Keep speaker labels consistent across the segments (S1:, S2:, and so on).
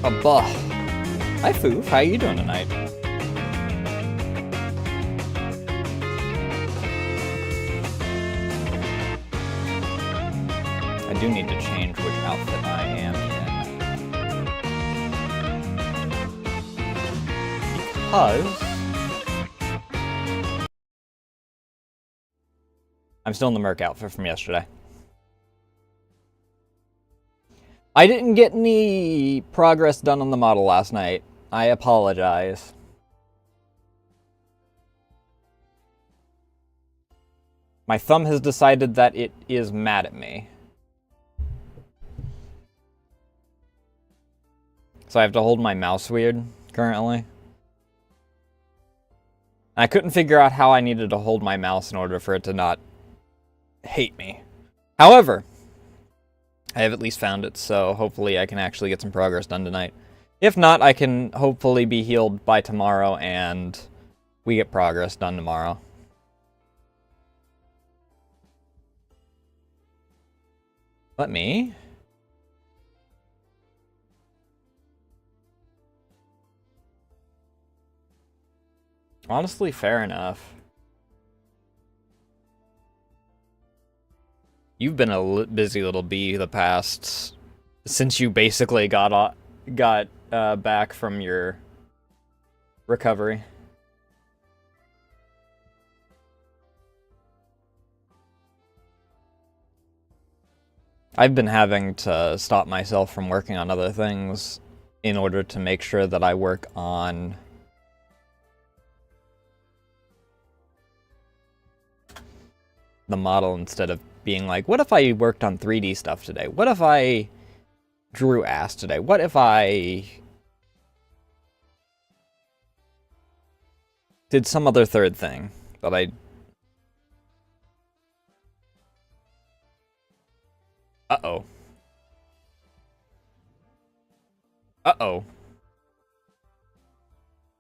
S1: Bah. Hi, Foof. How you doing tonight? I do need to change which outfit I am in. Because I'm still in the Merc outfit from yesterday. I didn't get any progress done on the model last night. I apologize. My thumb has decided that it is mad at me. So I have to hold my mouse weird, currently. I couldn't figure out how I needed to hold my mouse in order for it to not hate me. However, I have at least found it, so hopefully I can actually get some progress done tonight. If not, I can hopefully be healed by tomorrow and we get progress done tomorrow. Let me... Honestly, fair enough. You've been a busy little bee the past... since you basically got back from your recovery. I've been having to stop myself from working on other things in order to make sure that I work on the model instead of being like, what if I worked on 3D stuff today? What if I drew ass today? What if I did some other third thing that I... Uh-oh. Uh-oh.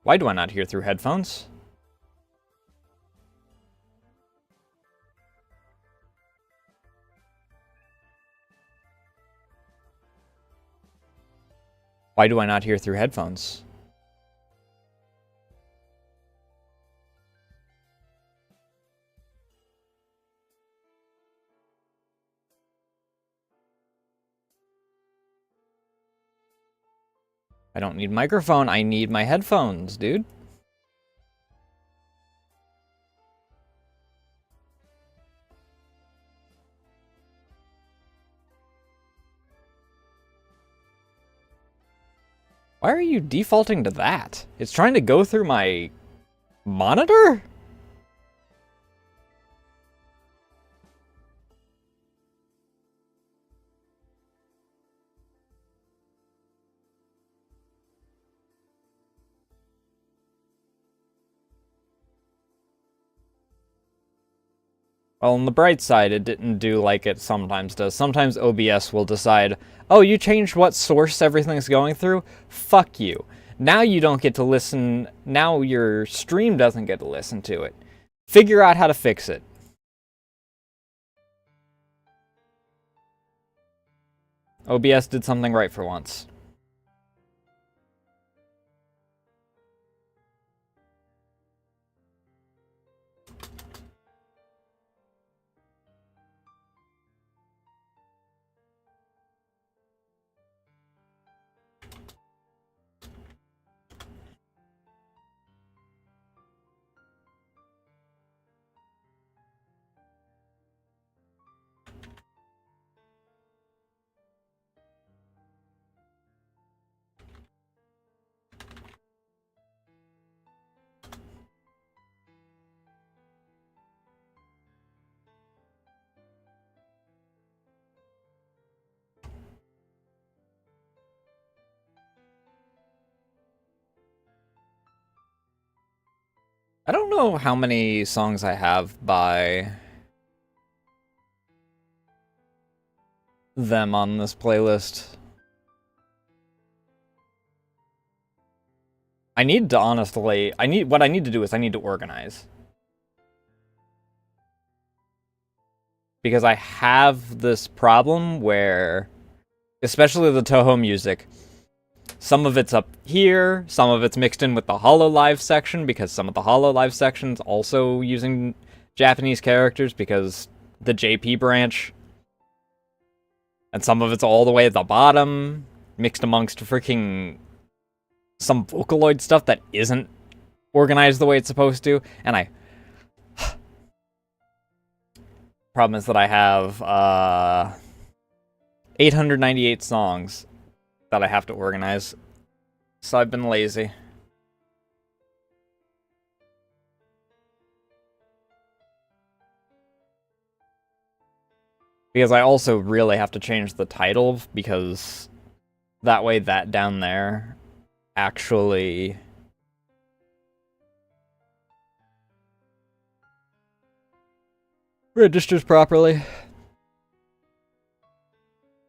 S1: Why do I not hear through headphones? Why do I not hear through headphones? I don't need microphone, I need my headphones, dude. Why are you defaulting to that? It's trying to go through my monitor? Well, on the bright side, it didn't do like it sometimes does. Sometimes OBS will decide, oh, you changed what source everything's going through? Fuck you. Now you don't get to listen. Now your stream doesn't get to listen to it. Figure out how to fix it. OBS did something right for once. I don't know how many songs I have by them on this playlist. I need to honestly, what I need to do is I need to organize. Because I have this problem where, especially the Toho music, Some of it's up here, some of it's mixed in with the HoloLive section, because some of the HoloLive section's also using Japanese characters, because the JP branch. And some of it's all the way at the bottom, mixed amongst freaking some Vocaloid stuff that isn't organized the way it's supposed to. And problem is that I have 898 songs that I have to organize. So I've been lazy. Because I also really have to change the title, because that way that down there actually registers properly.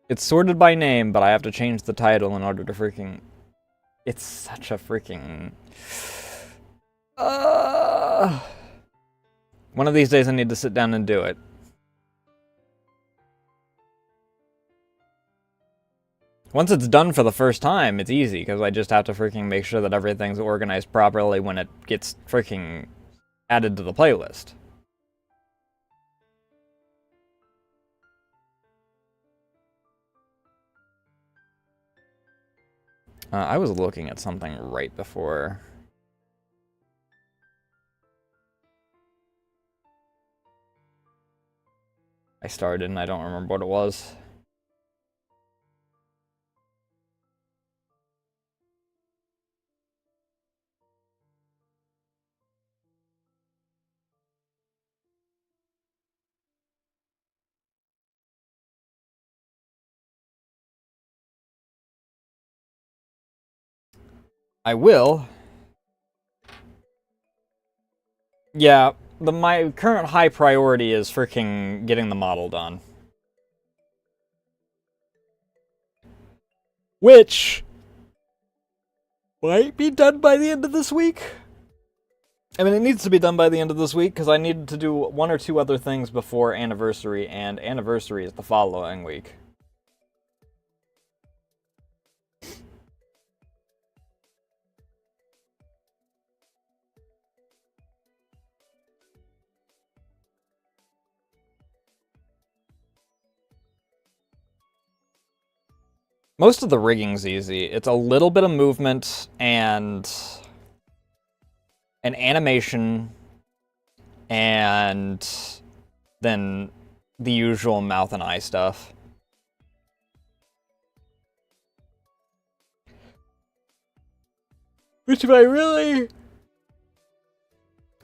S1: It's sorted by name, but I have to change the title in order to freaking... It's such a freaking... One of these days I need to sit down and do it. Once it's done for the first time, it's easy, because I just have to freaking make sure that everything's organized properly when it gets freaking added to the playlist. I was looking at something right before I started, and I don't remember what it was. I will. Yeah, my current high priority is freaking getting the model done. Which might be done by the end of this week. I mean, it needs to be done by the end of this week, because I need to do 1 or 2 other things before Anniversary, and Anniversary is the following week. Most of the rigging's easy. It's a little bit of movement and an animation, and then the usual mouth and eye stuff. Which if I really...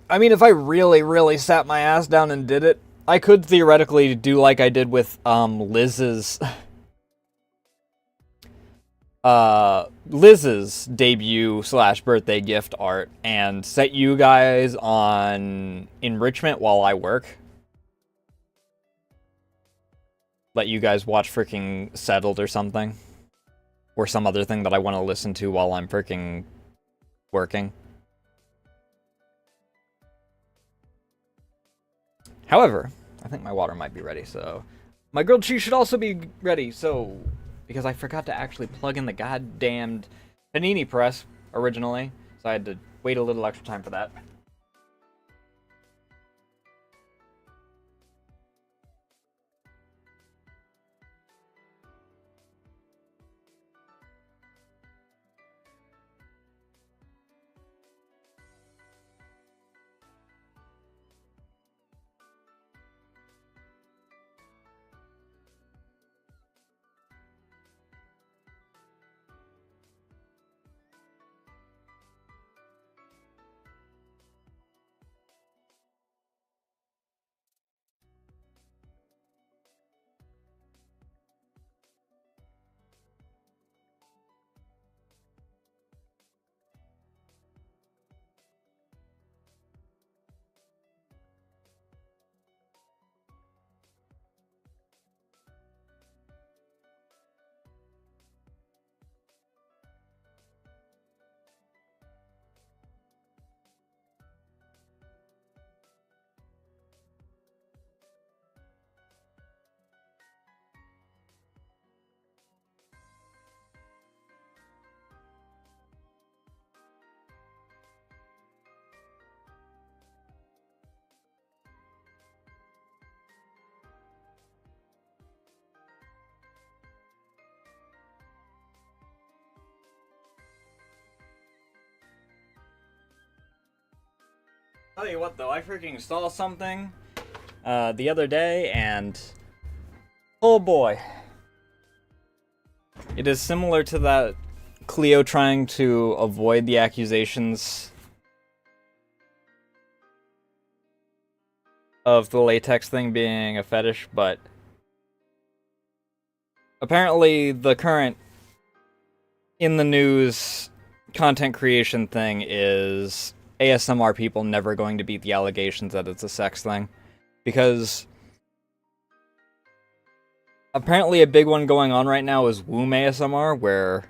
S1: I mean, if I really sat my ass down and did it, I could theoretically do like I did with Liz's debut / birthday gift art, and set you guys on enrichment while I work. Let you guys watch freaking Settled or something. Or some other thing that I want to listen to while I'm freaking working. However, I think my water might be ready, so... My grilled cheese should also be ready, so... Because I forgot to actually plug in the goddamned panini press originally, so I had to wait a little extra time for that. Tell you what though, I freaking saw something the other day, and oh boy. It is similar to that Cleo trying to avoid the accusations of the latex thing being a fetish, but apparently the current in the news content creation thing is ASMR people never going to beat the allegations that it's a sex thing. Because apparently a big one going on right now is womb ASMR, where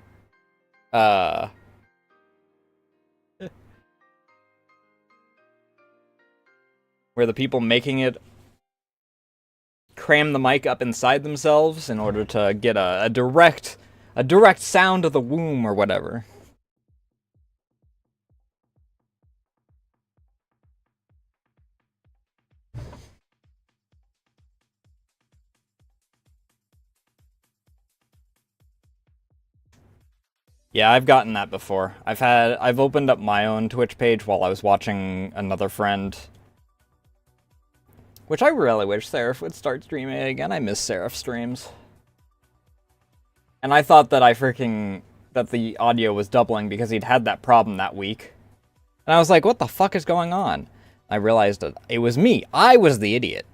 S1: where the people making it cram the mic up inside themselves in order to get a direct sound of the womb or whatever. Yeah, I've gotten that before. I've opened up my own Twitch page while I was watching another friend, which I really wish Seraph would start streaming again. I miss Seraph streams. And I thought that that the audio was doubling because he'd had that problem that week. And I was like, what the fuck is going on? I realized that it was me. I was the idiot.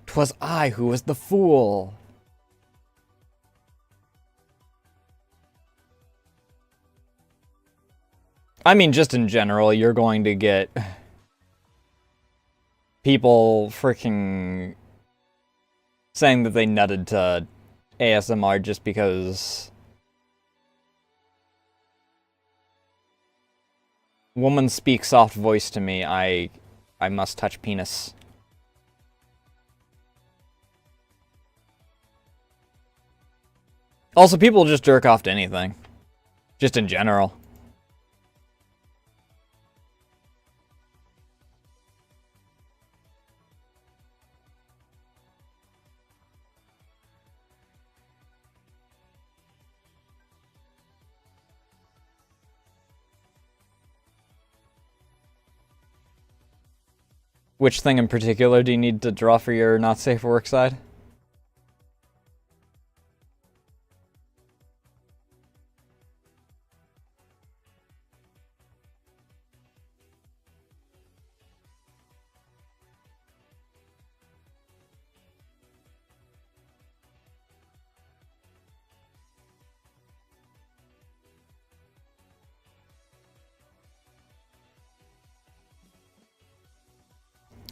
S1: "'Twas I who was the fool." I mean, just in general, you're going to get people freaking saying that they nutted to ASMR just because woman speak soft voice to me, I must touch penis. Also, people just jerk off to anything. Just in general. Which thing in particular do you need to draw for your not safe for work side?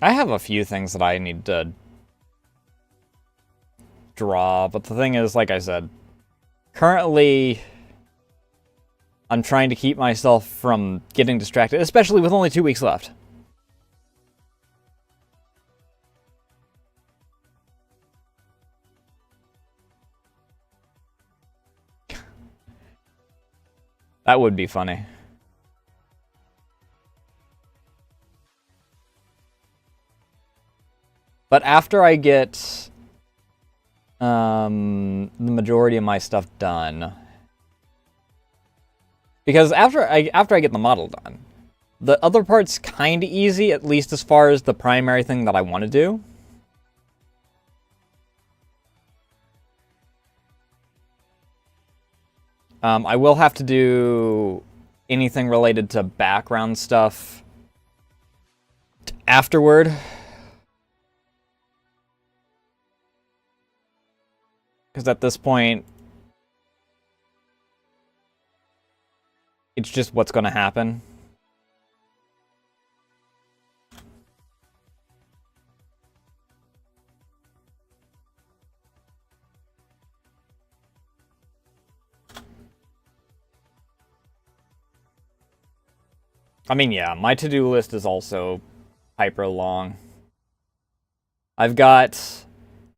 S1: I have a few things that I need to draw, but the thing is, like I said, currently I'm trying to keep myself from getting distracted, especially with only 2 weeks left. That would be funny. But after I get the majority of my stuff done, because after I get the model done, the other part's kind of easy, at least as far as the primary thing that I want to do. I will have to do anything related to background stuff afterward. Because at this point, it's just what's going to happen. I mean, yeah, my to-do list is also hyper long. I've got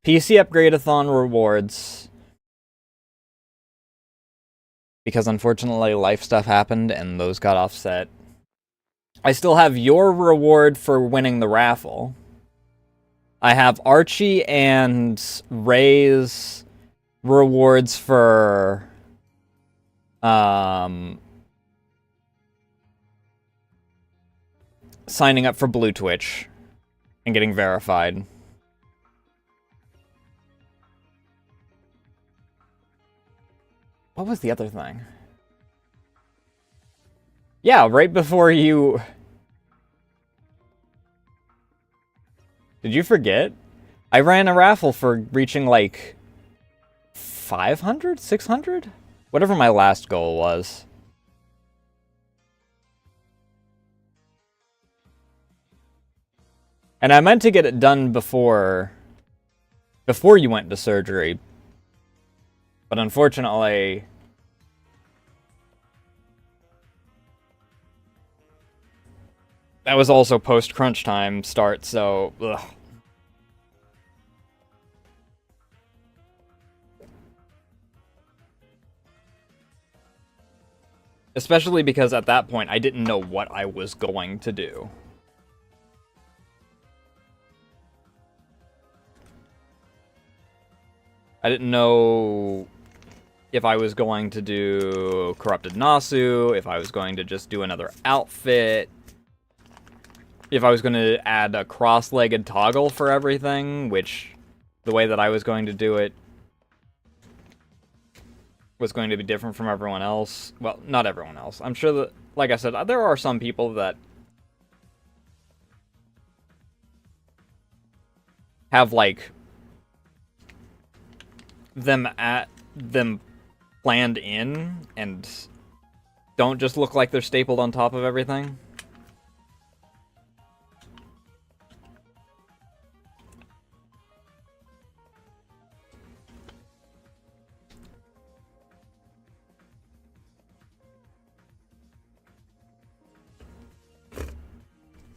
S1: PC Upgrade-a-thon rewards, because unfortunately life stuff happened and those got offset. I still have your reward for winning the raffle. I have Archie and Ray's rewards for signing up for Blue Twitch and getting verified. What was the other thing? Yeah, right before you... Did you forget? I ran a raffle for reaching, like, 500? 600? Whatever my last goal was. And I meant to get it done before you went to surgery. But unfortunately... that was also post-crunch time start, so... ugh. Especially because at that point, I didn't know what I was going to do. I didn't know if I was going to do Corrupted Nasu, if I was going to just do another outfit, if I was going to add a cross-legged toggle for everything, which the way that I was going to do it was going to be different from everyone else. Well, not everyone else. I'm sure that, like I said, there are some people that have, like, them planned in and don't just look like they're stapled on top of everything.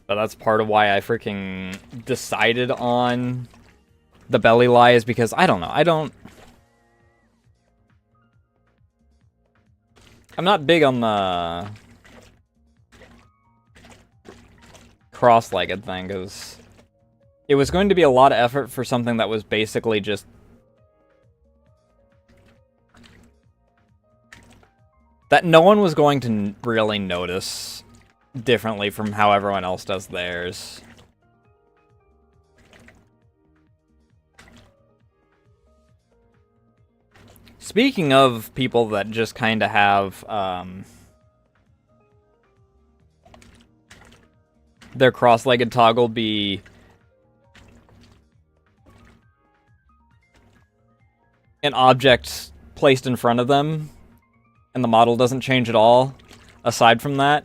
S1: But that's part of why I freaking decided on the belly lie, is because I don't know. I'm not big on the cross-legged thing, because it was going to be a lot of effort for something that was basically just that no one was going to really notice differently from how everyone else does theirs. Speaking of people that just kind of have their cross-legged toggle be an object placed in front of them and the model doesn't change at all, aside from that.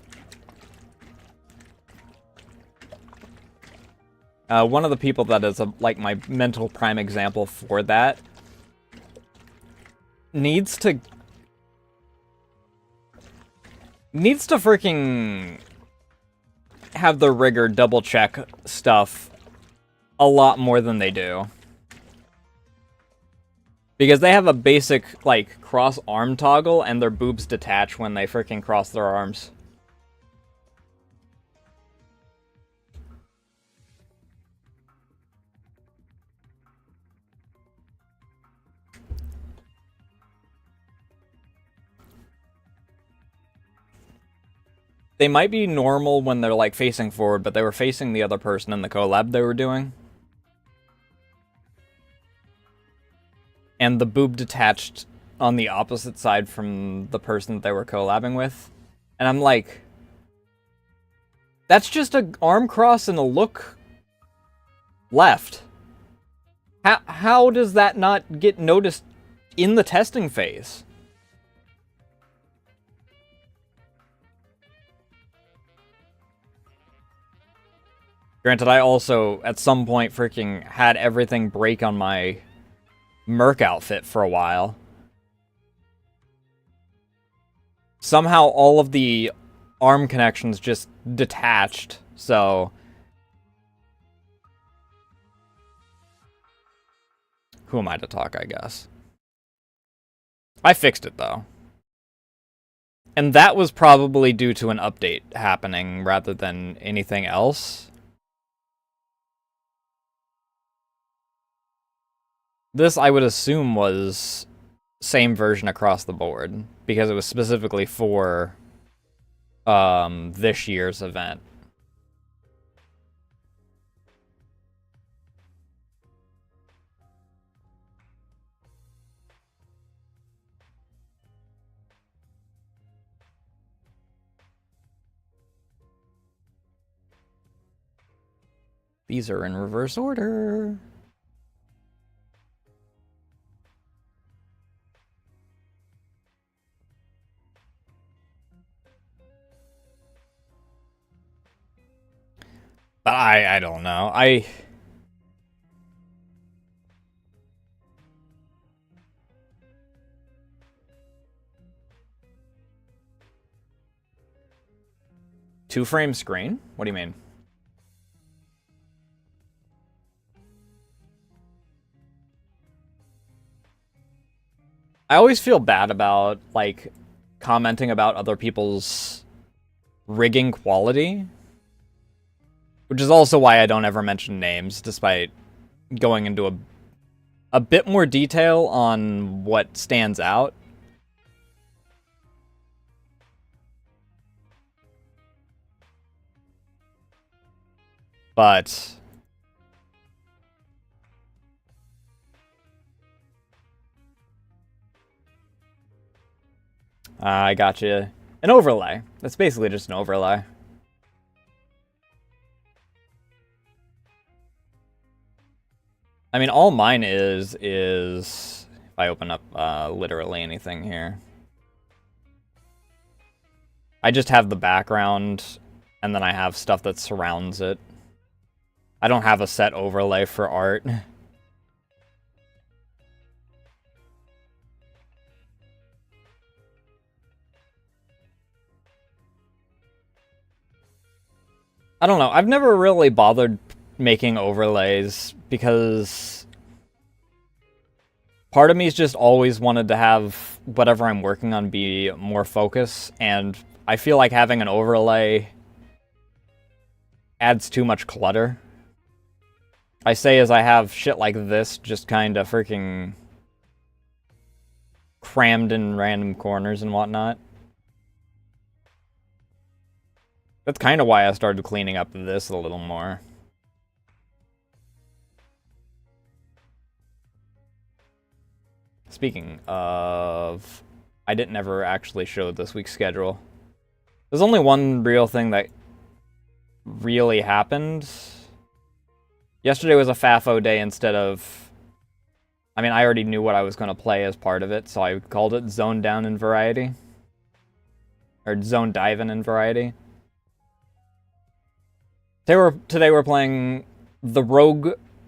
S1: One of the people that is like my mental prime example for that needs to freaking have the rigger double check stuff a lot more than they do. Because they have a basic, like, cross arm toggle and their boobs detach when they freaking cross their arms. They might be normal when they're, like, facing forward, but they were facing the other person in the collab they were doing. And the boob detached on the opposite side from the person that they were collabing with. And I'm like, that's just an arm cross and a look left. How does that not get noticed in the testing phase? Granted, I also, at some point, freaking had everything break on my Merc outfit for a while. Somehow all of the arm connections just detached, so... who am I to talk, I guess? I fixed it, though. And that was probably due to an update happening rather than anything else. This, I would assume, was same version across the board, because it was specifically for this year's event. These are in reverse order. But I don't know. Two-frame screen? What do you mean? I always feel bad about, like, commenting about other people's rigging quality. Which is also why I don't ever mention names, despite going into a bit more detail on what stands out. But I got you. An overlay. That's basically just an overlay. I mean, all mine is if I open up literally anything here. I just have the background, and then I have stuff that surrounds it. I don't have a set overlay for art. I don't know. I've never really bothered making overlays because part of me's just always wanted to have whatever I'm working on be more focus, and I feel like having an overlay adds too much clutter. I say as I have shit like this just kind of freaking crammed in random corners and whatnot. That's kind of why I started cleaning up this a little more. Speaking of, I didn't ever actually show this week's schedule. There's only one real thing that really happened. Yesterday was a FAFO day instead of... I mean, I already knew what I was going to play as part of it, so I called it Zone Down in Variety. Or Zone Diving in Variety. Today we're playing the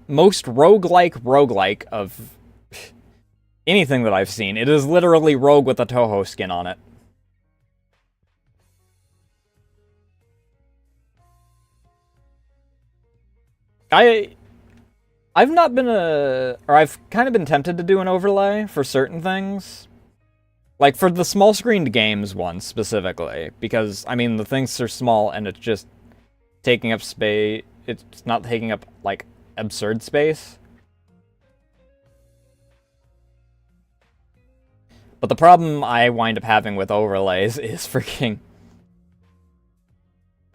S1: most roguelike of anything that I've seen. It is literally Rogue with a Toho skin on it. I've not been I've kind of been tempted to do an overlay for certain things. Like for the small screened games one specifically, because I mean the things are small and it's just taking up space. It's not taking up like absurd space. But the problem I wind up having with overlays is freaking,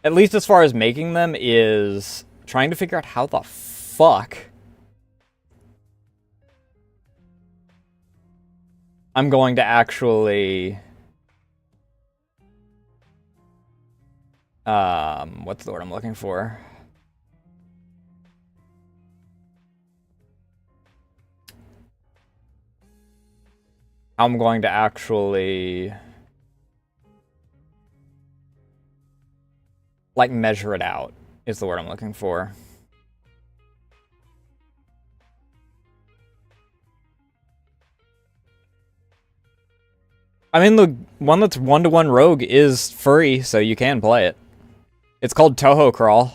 S1: at least as far as making them, is trying to figure out how the fuck I'm going to actually what's the word I'm looking for? How I'm going to actually like measure it out is the word I'm looking for. I mean, the one that's one-to-one Rogue is free, so you can play it. It's called Toho Crawl.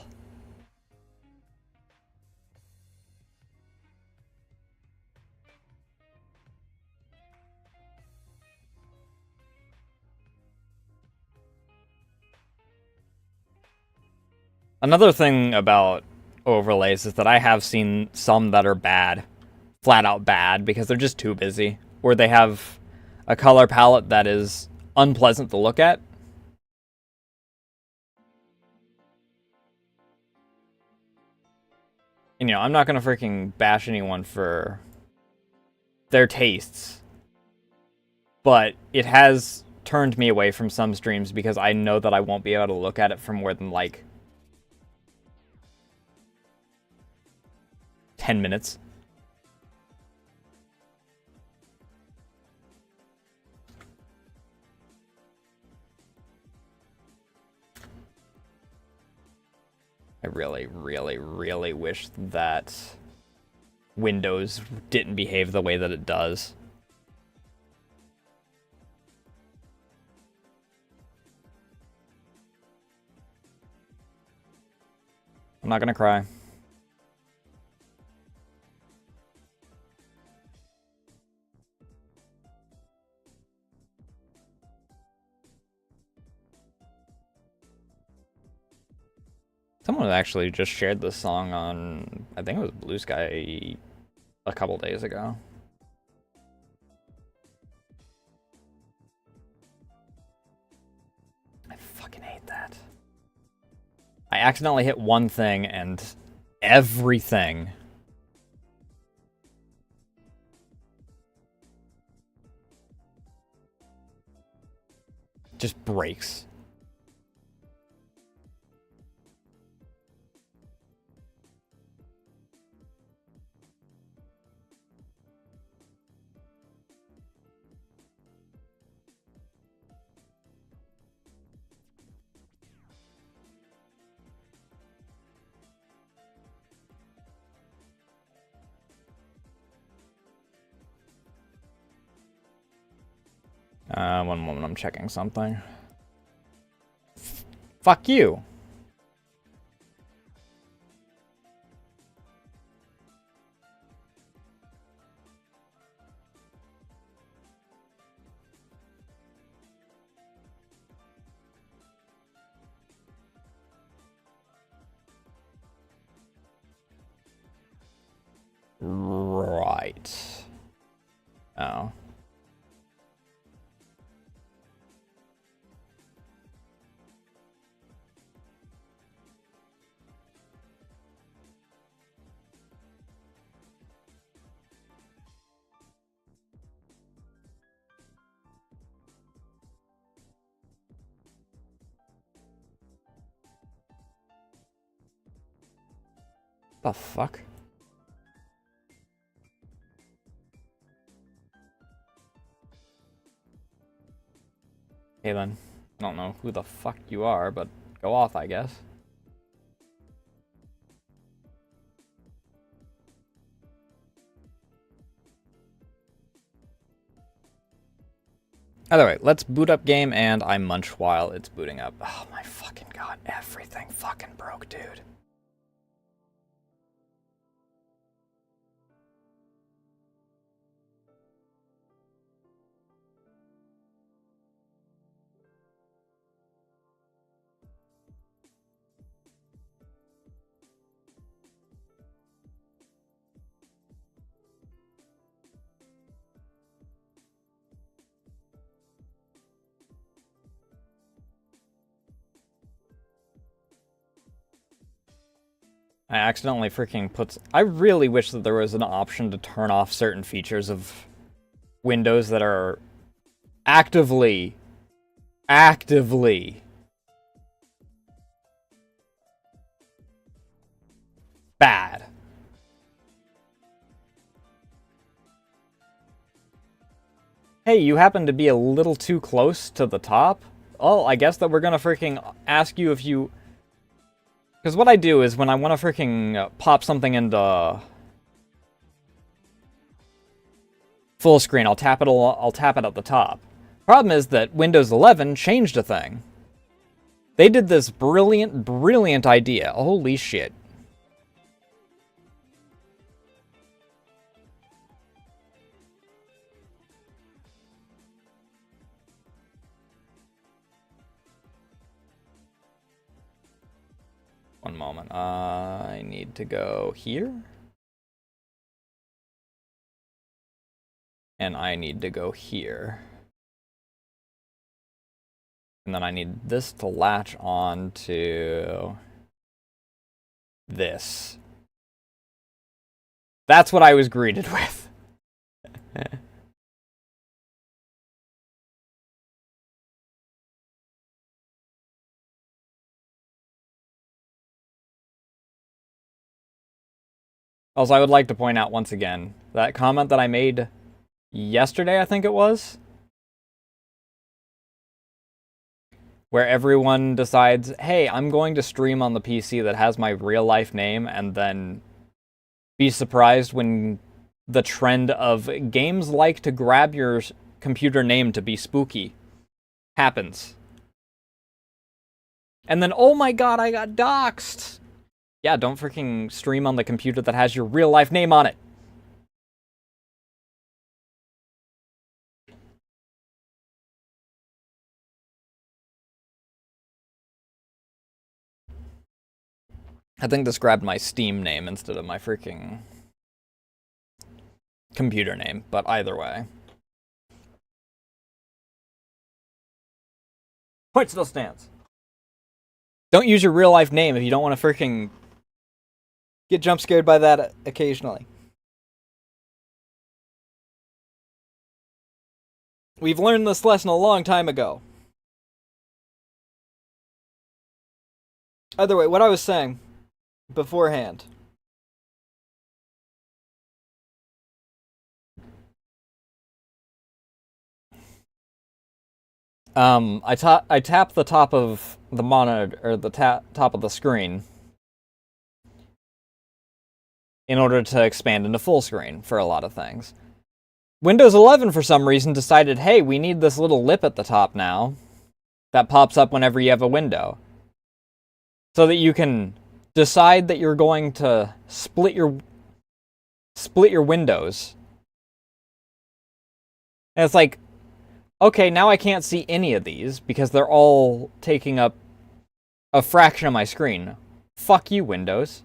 S1: Another thing about overlays is that I have seen some that are bad flat out bad because they're just too busy, or they have a color palette that is unpleasant to look at. And, I'm not gonna freaking bash anyone for their tastes, but it has turned me away from some streams because I know that I won't be able to look at it for more than like 10 minutes. I really, really, really wish that Windows didn't behave the way that it does. I'm not gonna cry. Someone actually just shared this song on, I think it was Blue Sky a couple days ago. I fucking hate that. I accidentally hit one thing and everything just breaks. One moment, I'm checking something. Fuck you. Right. Oh. The fuck? Okay then. I don't know who the fuck you are, but go off, I guess. Either way, let's boot up game and I munch while it's booting up. Oh my fucking god, everything fucking broke, dude. I accidentally freaking put... I really wish that there was an option to turn off certain features of Windows that are actively bad. Hey, you happen to be a little too close to the top? Oh, I guess that we're gonna freaking ask you if you... Because what I do is when I want to freaking pop something into full screen, I'll tap it at the top. Problem is that Windows 11 changed a thing. They did this brilliant idea. Holy shit. One moment. I need to go here. and I need to go here. And then I need this to latch on to this. That's what I was greeted with. Also, I would like to point out once again, that comment that I made yesterday, I think it was, where everyone decides, hey, I'm going to stream on the PC that has my real life name, and then be surprised when the trend of games like to grab your computer name to be spooky happens. And then, oh my god, I got doxxed! Yeah, don't freaking stream on the computer that has your real life name on it. I think this grabbed my Steam name instead of my freaking computer name, but either way. Point still stands. Don't use your real life name if you don't want to freaking get jump scared by that occasionally. We've learned this lesson a long time ago. Either way, what I was saying beforehand. I tap the top of the monitor, or the top of the screen, in order to expand into full screen for a lot of things. Windows 11, for some reason, decided, hey, we need this little lip at the top now that pops up whenever you have a window, so that you can decide that you're going to split your windows. And it's like, okay, now I can't see any of these because they're all taking up a fraction of my screen. Fuck you, Windows.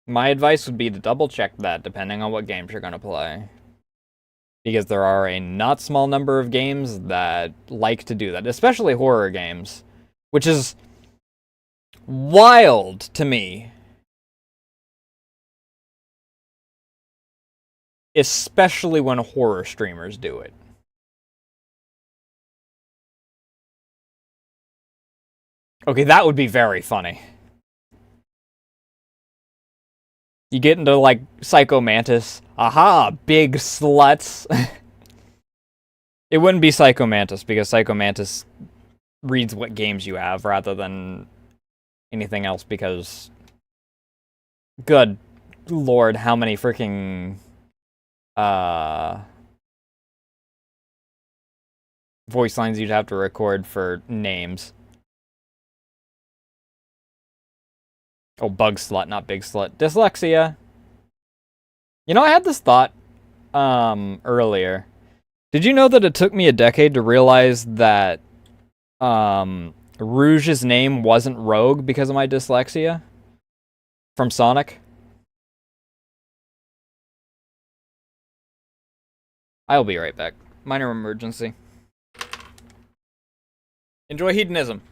S1: My advice would be to double check that depending on what games you're going to play. Because there are a not small number of games that like to do that, especially horror games, which is wild to me. Especially when horror streamers do it. Okay, that would be very funny. You get into, like, Psycho Mantis. Aha, big sluts. It wouldn't be Psycho Mantis, because Psycho Mantis reads what games you have rather than anything else, because... Good lord, how many freaking... voice lines you'd have to record for names. Oh, bug slut, not big slut. Dyslexia. You know, I had this thought, earlier. Did you know that it took me a decade to realize that, Rouge's name wasn't Rogue because of my dyslexia? From Sonic? I'll be right back. Minor emergency. Enjoy hedonism.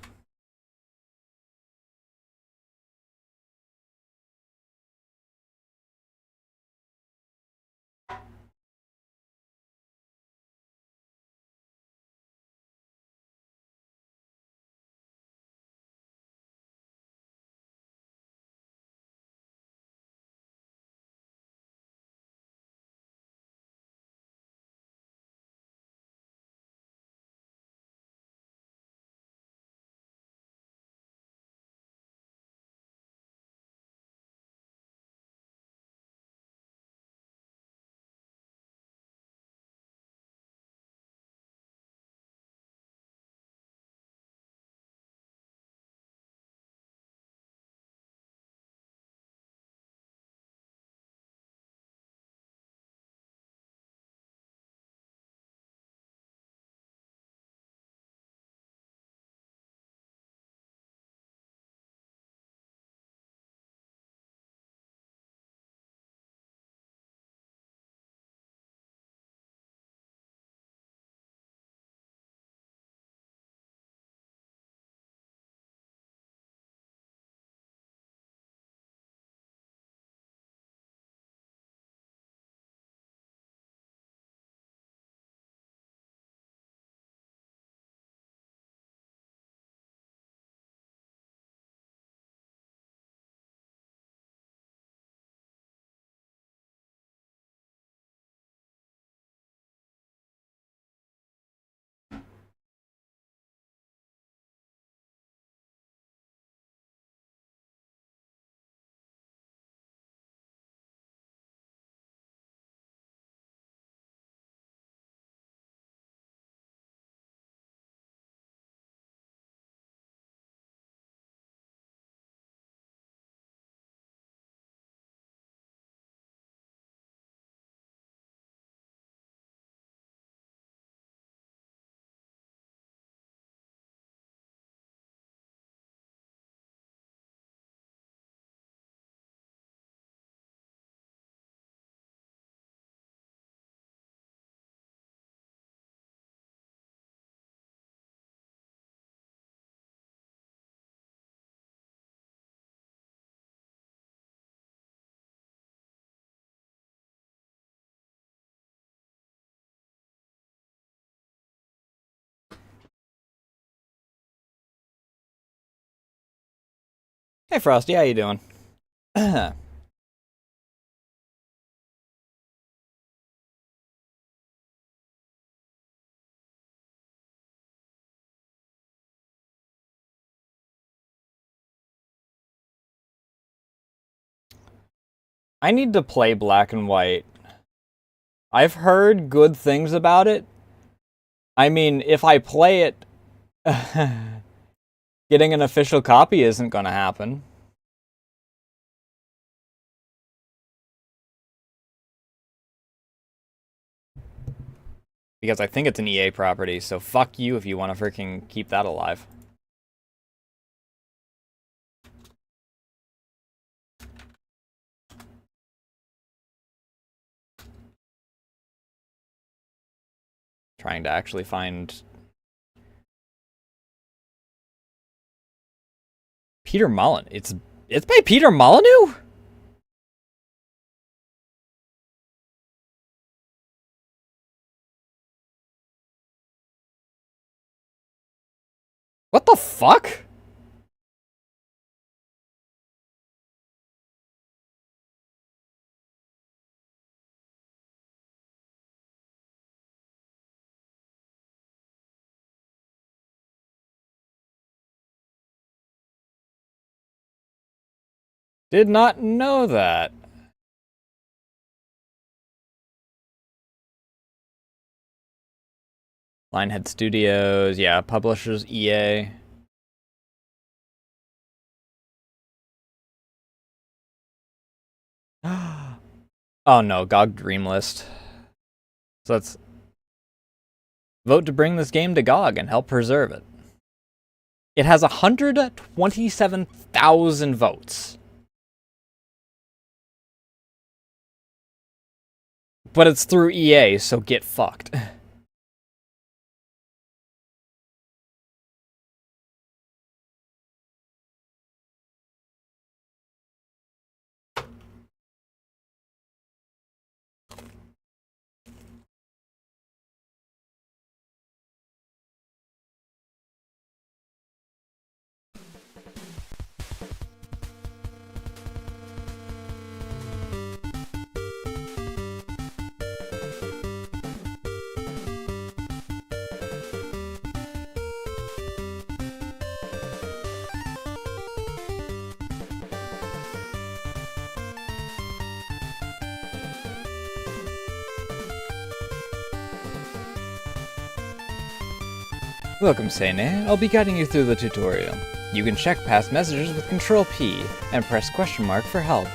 S1: Hey Frosty, how you doing? I need to play Black and White. I've heard good things about it. I mean, if I play it, getting an official copy isn't gonna happen. Because I think it's an EA property, so fuck you if you want to freaking keep that alive. Trying to actually find Peter Molyneux. It's by Peter Molyneux? What the fuck? Did not know that. Lionhead Studios, yeah, publishers EA. Oh no, GOG Dreamlist. So let's vote to bring this game to GOG and help preserve it. It has 127,000 votes. But it's through EA, so get fucked. Welcome, Seine. I'll be guiding you through the tutorial. You can check past messages with Control P and press question mark for help.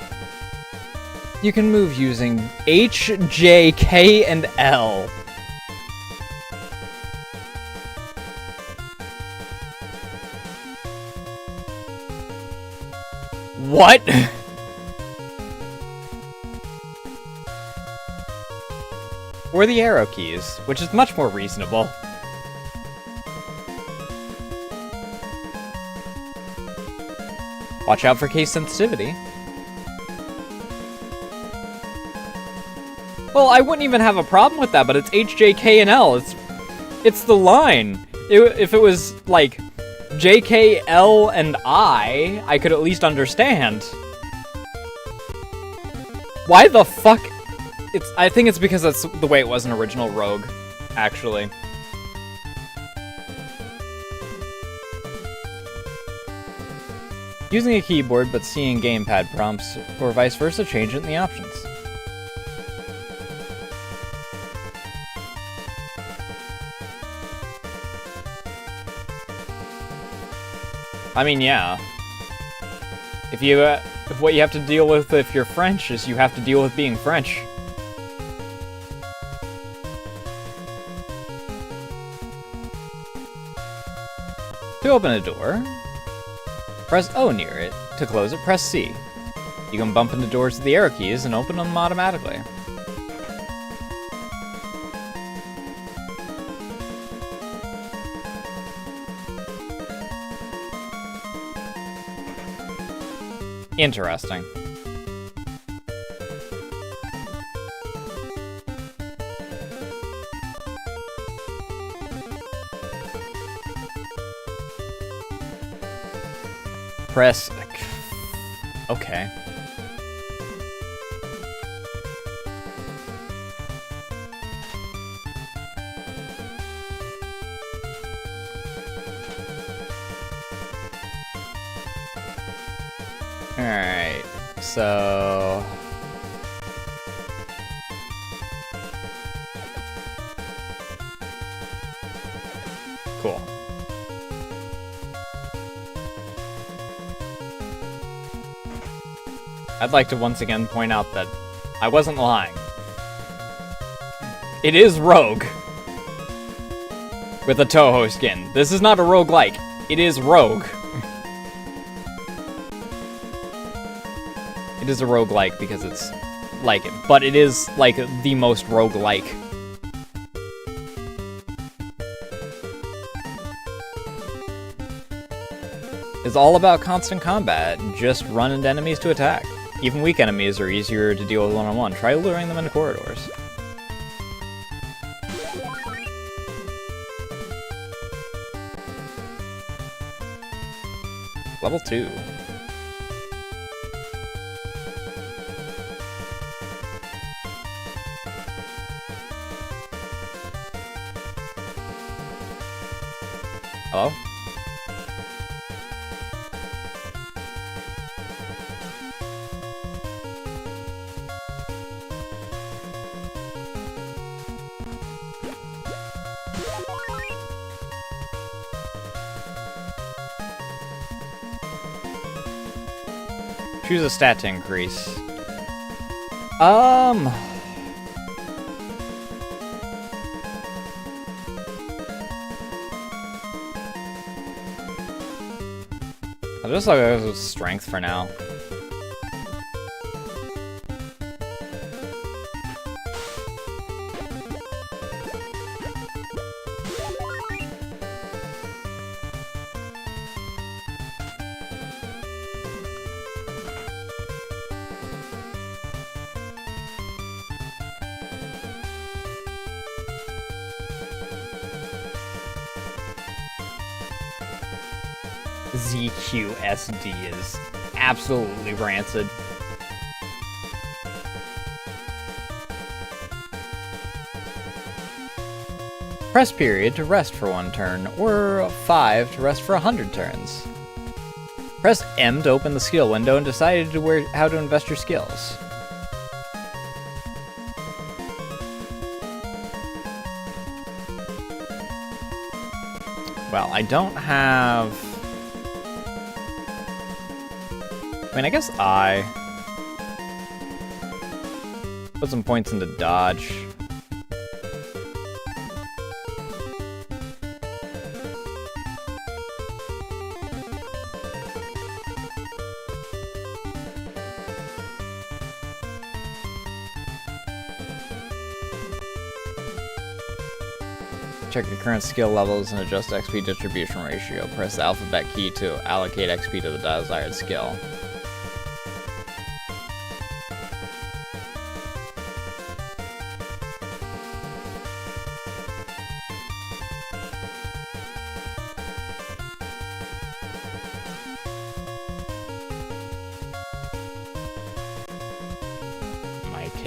S1: You can move using H, J, K, and L. What? Or the arrow keys, which is much more reasonable. Watch out for case sensitivity. Well, I wouldn't even have a problem with that, but it's H, J, K, and L. It's the line. If it was, like, J, K, L, and I could at least understand. Why the fuck? I think it's because that's the way it was in original Rogue, actually. Using a keyboard but seeing gamepad prompts, or vice versa, change it in the options. I mean, yeah. If what you have to deal with if you're French is you have to deal with being French. To open a door, press O near it. To close it, press C. You can bump into doors with the arrow keys and open them automatically. Interesting. Press Okay. Alright, so... Cool. I'd like to once again point out that I wasn't lying. It is Rogue. With a Toho skin. This is not a roguelike. It is Rogue. It is a roguelike because it's like it, but it is like the most roguelike. It's all about constant combat. Just run into enemies to attack. Even weak enemies are easier to deal with one-on-one. Try luring them into corridors. Level 2. Hello? Choose a stat to increase. I'll just like go with strength for now. ZQSD is absolutely rancid. Press period to rest for 1 turn, or 5 to rest for 100 turns. Press M to open the skill window and decide how to invest your skills. Well, I don't have... I mean, I guess I put some points into dodge. Check your current skill levels and adjust XP distribution ratio. Press the alphabet key to allocate XP to the desired skill.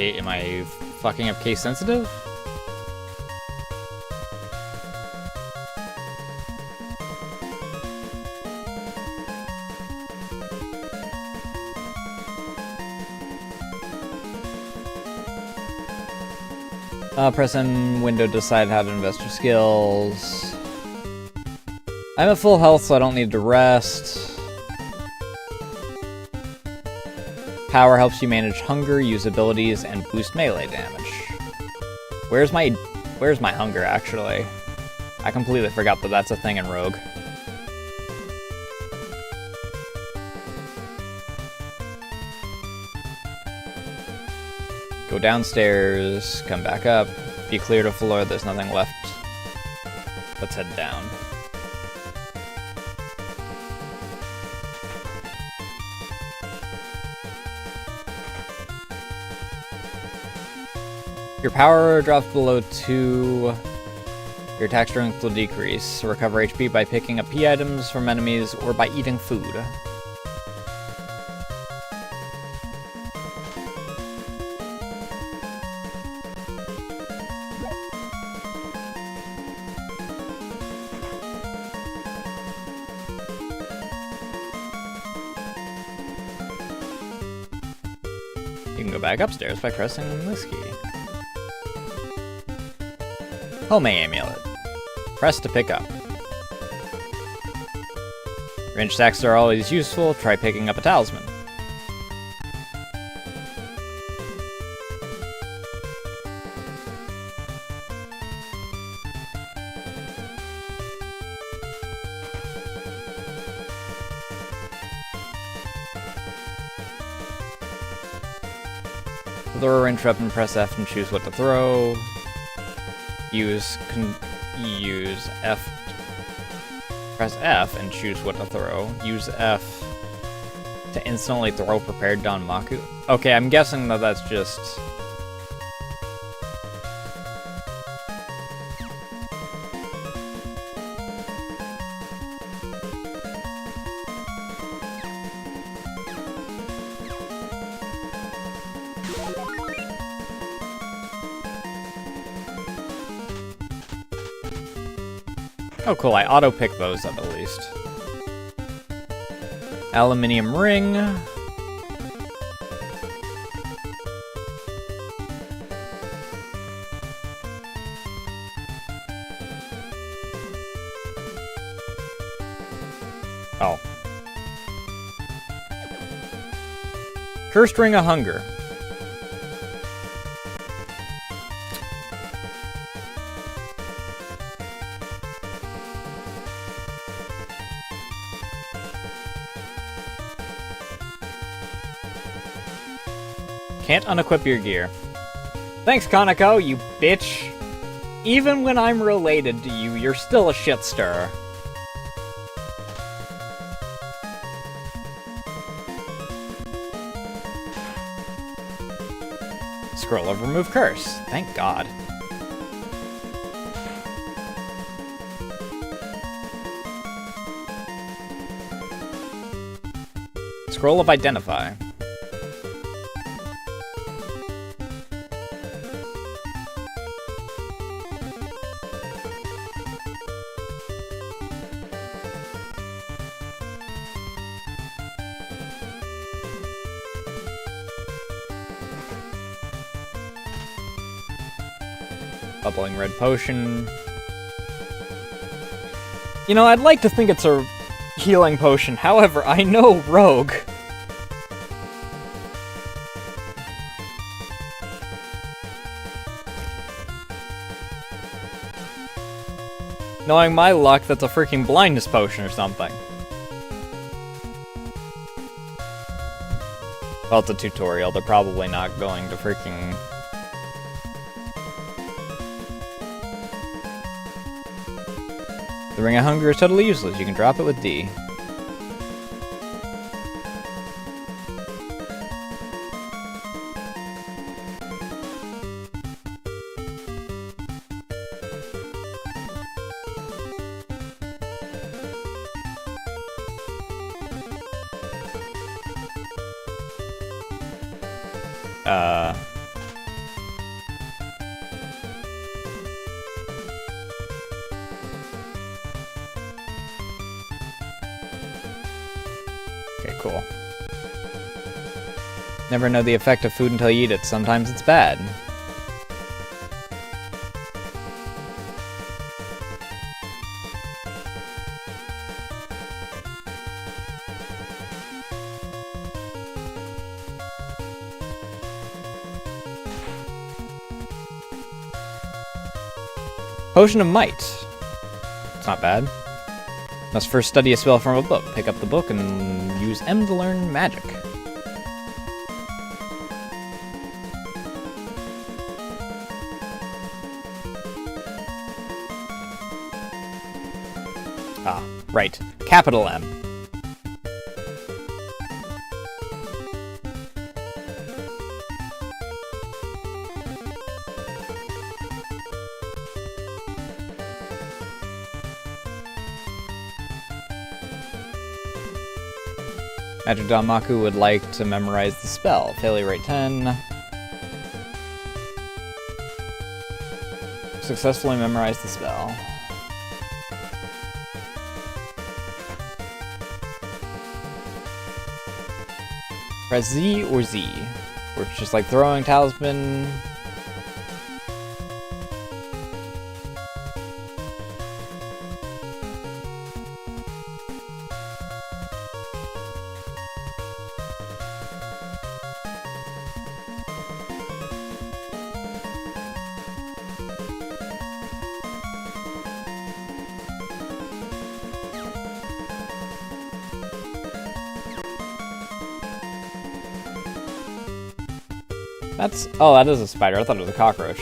S1: Am I fucking up case sensitive? Press M window to decide how to invest your skills. I'm at full health, so I don't need to rest. Power helps you manage hunger, use abilities, and boost melee damage. Where's my hunger, actually? I completely forgot that that's a thing in Rogue. Go downstairs, come back up. If you cleared a floor, there's nothing left. Let's head down. Your power drops below 2. Your attack strength will decrease. Recover HP by picking up P items from enemies or by eating food. You can go back upstairs by pressing this key. Home Amulet. Press to pick up. Wrench sacks are always useful. Try picking up a talisman. Throw a wrench weapon, press F and choose what to throw. Use F. Press F and choose what to throw. Use F to instantly throw prepared Danmaku. Okay, I'm guessing that that's just... Oh cool, I auto-pick those up at least. Aluminium ring. Oh. Cursed Ring of Hunger. Can't unequip your gear. Thanks, Kaneko, you bitch. Even when I'm related to you, you're still a shit stirrer. Scroll of Remove Curse. Thank God. Scroll of Identify. Bubbling red potion. You know, I'd like to think it's a healing potion. However, I know Rogue. Knowing my luck, that's a freaking blindness potion or something. Well, it's a tutorial. They're probably not going to freaking... The Ring of Hunger is totally useless. You can drop it with D. Okay, cool. Never know the effect of food until you eat it. Sometimes it's bad. Potion of Might. It's not bad. Must first study a spell from a book. Pick up the book and use M to learn magic. Ah, right. Capital M. Magic Danmaku would like to memorize the spell. Failure rate 10. Successfully memorize the spell. Press Z or Z. Works just like throwing talisman. Oh, that is a spider. I thought it was a cockroach.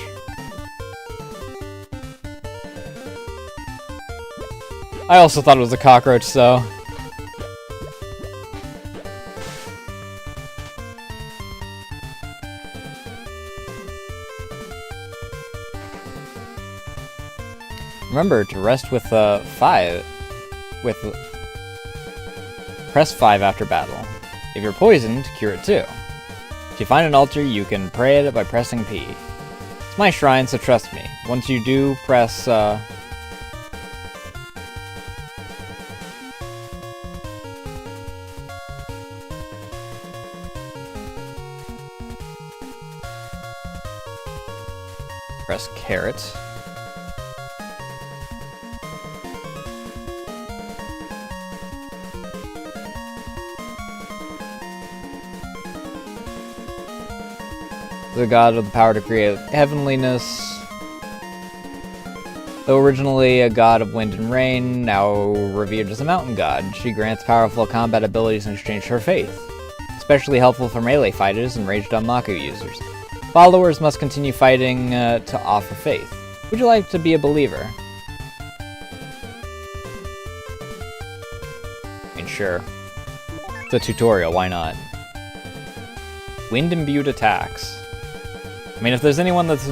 S1: I also thought it was a cockroach, so... Remember to rest with 5. Press 5 after battle. If you're poisoned, cure it too. If you find an altar, you can pray at it by pressing P. It's my shrine, so trust me. Once you do, press, press carrot. The god of the power to create heavenliness. Though originally a god of wind and rain, now revered as a mountain god, she grants powerful combat abilities in exchange for faith. Especially helpful for melee fighters and ranged Danmaku users. Followers must continue fighting to offer faith. Would you like to be a believer? I mean, sure. It's a tutorial, why not? Wind-imbued attacks. I mean, if there's anyone that's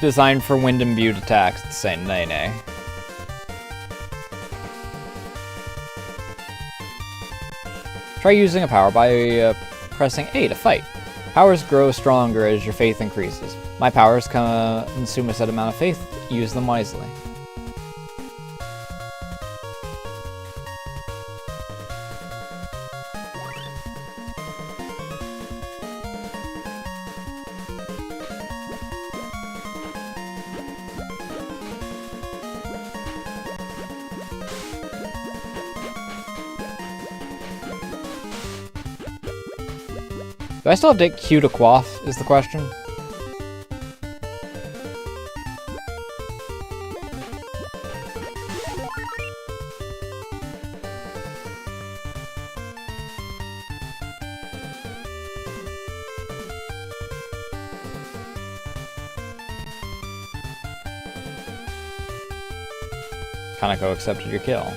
S1: designed for wind-imbued attacks, it's Saint Nene. Try using a power by pressing A to fight. Powers grow stronger as your faith increases. My powers consume a set amount of faith. Use them wisely. Do I still have Q to quaff, is the question? Kaneko accepted your kill.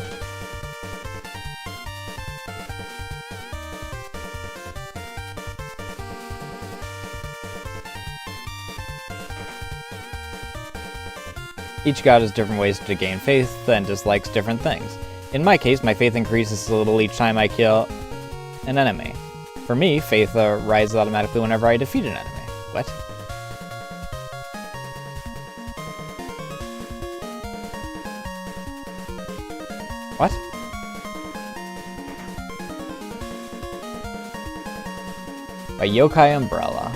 S1: Each god has different ways to gain faith and dislikes different things. In my case, my faith increases a little each time I kill an enemy. For me, faith rises automatically whenever I defeat an enemy. What? What? A yokai umbrella.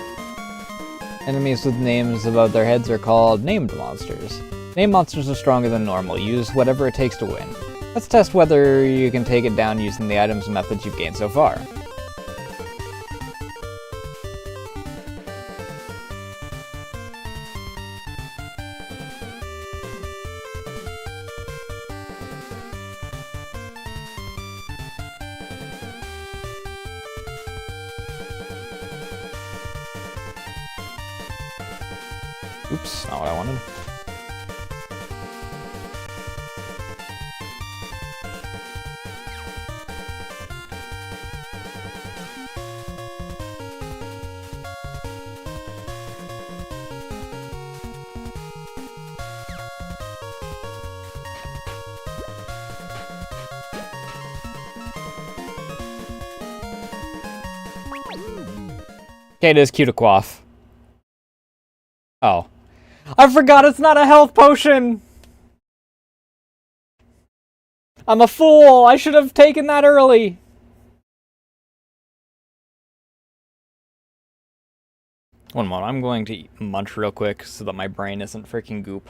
S1: Enemies with names above their heads are called named monsters. Named monsters are stronger than normal. Use whatever it takes to win. Let's test whether you can take it down using the items and methods you've gained so far. Oops, not what I wanted. Okay, it is Q to quaff. Oh. I forgot it's not a health potion! I'm a fool! I should have taken that early! One moment, I'm going to munch real quick so that my brain isn't freaking goop.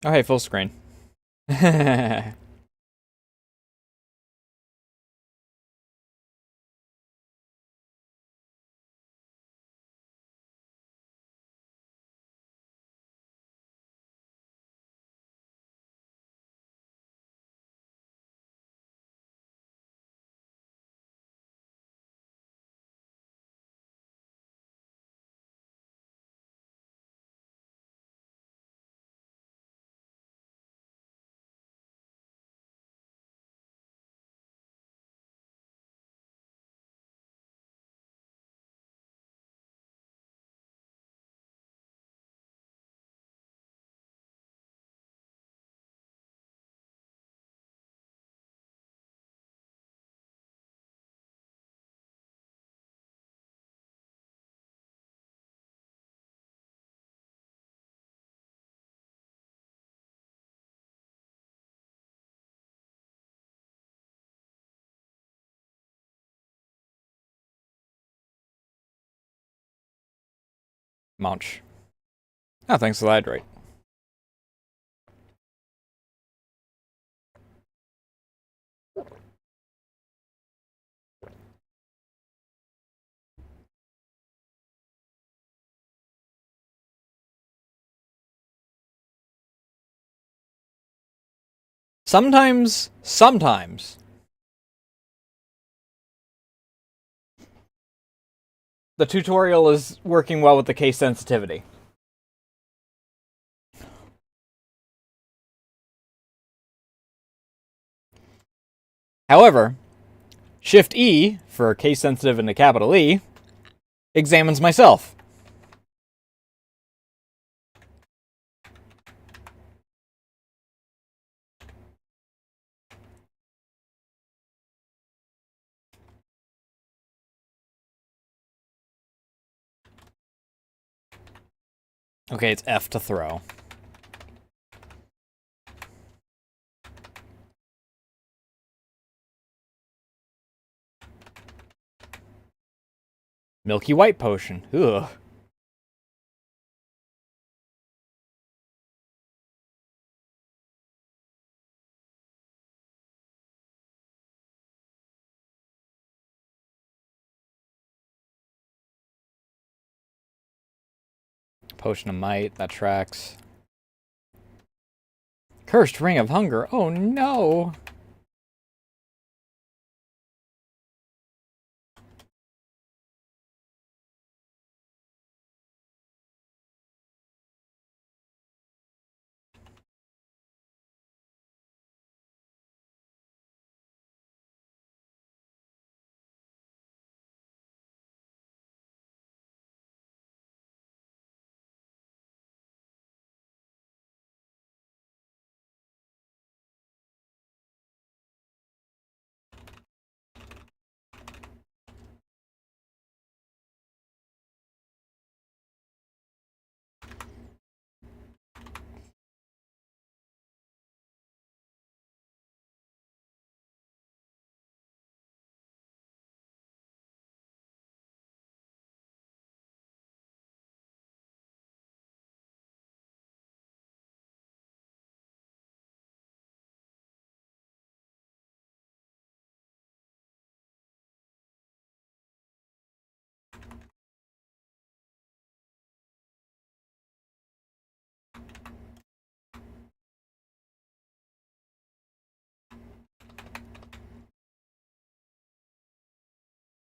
S1: Oh, hey, full screen. Munch. Oh, thanks for the hydrate. Sometimes, the tutorial is working well with the case sensitivity. However, Shift E, for case sensitive into capital E, examines myself. Okay, it's F to throw. Milky White Potion. Ugh. Potion of Might, that tracks. Cursed Ring of Hunger. Oh no!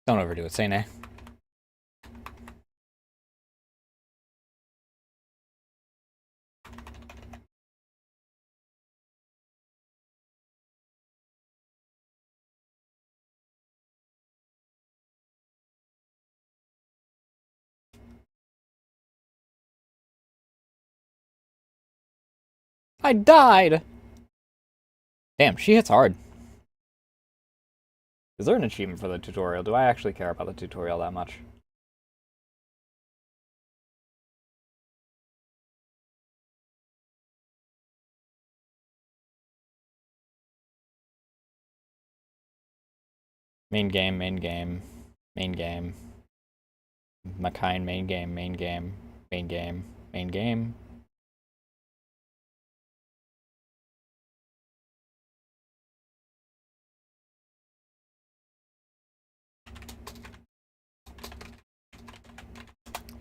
S1: Don't overdo it, say nay. I died! Damn, she hits hard. Is there an achievement for the tutorial? Do I actually care about the tutorial that much? Main game, main game, main game. Makine, main game, main game, main game, main game.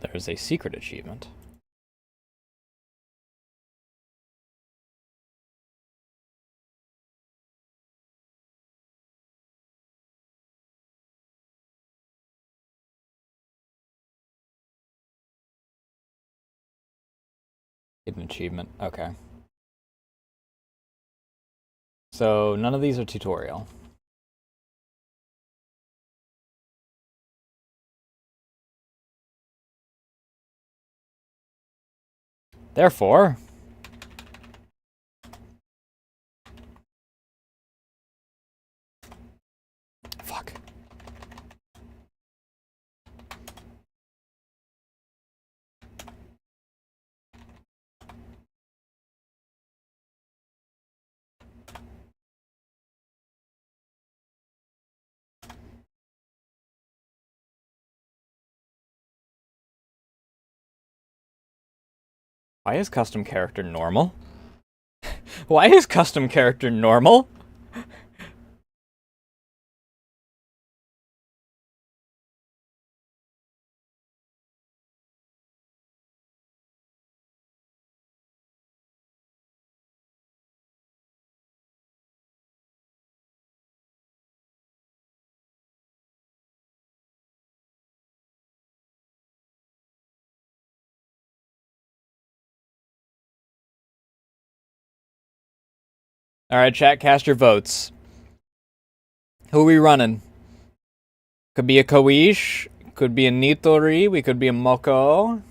S1: There's a secret achievement. Hidden achievement. Okay. So none of these are tutorial. Therefore, fuck. Why is custom character normal? Why is custom character normal? Alright, chat, cast your votes. Who are we running? Could be a Koish, could be a Nitori, we could be a Moko.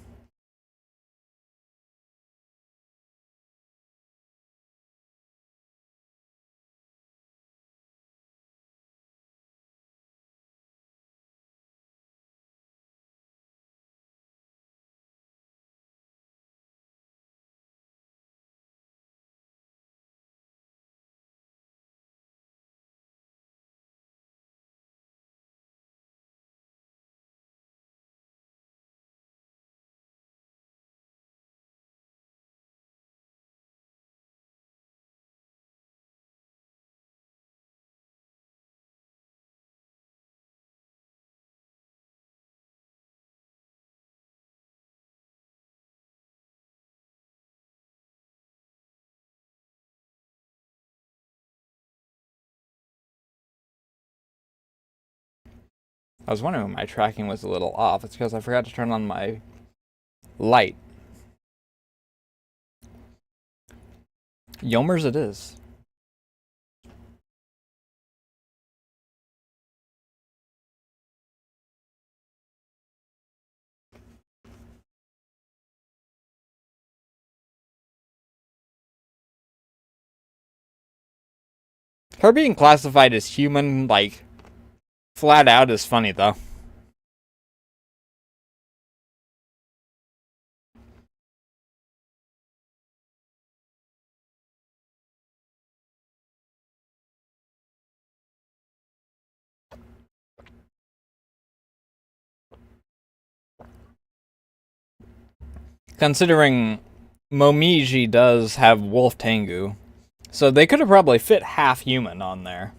S1: I was wondering when my tracking was a little off. It's because I forgot to turn on my light. Yomers it is. Her being classified as human, like, flat out is funny, though. Considering Momiji does have Wolf Tengu, so they could have probably fit half human on there.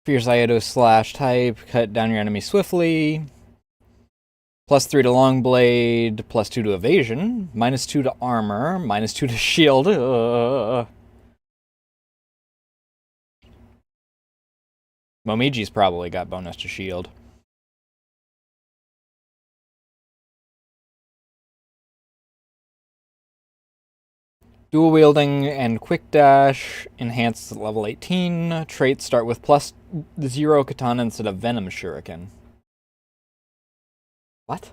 S1: Fierce Iato slash type, cut down your enemy swiftly. +3 to long blade, +2 to evasion, -2 to armor, -2 to shield. Momiji's probably got bonus to shield. Dual wielding and quick dash enhanced at level 18. Traits start with +0 katana instead of venom shuriken. What?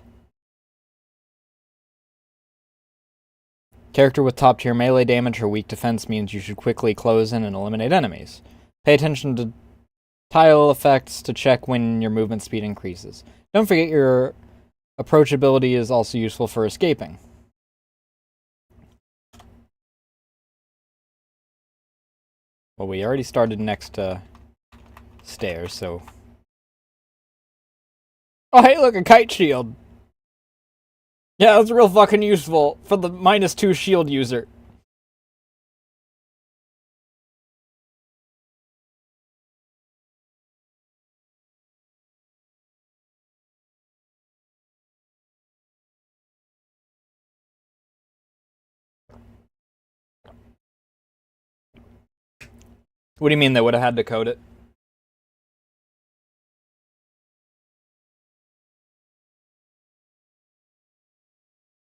S1: Character with top tier melee damage or weak defense means you should quickly close in and eliminate enemies. Pay attention to tile effects to check when your movement speed increases. Don't forget your approachability is also useful for escaping. Well, we already started next to stairs, so... Oh, hey, look, a kite shield! Yeah, that's real fucking useful for the -2 shield user. What do you mean they would have had to code it?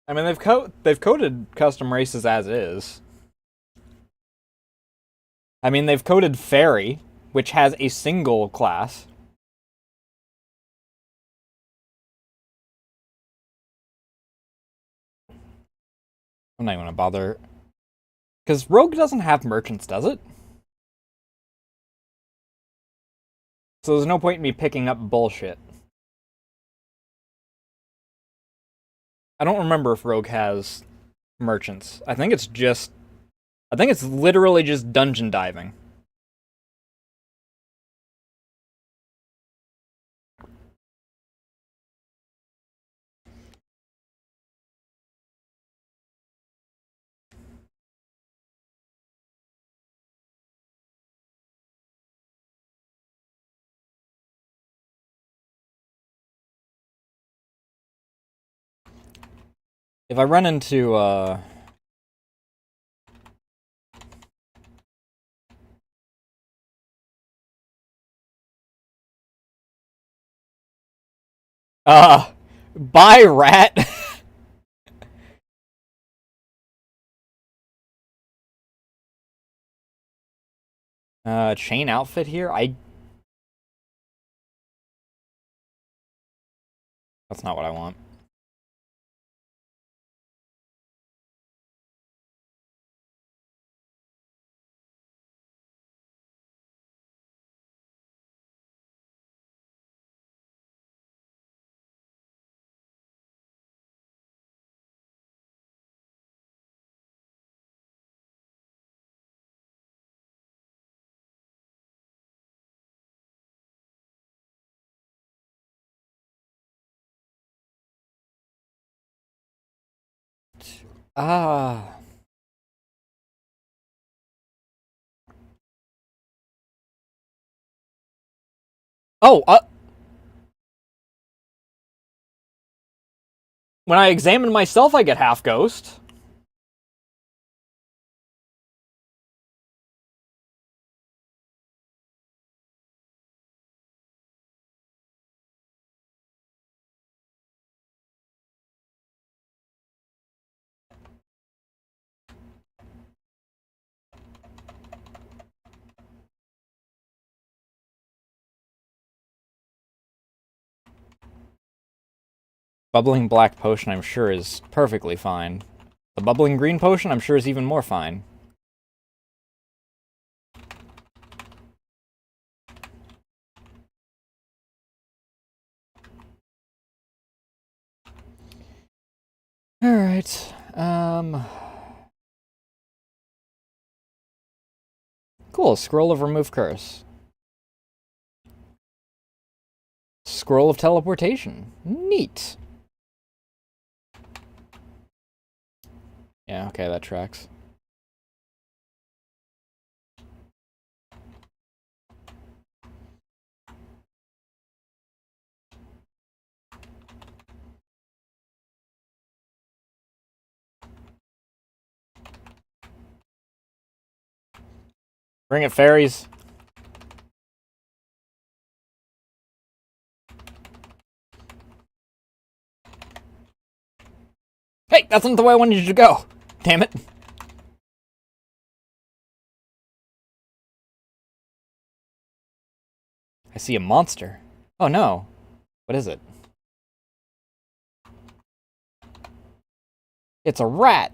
S1: I mean, they've coded custom races as is. I mean, they've coded Fairy, which has a single class. I'm not even gonna bother. Because Rogue doesn't have merchants, does it? So there's no point in me picking up bullshit. I don't remember if Rogue has merchants. I think it's literally just dungeon diving. If I run into, bye, rat! Chain outfit here? That's not what I want. Ah. Oh, when I examine myself, I get half ghost. Bubbling black potion, I'm sure, is perfectly fine. The bubbling green potion, I'm sure, is even more fine. Alright, Cool, Scroll of Remove Curse. Scroll of Teleportation. Neat. Yeah, okay, that tracks. Bring it, fairies. Hey, that's not the way I wanted you to go. Damn it. I see a monster. Oh no. What is it? It's a rat.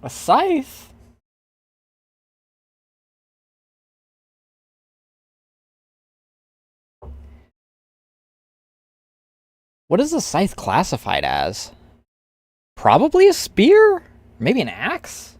S1: A scythe? What is a scythe classified as? Probably a spear? Maybe an axe?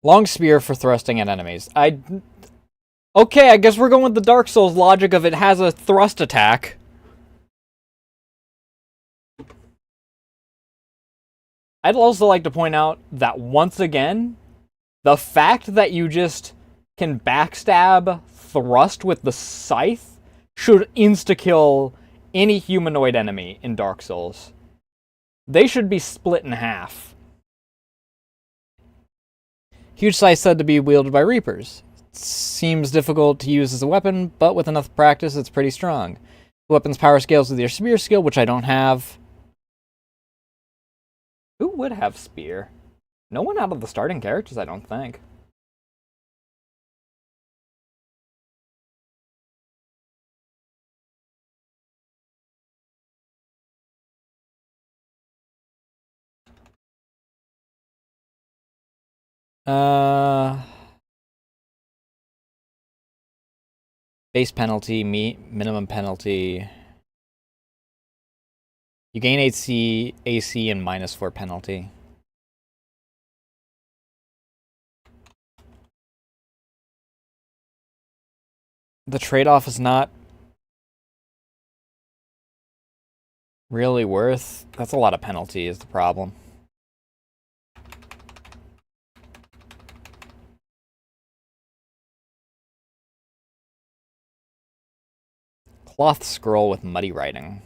S1: Long spear for thrusting at enemies. Okay, I guess we're going with the Dark Souls logic of it has a thrust attack. I'd also like to point out that once again, the fact that you just can backstab thrust with the scythe should insta-kill any humanoid enemy in Dark Souls. They should be split in half. Huge scythe said to be wielded by Reapers. Seems difficult to use as a weapon, but with enough practice, it's pretty strong. The weapon's power scales with your spear skill, which I don't have. Who would have spear? No one out of the starting characters, I don't think. Base penalty, minimum penalty. You gain AC and -4 penalty. The trade-off is not really worth. That's a lot of penalty is the problem. Cloth scroll with muddy writing.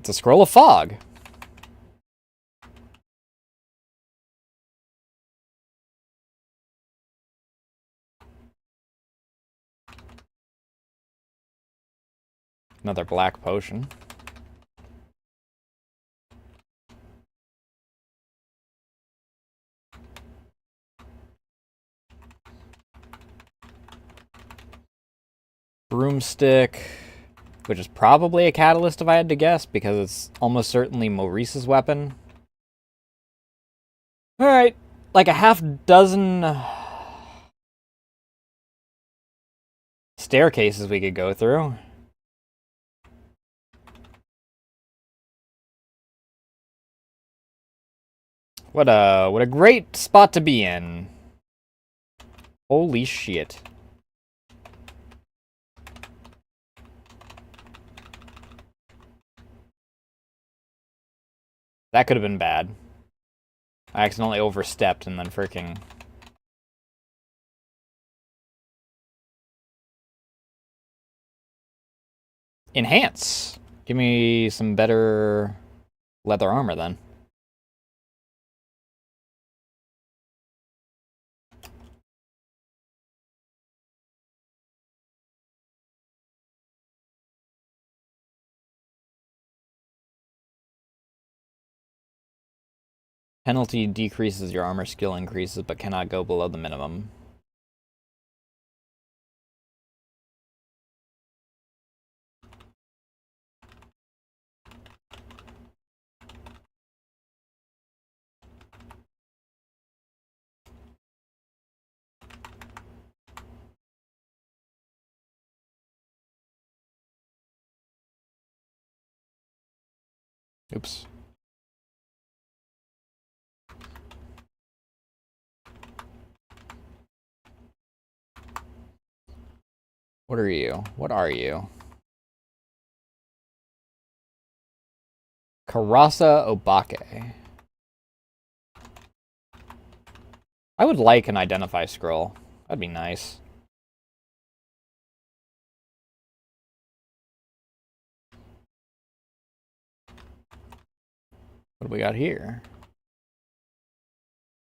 S1: It's a scroll of fog. Another black potion. Broomstick, which is probably a catalyst if I had to guess, because it's almost certainly Maurice's weapon. Alright, like a half dozen staircases we could go through. What a great spot to be in. Holy shit. That could have been bad. I accidentally overstepped and then freaking... Enhance! Give me some better leather armor then. Penalty decreases your armor skill increases, but cannot go below the minimum. Oops. What are you? What are you? Karasa Obake. I would like an identify scroll. That'd be nice. What do we got here?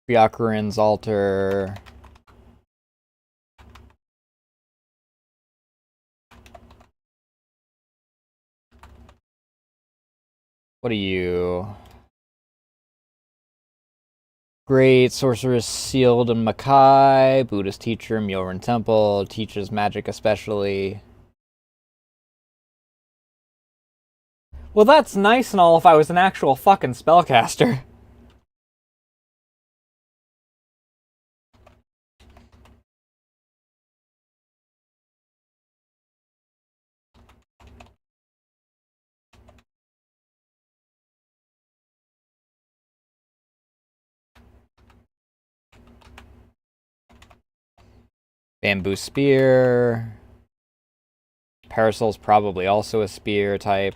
S1: Byakurin's altar. What are you? Great Sorceress Sealed in Makai. Buddhist teacher, Myorin Temple. Teaches magic especially. Well, that's nice and all if I was an actual fucking spellcaster. Bamboo Spear. Parasol's probably also a spear type.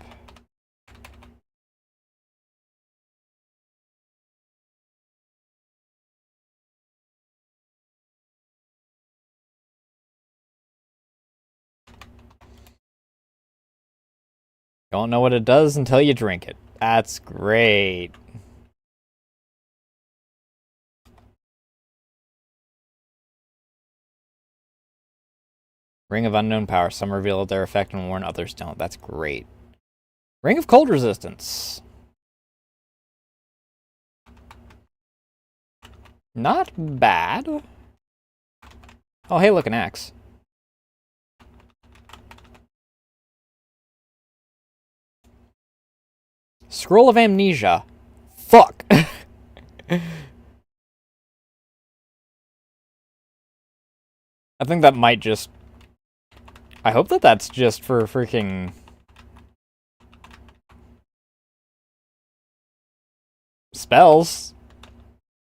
S1: Don't know what it does until you drink it. That's great. Ring of Unknown Power. Some reveal their effect and warn others don't. That's great. Ring of Cold Resistance. Not bad. Oh, hey, look, an axe. Scroll of Amnesia. Fuck. I think that might just... I hope that that's just for freaking... spells.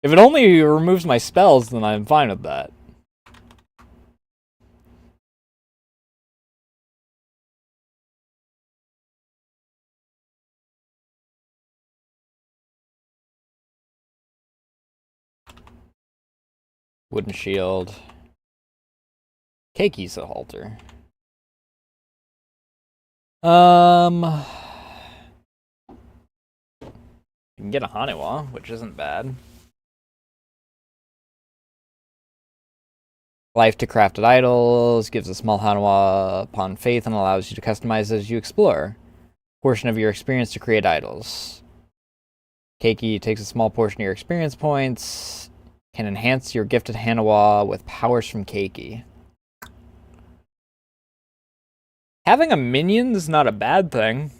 S1: If it only removes my spells, then I'm fine with that. Wooden shield. Keiki's a halter. You can get a Haniwa, which isn't bad. Life to crafted idols gives a small Haniwa upon faith and allows you to customize as you explore. Portion of your experience to create idols. Keiki takes a small portion of your experience points. Can enhance your gifted Haniwa with powers from Keiki. Having a minion is not a bad thing.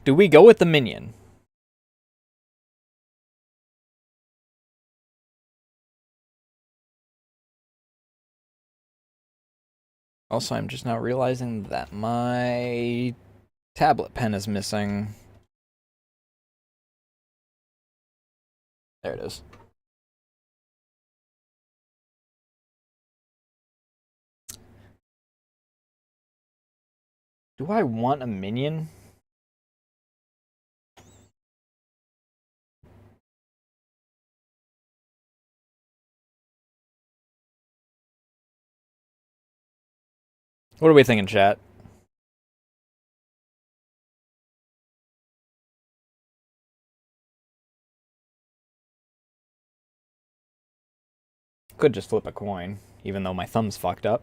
S1: Do we go with the minion? Also, I'm just now realizing that my tablet pen is missing. There it is. Do I want a minion? What are we thinking, chat? Could just flip a coin, even though my thumb's fucked up.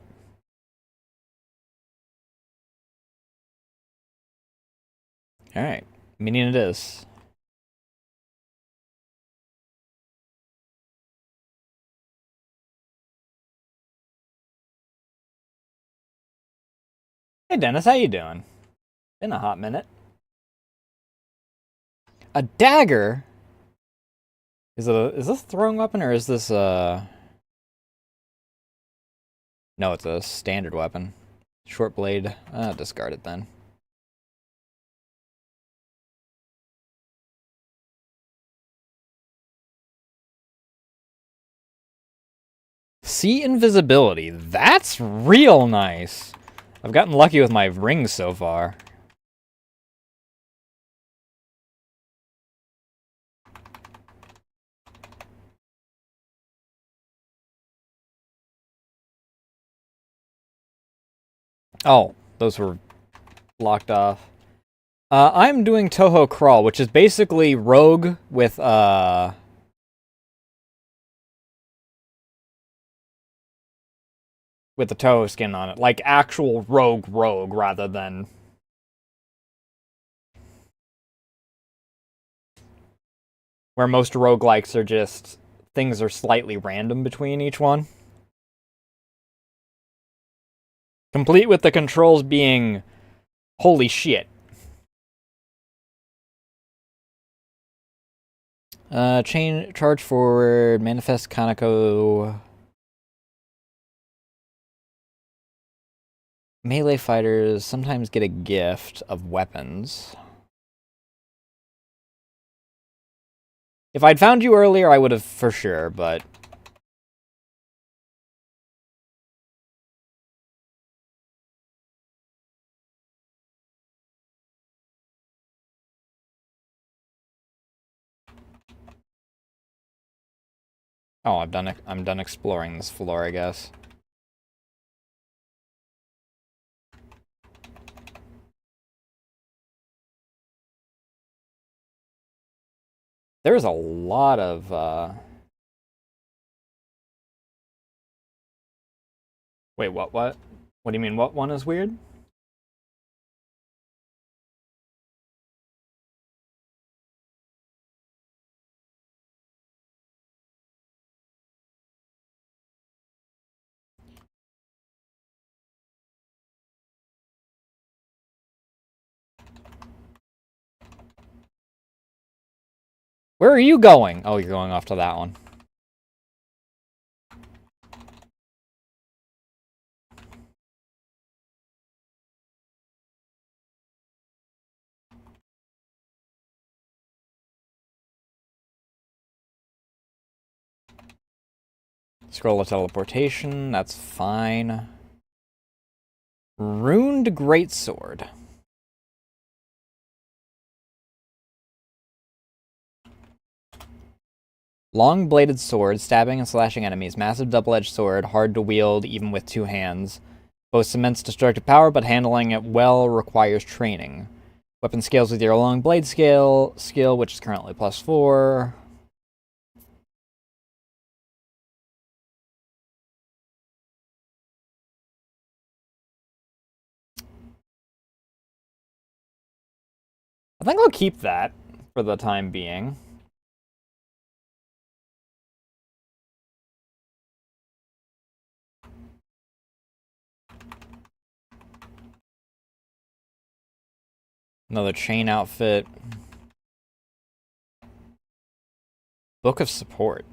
S1: Alright, minion it is. Hey Dennis, how you doing? Been a hot minute. A dagger? Is this a throwing weapon or is this no, it's a standard weapon. Short blade. Discard it then. See invisibility. That's real nice. I've gotten lucky with my rings so far. Oh, those were blocked off. I'm doing Toho Crawl, which is basically Rogue with the Toho skin on it. Like actual Rogue rather than... where most roguelikes are just... things are slightly random between each one. Complete with the controls being... holy shit. Charge forward, manifest Kaneko. Melee fighters sometimes get a gift of weapons. If I'd found you earlier, I would have for sure, but... oh, I'm done exploring this floor, I guess. There's a lot of, wait, what? What do you mean, what one is weird? Where are you going? Oh, you're going off to that one. Scroll of teleportation, that's fine. Runed Greatsword. Long-bladed sword, stabbing and slashing enemies. Massive double-edged sword, hard to wield even with two hands. Boasts immense destructive power, but handling it well requires training. Weapon scales with your long blade skill, which is currently +4. I think I'll keep that for the time being. Another chain outfit. Book of Support.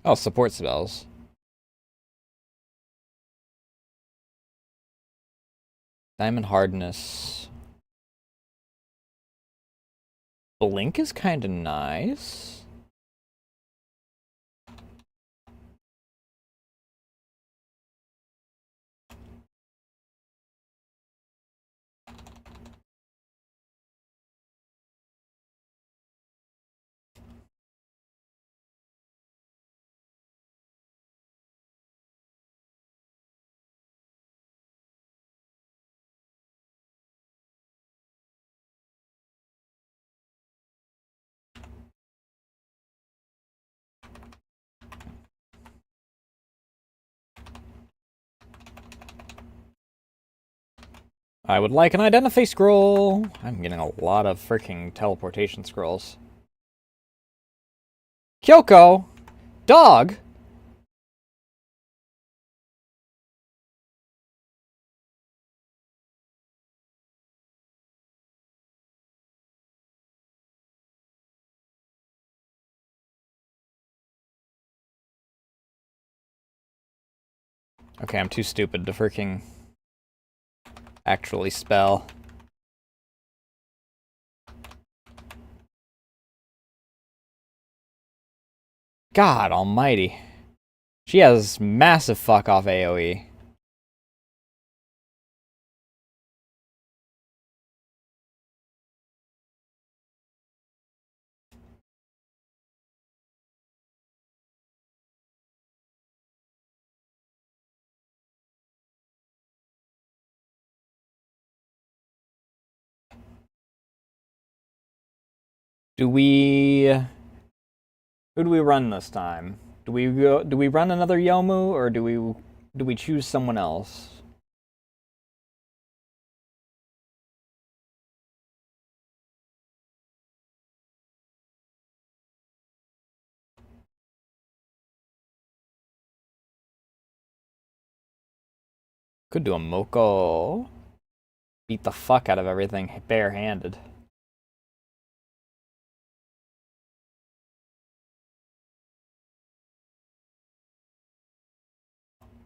S1: Oh, support spells. Diamond hardness. Blink is kind of nice. I would like an identify scroll. I'm getting a lot of freaking teleportation scrolls. Kyoko! Dog! Okay, I'm too stupid to freaking actually spell. God almighty. She has massive fuck off AoE. Do we... Who do we run this time? Do we run another Yomu, or do we choose someone else? Could do a Moko. Beat the fuck out of everything barehanded.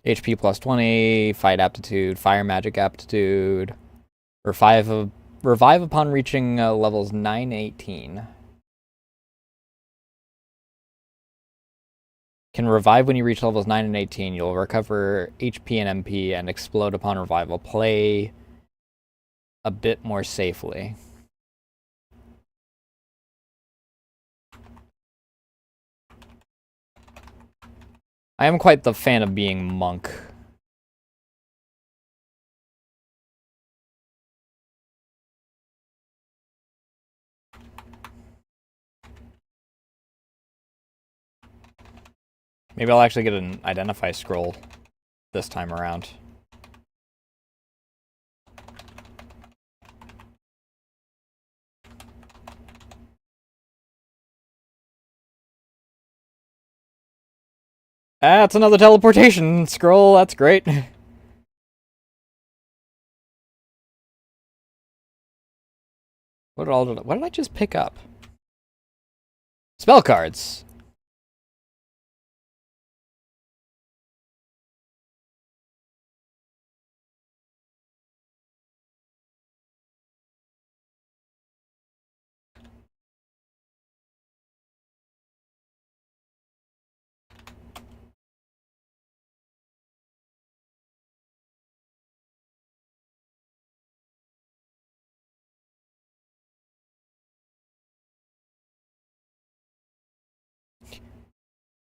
S1: HP plus 20, fight aptitude, fire magic aptitude, revive upon reaching levels 9-18. Can revive when you reach levels 9 and 18. You'll recover HP and MP and explode upon revival. Play a bit more safely. I am quite the fan of being monk. Maybe I'll actually get an identify scroll this time around. That's another teleportation scroll. That's great. What did I just pick up? Spell cards.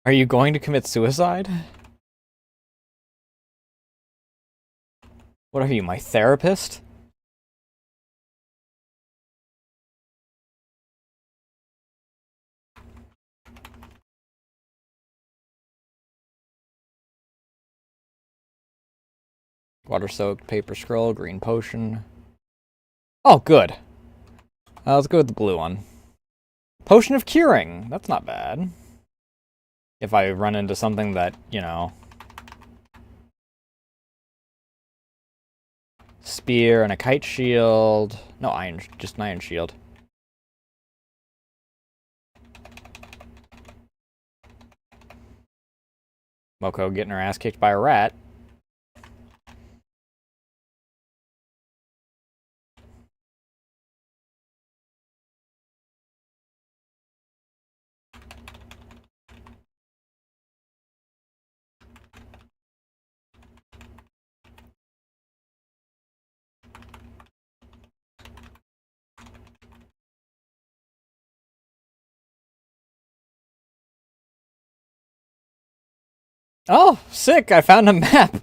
S1: Are you going to commit suicide? What are you, my therapist? Water-soaked paper scroll, green potion. Oh, good. Let's go with the blue one. Potion of curing. That's not bad. If I run into something that, you know... Spear and a kite shield. No, just an iron shield. Moko getting her ass kicked by a rat. Oh, sick! I found a map!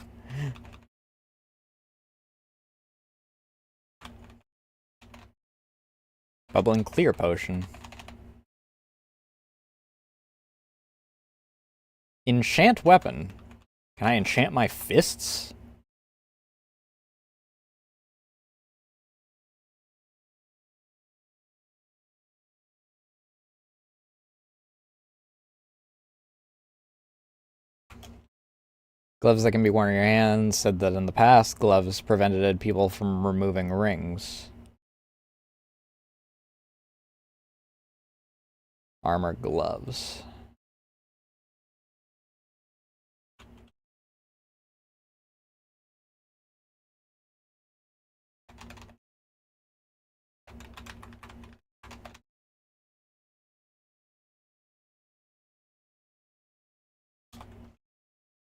S1: Bubbling clear potion. Enchant weapon. Can I enchant my fists? Gloves that can be worn in your hands. Said that in the past, gloves prevented people from removing rings. Armor gloves.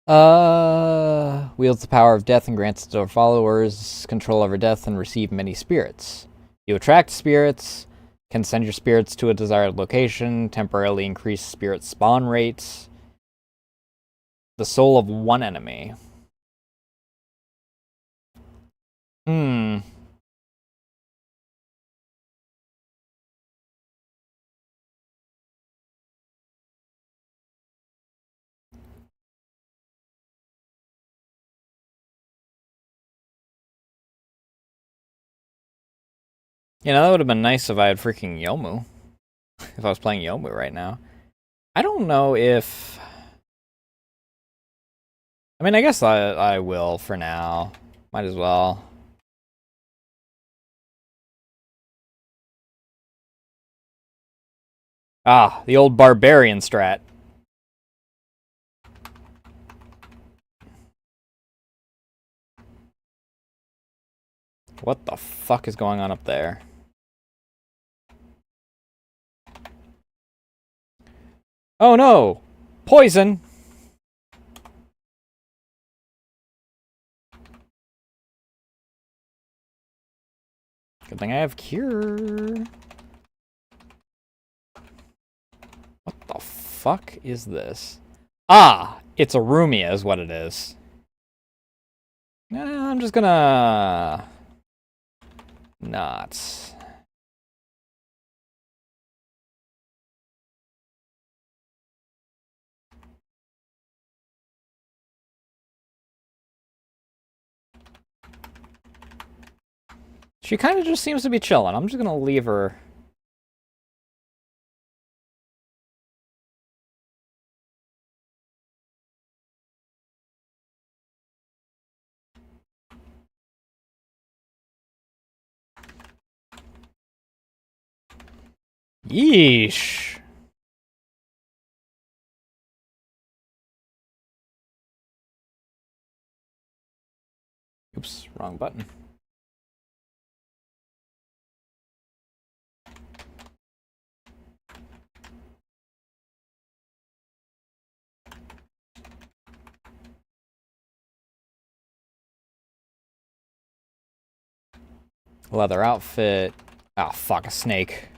S1: Wields the power of death and grants to our followers control over death and receive many spirits. You attract spirits, can send your spirits to a desired location, temporarily increase spirit spawn rates. The soul of one enemy. Hmm. You know, that would have been nice if I had freaking Yomu. If I was playing Yomu right now. I don't know if... I mean, I guess I will for now. Might as well. Ah, the old barbarian strat. What the fuck is going on up there? Oh no! Poison! Good thing I have cure. What the fuck is this? Ah! It's a Rumia is what it is. I'm just gonna... not. She kind of just seems to be chilling. I'm just gonna leave her. Yeesh. Oops, wrong button. Leather outfit. Oh, fuck, a snake.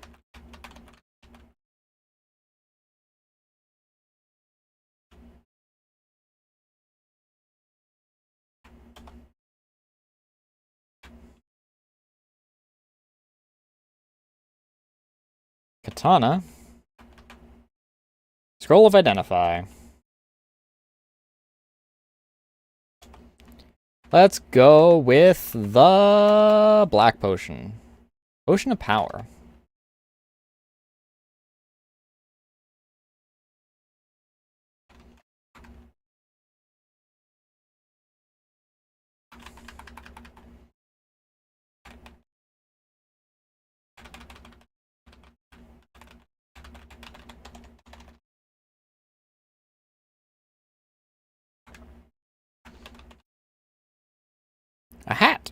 S1: Katana. Scroll of Identify. Let's go with the Black Potion. Potion of Power. A hat.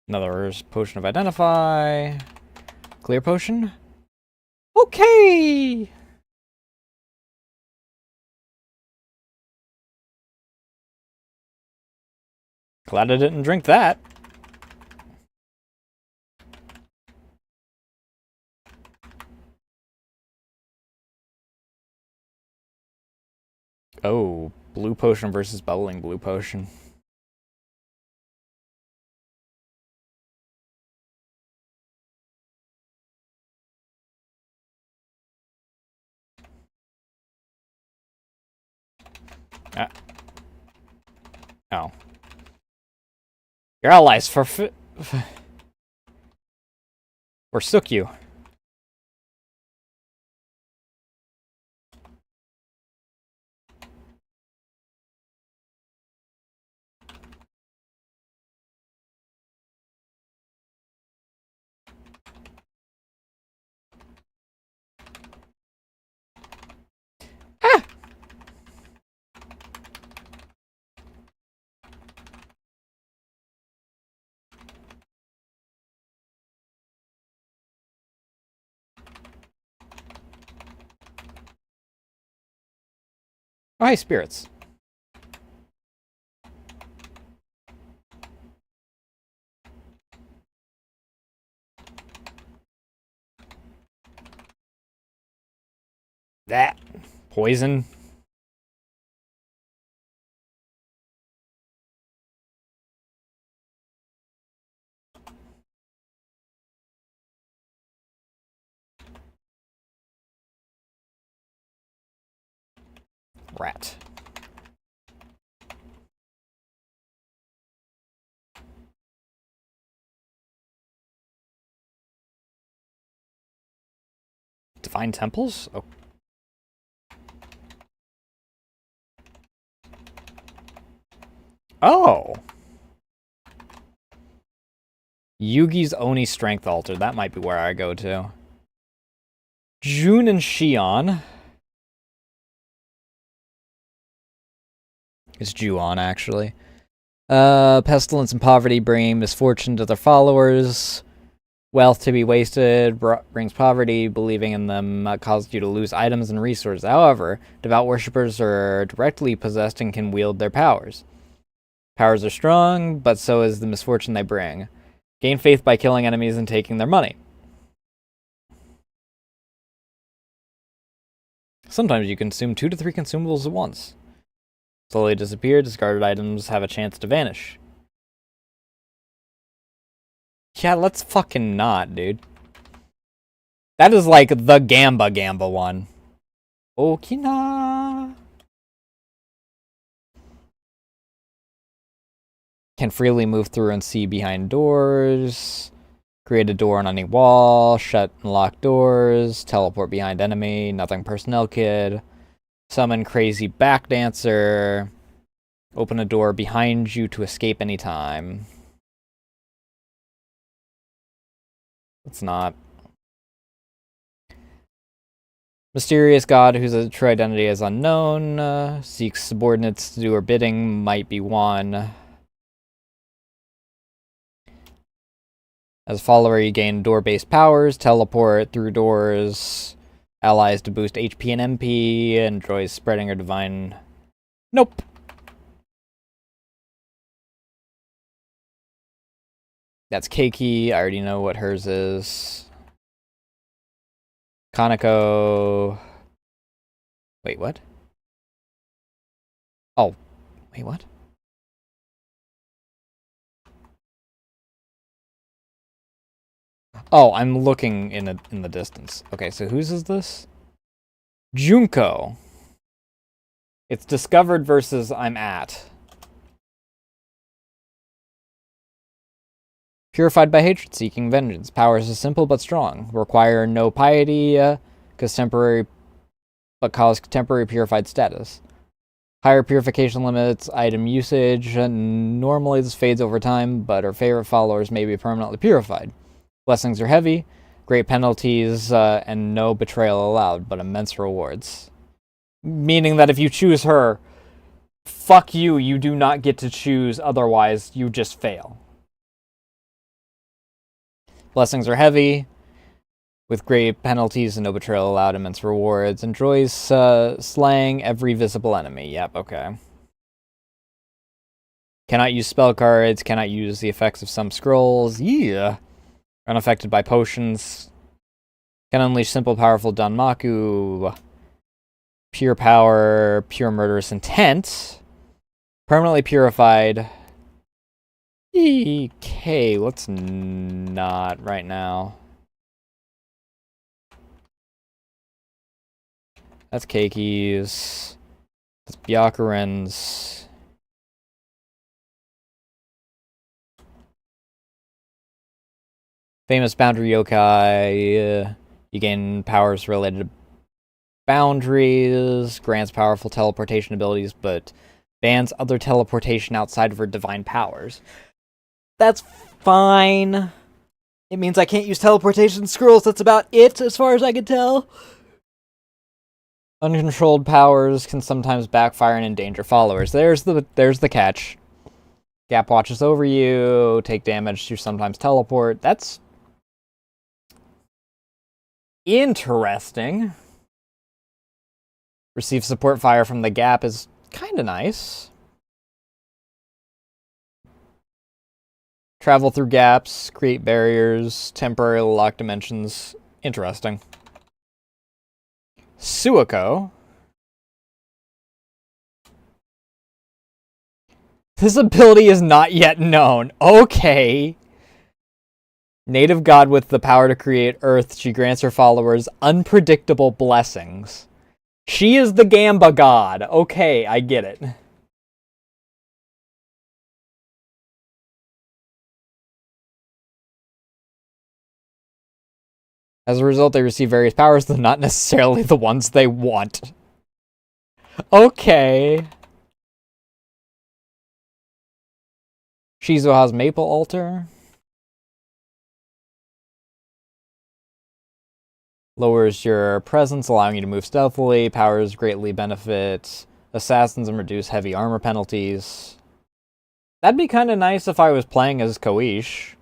S1: Another Potion of Identify. Clear Potion. Okay! Glad I didn't drink that. Oh, Blue Potion versus Bubbling Blue Potion. Oh. Your allies forsook you. Oh, hi, spirits. That. Poison. Rat. Divine temples? Oh. Oh! Yugi's Oni Strength Altar. That might be where I go to. Jun and Shion. It's Ju-on, actually. Pestilence and poverty bring misfortune to their followers. Wealth to be wasted brings poverty. Believing in them causes you to lose items and resources. However, devout worshippers are directly possessed and can wield their powers. Powers are strong, but so is the misfortune they bring. Gain faith by killing enemies and taking their money. Sometimes you consume 2 to 3 consumables at once. Slowly disappear, discarded items have a chance to vanish. Yeah, let's fucking not, dude. That is like the Gamba one. Okina. Can freely move through and see behind doors. Create a door on any wall. Shut and lock doors. Teleport behind enemy. Nothing personnel kid. Summon crazy backdancer. Open a door behind you to escape anytime. It's not. Mysterious god whose true identity is unknown. Seeks subordinates to do her bidding. Might be one. As a follower, you gain door-based powers. Teleport through doors. Allies to boost HP and MP. Enjoys spreading her divine... Nope. That's Keiki. I already know what hers is. Kaneko. Wait, what? Oh, wait, what? Oh, I'm looking in the distance. Okay, so whose is this? Junko. It's discovered versus I'm at. Purified by hatred, seeking vengeance. Powers are simple but strong. Require no piety, cause temporary purified status. Higher purification limits, item usage. Normally this fades over time, but her favorite followers may be permanently purified. Blessings are heavy, great penalties, and no betrayal allowed, but immense rewards. Meaning that if you choose her, fuck you, you do not get to choose, otherwise you just fail. Blessings are heavy, with great penalties and no betrayal allowed, immense rewards. Enjoys slaying every visible enemy. Yep, okay. Cannot use spell cards, cannot use the effects of some scrolls. Yeah. Unaffected by potions. Can unleash simple, powerful Danmaku. Pure power, pure murderous intent. Permanently purified. Okay, let's not right now. That's Keiki's. That's Byakuren's. Famous boundary yokai. You gain powers related to boundaries. Grants powerful teleportation abilities, but bans other teleportation outside of her divine powers. That's fine. It means I can't use teleportation scrolls. That's about it, as far as I can tell. Uncontrolled powers can sometimes backfire and endanger followers. There's the catch. Gap watches over you. Take damage to sometimes teleport. That's interesting. Receive support fire from the gap is kind of nice. Travel through gaps, create barriers, temporarily lock dimensions. Interesting. Suiko. This ability is not yet known. Okay. Native god with the power to create Earth, she grants her followers unpredictable blessings. She is the Gamba god. Okay, I get it. As a result, they receive various powers, though not necessarily the ones they want. Okay. Shizuo has Maple Altar. Lowers your presence, allowing you to move stealthily. Powers greatly benefit assassins and reduce heavy armor penalties. That'd be kind of nice if I was playing as Koish.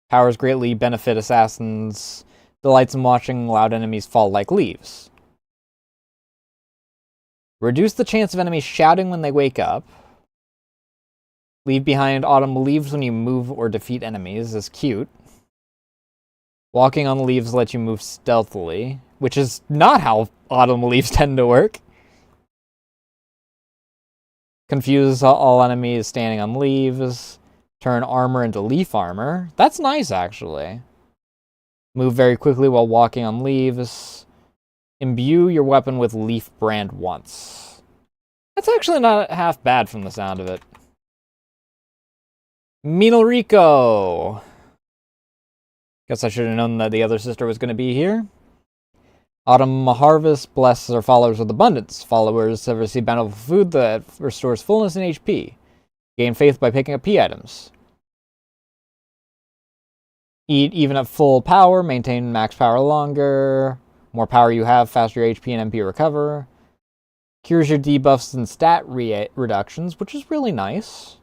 S1: Powers greatly benefit assassins. Delights in watching loud enemies fall like leaves. Reduce the chance of enemies shouting when they wake up. Leave behind autumn leaves when you move or defeat enemies is cute. Walking on the leaves lets you move stealthily, which is not how autumn leaves tend to work. Confuse all enemies standing on leaves. Turn armor into leaf armor. That's nice, actually. Move very quickly while walking on leaves. Imbue your weapon with leaf brand once. That's actually not half bad from the sound of it. Minorico. Guess I should have known that the other sister was going to be here. Autumn Harvest blesses her followers with abundance. Followers have received bountiful food that restores fullness and HP. Gain faith by picking up P items. Eat even at full power. Maintain max power longer. More power you have, faster your HP and MP recover. Cures your debuffs and stat reductions, which is really nice.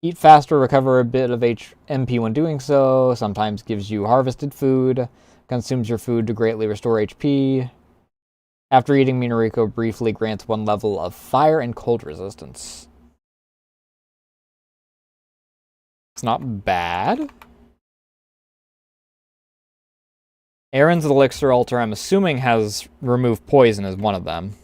S1: Eat faster, recover a bit of MP when doing so. Sometimes gives you harvested food. Consumes your food to greatly restore HP. After eating, Minorico briefly grants 1 level of fire and cold resistance. It's not bad. Aaron's Elixir Altar, I'm assuming, has remove poison as one of them.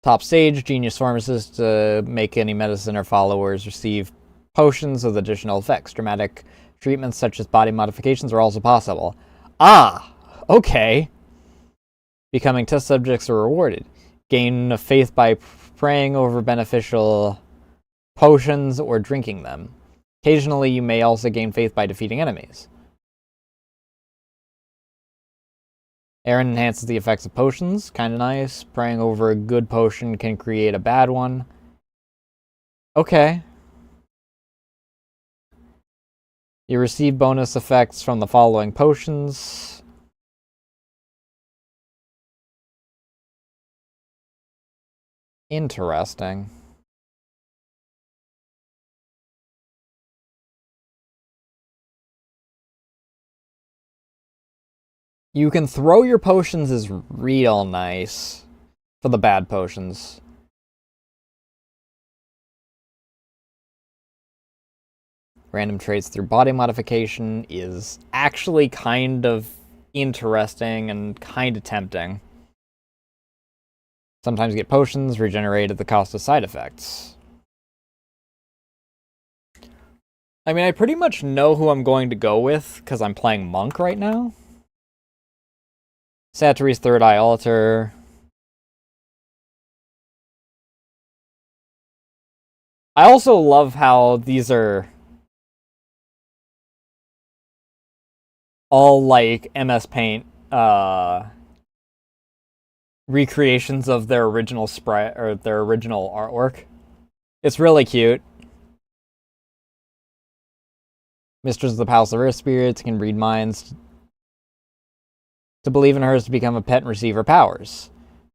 S1: Top Sage, Genius Pharmacist, to make any medicine or followers receive potions with additional effects. Dramatic treatments such as body modifications are also possible. Ah, okay. Becoming test subjects are rewarded. Gain faith by praying over beneficial potions or drinking them. Occasionally, you may also gain faith by defeating enemies. Aaron enhances the effects of potions. Kinda nice. Praying over a good potion can create a bad one. Okay. You receive bonus effects from the following potions. Interesting. You can throw your potions is real nice for the bad potions. Random traits through body modification is actually kind of interesting and kind of tempting. Sometimes get potions regenerated at the cost of side effects. I mean, I pretty much know who I'm going to go with because I'm playing Monk right now. Satori's Third Eye Altar. I also love how these are all like MS Paint recreations of their original sprite or their original artwork. It's really cute. Mistress of the Palace of Earth Spirits can read minds. To believe in her is to become a pet and receive her powers.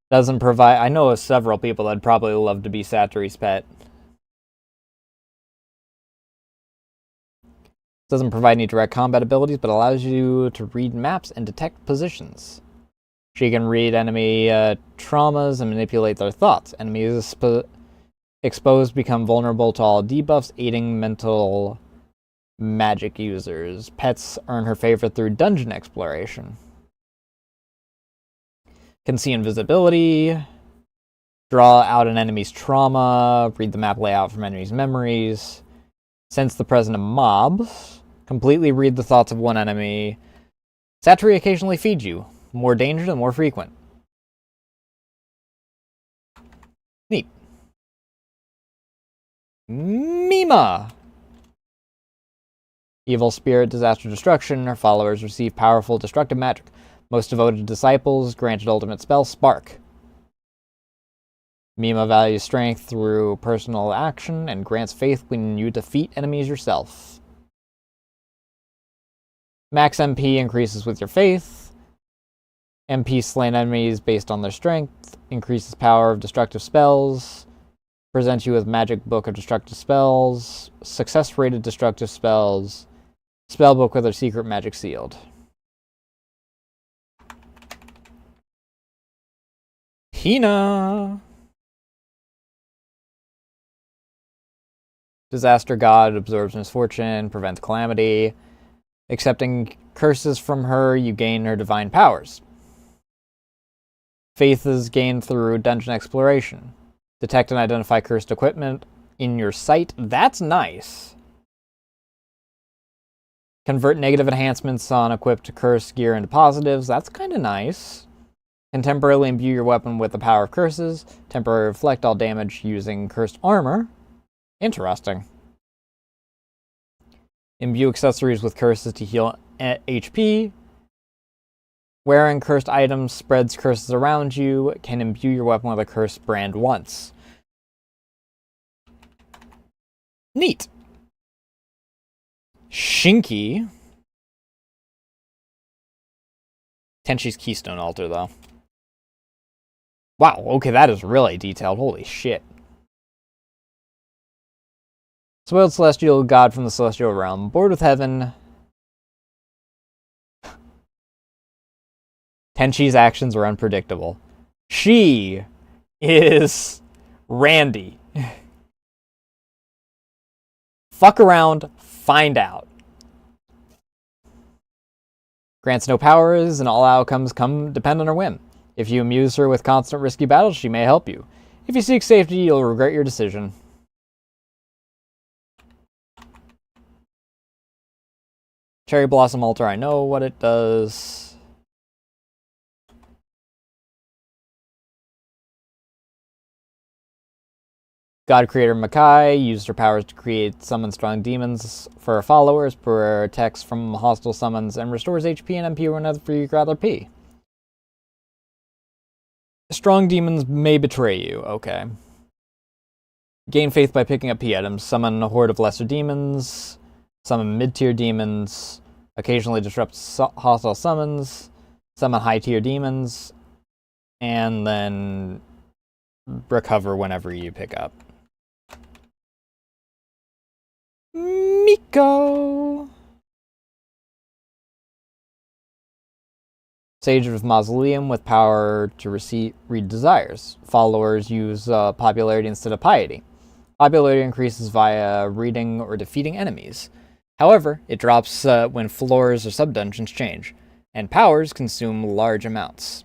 S1: Doesn't provide... I know of several people that'd probably love to be Satori's pet. Doesn't provide any direct combat abilities, but allows you to read maps and detect positions. She can read enemy traumas and manipulate their thoughts. Enemies exposed become vulnerable to all debuffs, aiding mental magic users. Pets earn her favor through dungeon exploration. Can see invisibility, draw out an enemy's trauma, read the map layout from enemies' memories, sense the presence of mobs, completely read the thoughts of one enemy. Saturi occasionally feeds you. More danger, the more frequent. Neat. Mima! Evil spirit, disaster, destruction. Her followers receive powerful destructive magic. Most devoted disciples granted ultimate spell, Spark. Mima values strength through personal action and grants faith when you defeat enemies yourself. Max MP increases with your faith. MP slain enemies based on their strength. Increases power of destructive spells. Presents you with magic book of destructive spells. Success rated destructive spells. Spellbook with a secret magic sealed. Hina! Disaster God absorbs misfortune, prevents calamity. Accepting curses from her, you gain her divine powers. Faith is gained through dungeon exploration. Detect and identify cursed equipment in your sight. That's nice. Convert negative enhancements on equipped cursed gear into positives. That's kind of nice. Can temporarily imbue your weapon with the power of curses. Temporarily reflect all damage using cursed armor. Interesting. Imbue accessories with curses to heal HP. Wearing cursed items spreads curses around you. Can imbue your weapon with a cursed brand once. Neat. Shinky. Tenshi's Keystone Altar, though. Wow, okay, that is really detailed. Holy shit. Spoiled Celestial God from the Celestial Realm. Bored with heaven. Tenshi's actions are unpredictable. She is Randy. Fuck around, find out. Grants no powers, and all outcomes depend on her whim. If you amuse her with constant risky battles, she may help you. If you seek safety, you'll regret your decision. Cherry Blossom Altar, I know what it does. God Creator Makai used her powers to create summon strong demons for her followers, protects from hostile summons, and restores HP and MP whenever you grab their P. Strong demons may betray you. Okay. Gain faith by picking up P items. Summon a horde of lesser demons. Summon mid-tier demons. Occasionally disrupt hostile summons. Summon high-tier demons. And then recover whenever you pick up. Miko! Sage of Mausoleum with power to read desires. Followers use popularity instead of piety. Popularity increases via reading or defeating enemies. However, it drops when floors or sub-dungeons change, and powers consume large amounts.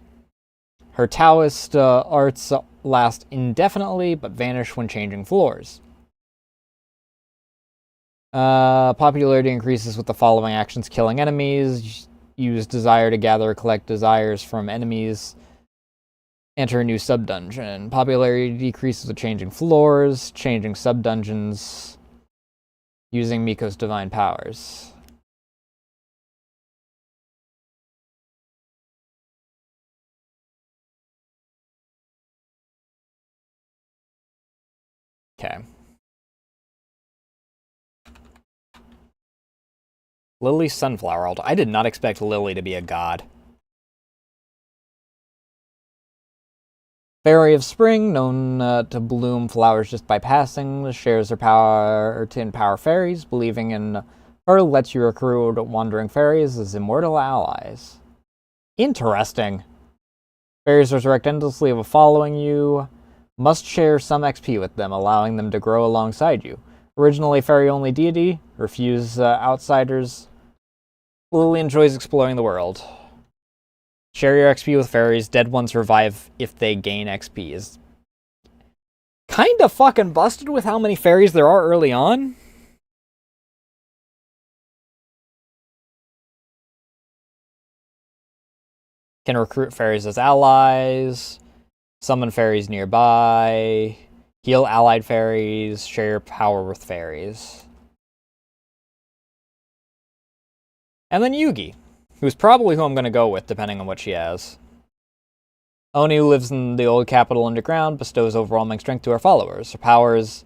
S1: Her Taoist arts last indefinitely, but vanish when changing floors. Popularity increases with the following actions: killing enemies, use desire to gather or collect desires from enemies, enter a new sub-dungeon. Popularity decreases with changing floors, changing sub-dungeons, using Miko's divine powers. Okay. Lily Sunflower Altar. I did not expect Lily to be a god. Fairy of Spring, known to bloom flowers just by passing, shares her power to empower fairies, believing in or lets you recruit wandering fairies as immortal allies. Interesting. Fairies resurrect endlessly while following you. Must share some XP with them, allowing them to grow alongside you. Originally fairy-only deity, refuse outsiders. Lily enjoys exploring the world. Share your XP with fairies. Dead ones revive if they gain XP. Is kinda fucking busted with how many fairies there are early on. Can recruit fairies as allies. Summon fairies nearby. Heal allied fairies. Share your power with fairies. And then Yugi, who's probably who I'm going to go with, depending on what she has. Oni, who lives in the old capital underground, bestows overwhelming strength to her followers. Her powers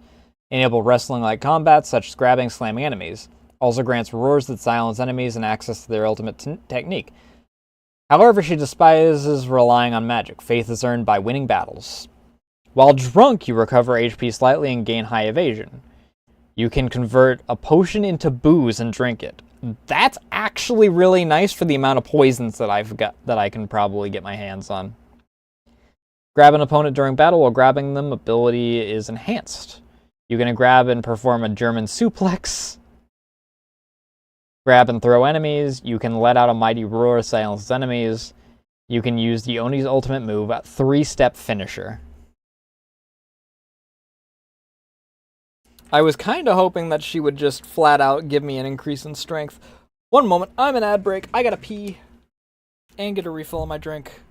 S1: enable wrestling-like combat, such as grabbing, slamming enemies. Also grants roars that silence enemies and access to their ultimate technique. However, she despises relying on magic. Faith is earned by winning battles. While drunk, you recover HP slightly and gain high evasion. You can convert a potion into booze and drink it. That's actually really nice for the amount of poisons that I can probably get my hands on. Grab an opponent during battle. While grabbing them, ability is enhanced. You can grab and perform a German suplex. Grab and throw enemies. You can let out a mighty roar to silence enemies. You can use the Oni's ultimate move, a 3-step finisher. I was kind of hoping that she would just flat out give me an increase in strength. One moment, I'm an ad break. I gotta pee and get a refill on my drink.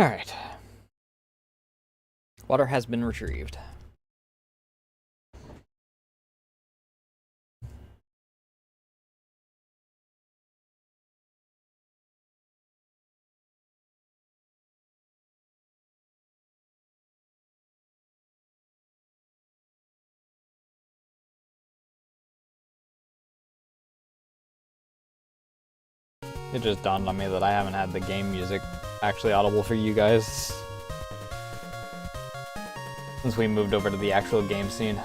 S1: Alright. Water has been retrieved. It just dawned on me that I haven't had the game music actually audible for you guys since we moved over to the actual game scene.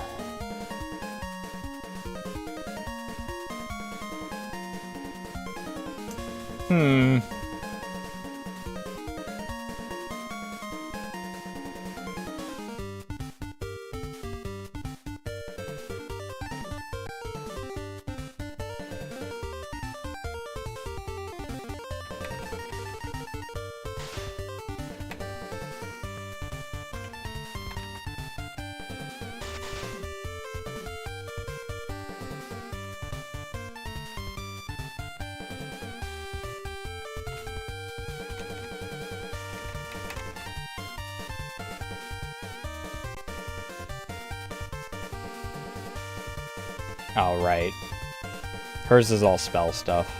S1: Oh, right. Hers is all spell stuff.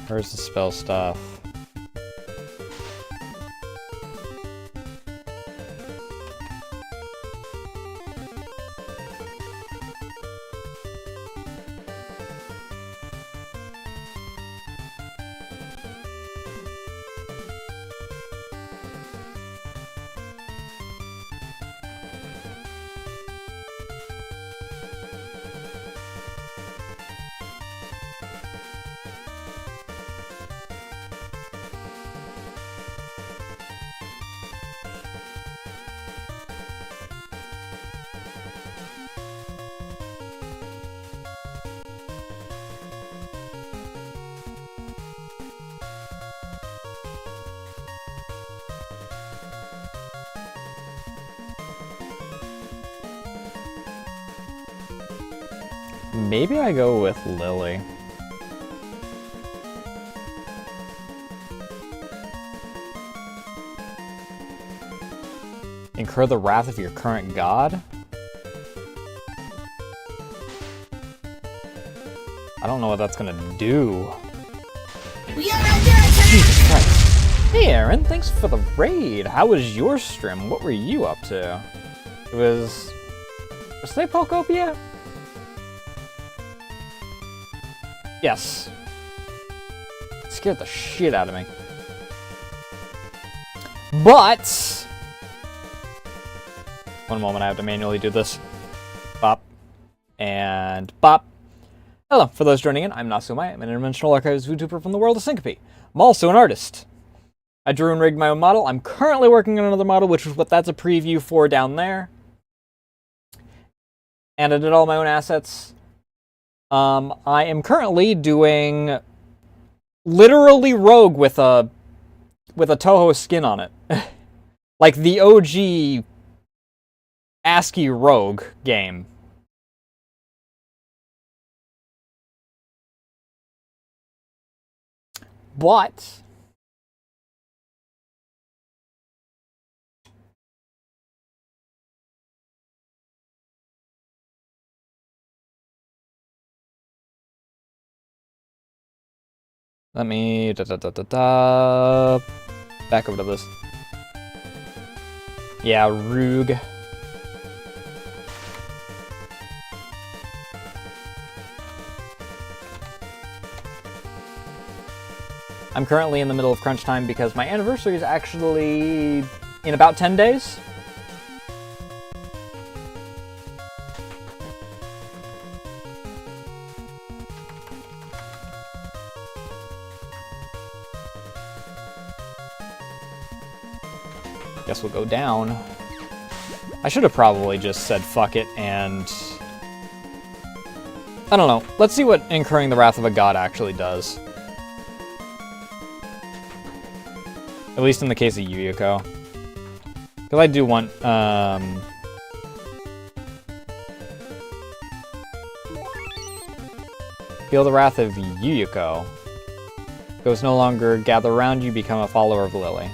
S1: Where's the spell stuff? Maybe I go with Lily. Incur the wrath of your current god? I don't know what that's gonna do. Jesus Christ. Hey Aaron, thanks for the raid. How was your stream? What were you up to? Was they Pokopia? Yes. It scared the shit out of me. But one moment, I have to manually do this. Bop. And bop. Hello, for those joining in, I'm Nasu. I'm an interdimensional archives VTuber from the world of Syncope. I'm also an artist. I drew and rigged my own model. I'm currently working on another model, which is what that's a preview for down there. And I did all my own assets. I am currently doing literally Rogue with a Toho skin on it. Like the OG ASCII Rogue game. But let me back over to this. Yeah, Rogue. I'm currently in the middle of crunch time because my anniversary is actually in about 10 days. Guess we'll go down. I should have probably just said fuck it and... I don't know. Let's see what incurring the wrath of a god actually does. At least in the case of Yuyuko. Because I do want, feel the wrath of Yuyuko. Ghosts no longer gather around you, become a follower of Lily.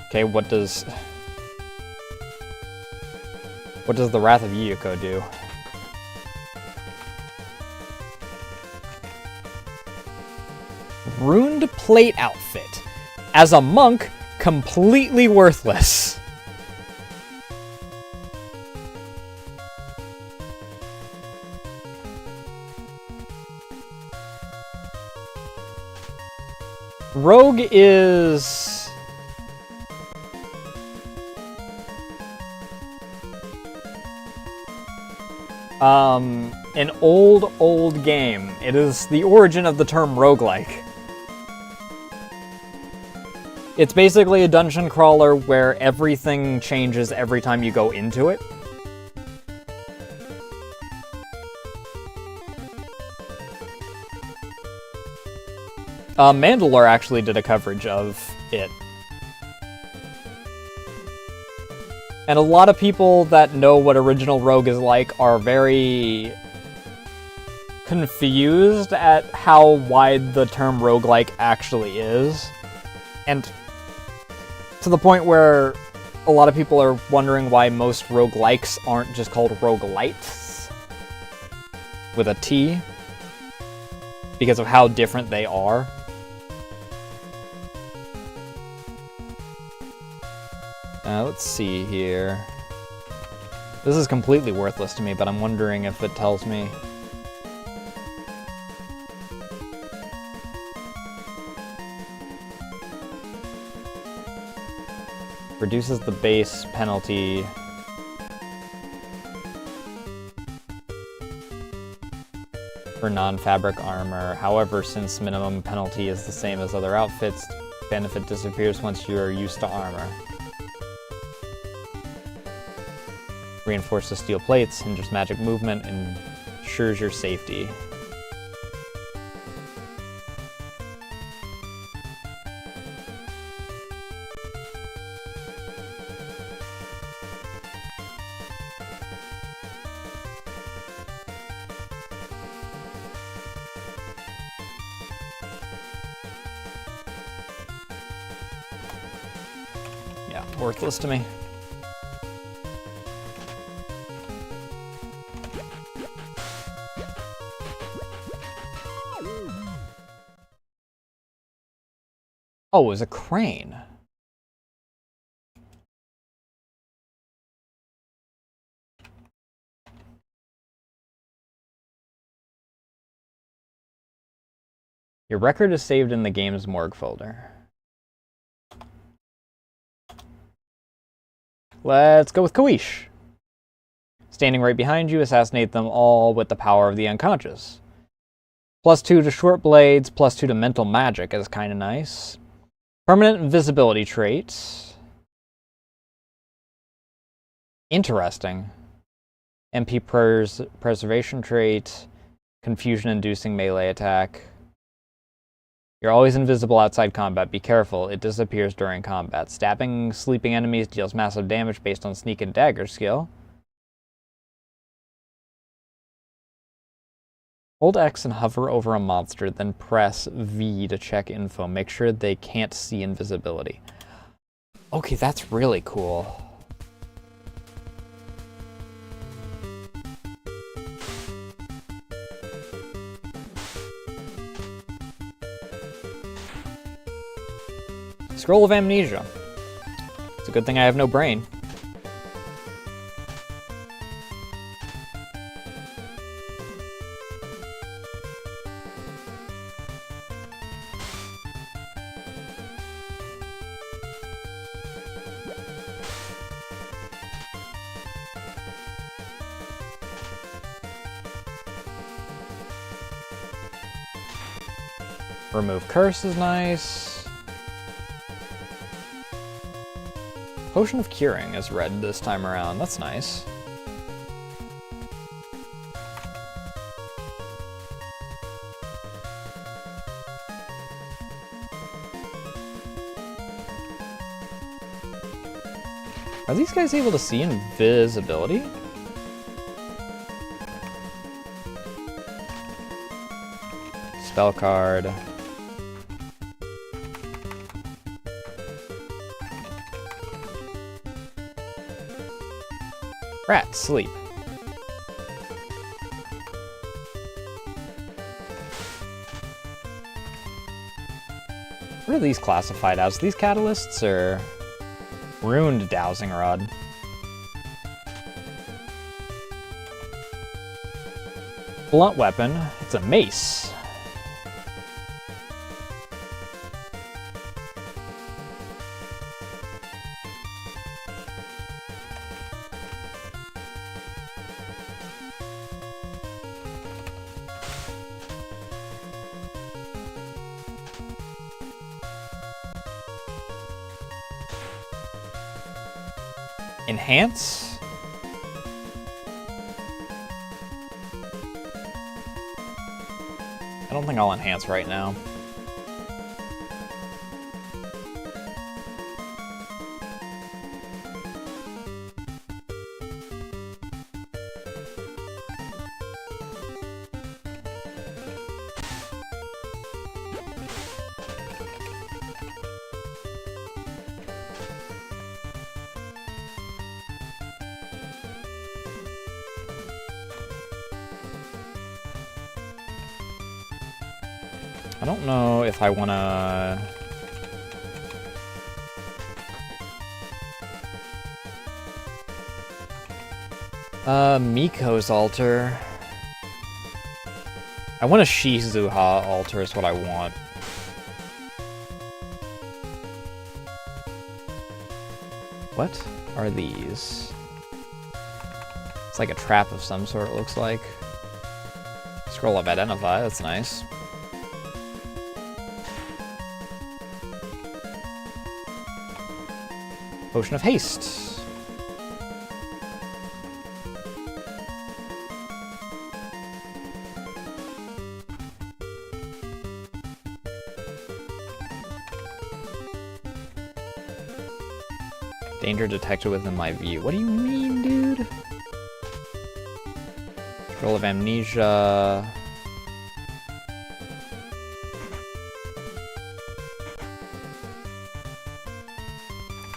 S1: Okay, what does the wrath of Yuyuko do? Ruined plate outfit. As a monk, completely worthless. Rogue is... an old game. It is the origin of the term roguelike. It's basically a dungeon crawler where everything changes every time you go into it. Mandalore actually did a coverage of it. And a lot of people that know what original Rogue is like are very confused at how wide the term roguelike actually is. And to the point where a lot of people are wondering why most roguelikes aren't just called roguelites with a T, because of how different they are. Let's see here. This is completely worthless to me, but I'm wondering if it tells me. Reduces the base penalty. For non-fabric armor. However, since minimum penalty is the same as other outfits, benefit disappears once you are used to armor. Reinforces steel plates, hinders magic movement, and ensures your safety. Yeah, worthless to me. Oh, it was a crane. Your record is saved in the game's morgue folder. Let's go with Koish. Standing right behind you, assassinate them all with the power of the unconscious. +2 to short blades, +2 to mental magic is kind of nice. Permanent invisibility trait. Interesting. MP preservation trait. Confusion-inducing melee attack. You're always invisible outside combat. Be careful, it disappears during combat. Stabbing sleeping enemies deals massive damage based on sneak and dagger skill. Hold X and hover over a monster, then press V to check info. Make sure they can't see invisibility. Okay, that's really cool. Scroll of Amnesia. It's a good thing I have no brain. Remove curse is nice. Potion of Curing is red this time around. That's nice. Are these guys able to see invisibility? Spell card. Rat, sleep. What are these classified as? These catalysts or ruined dowsing rod? Blunt weapon. It's a mace. Enhance? I don't think I'll enhance right now. I don't know if I wanna... Miko's altar. I want a Shizuha altar is what I want. What are these? It's like a trap of some sort, it looks like. Scroll of Identify, that's nice. Potion of Haste. Danger detected within my view. What do you mean, dude? Scroll of Amnesia.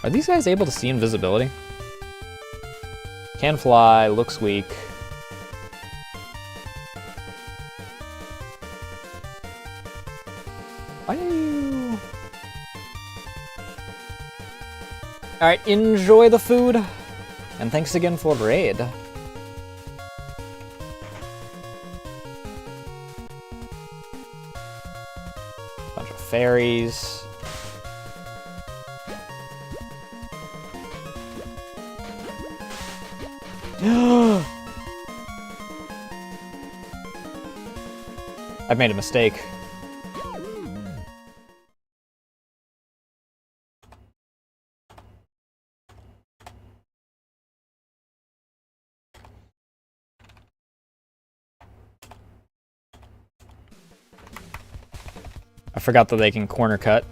S1: Are these guys able to see invisibility? Can fly, looks weak. Why are you... Alright, enjoy the food. And thanks again for the raid. Bunch of fairies. I've made a mistake. I forgot that they can corner cut.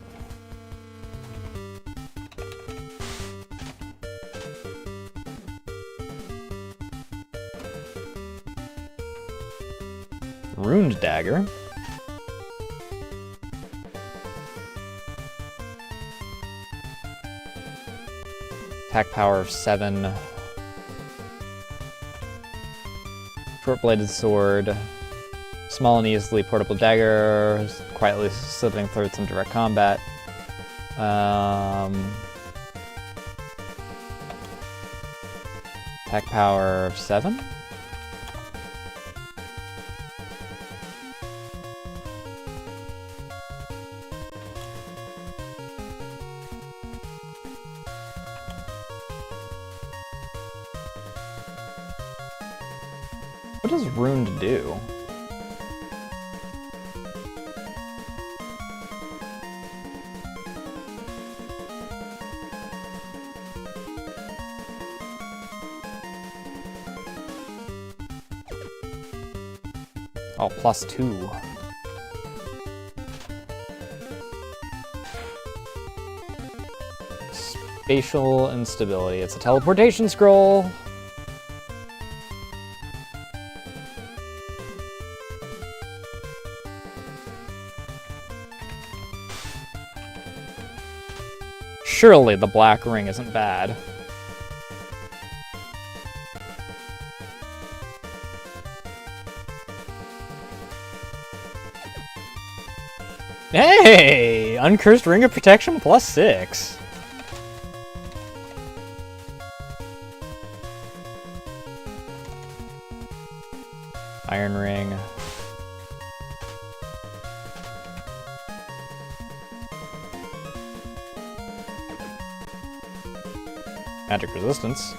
S1: Runed dagger. Attack power of 7. Short-bladed sword. Small and easily portable dagger. Quietly slipping through some direct combat. Attack power of 7. What does Ruined do? Oh, +2. Spatial instability. It's a teleportation scroll. Surely the black ring isn't bad. Hey! Uncursed Ring of Protection +6. Iron Ring. Magic Resistance.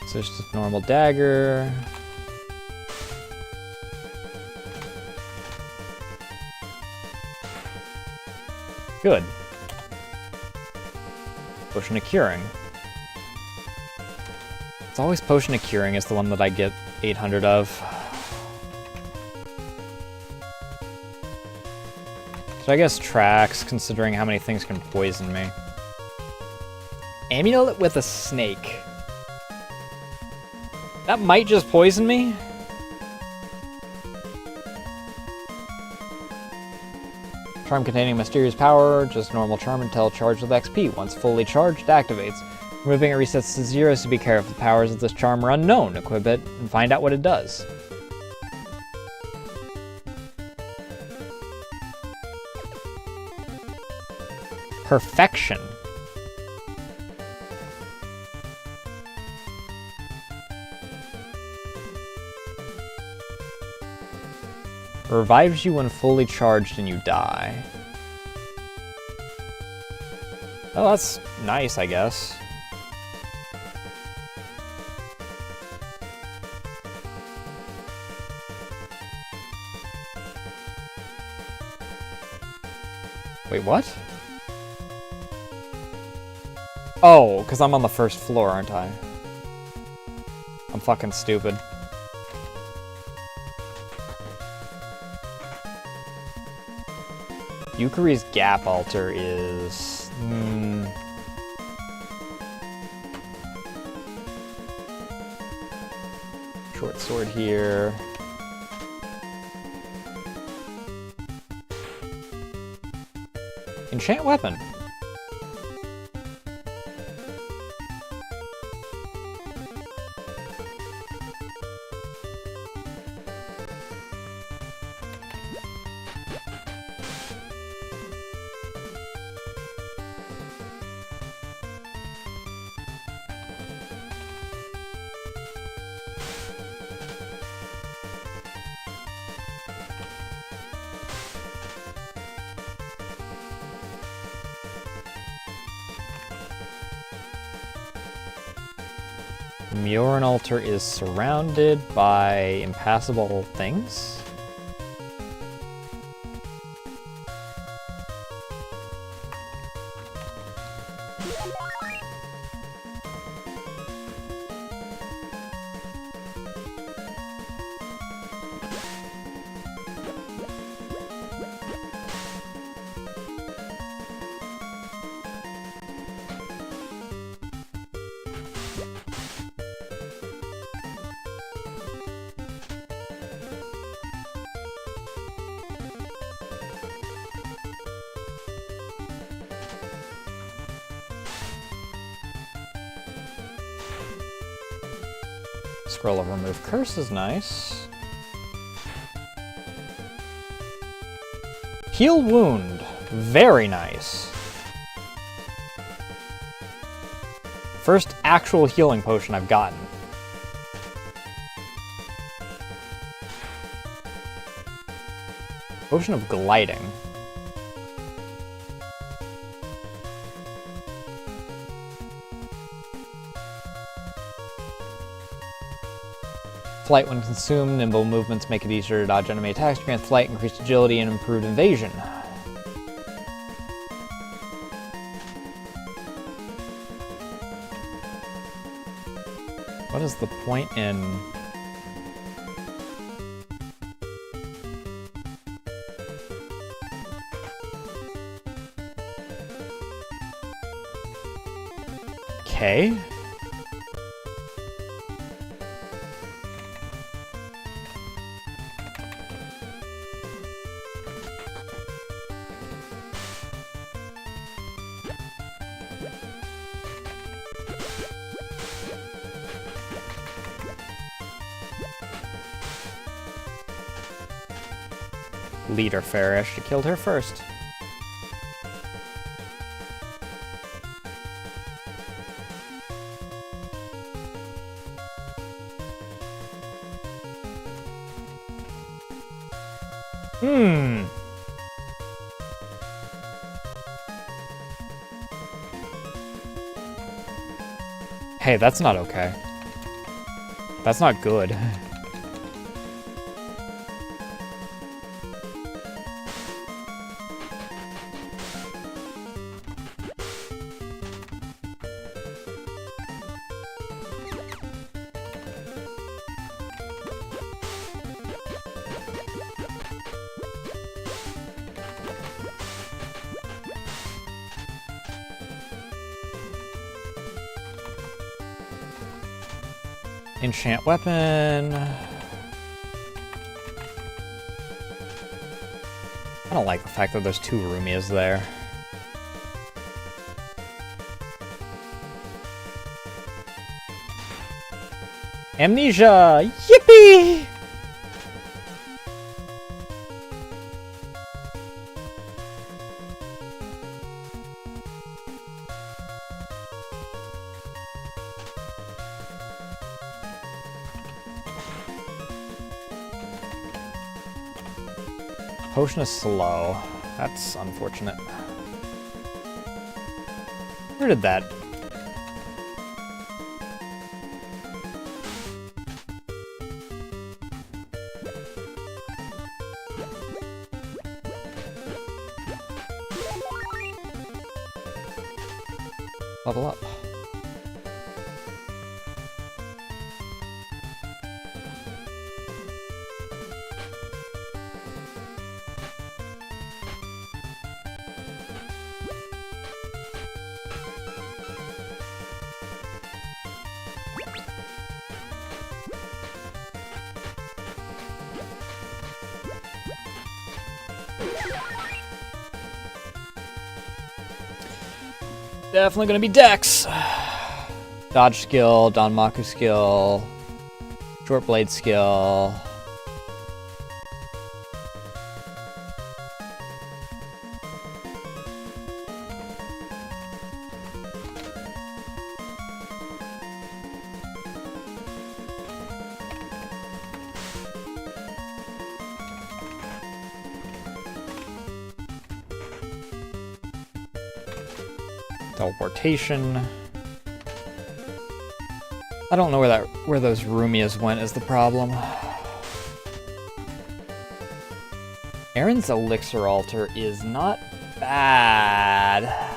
S1: So it's just a normal dagger. Good. Potion of Curing. It's always Potion of Curing is the one that I get 800 of. So I guess tracks, considering how many things can poison me. Amulet with a snake. That might just poison me. Charm containing mysterious power, just normal charm until charged with XP. Once fully charged, activates. Removing it resets to 0, so be careful. The powers of this charm are unknown. Equip it and find out what it does. Perfection. Revives you when fully charged and you die. Oh, that's nice, I guess. Wait, what? Oh, because I'm on the first floor, aren't I? I'm fucking stupid. Yukari's Gap Altar is... Short sword here. Enchant weapon. Mioran Altar is surrounded by impassable things. Scroll of Remove Curse is nice. Heal Wound, very nice. First actual healing potion I've gotten. Potion of gliding. Flight when consumed, nimble movements make it easier to dodge enemy attacks, grant flight, increased agility, and improved evasion. What is the point in... Okay. Leader Fairish. She killed her first. Hey, that's not okay. That's not good. Enchant weapon. I don't like the fact that there's 2 Rumias there. Amnesia! Yippee! Potion is slow. That's unfortunate. Where did that... Level up. Definitely gonna be Dex. Dodge skill, Danmaku skill, short blade skill. Teleportation. I don't know where those Rumias went is the problem. Aaron's Elixir Altar is not bad.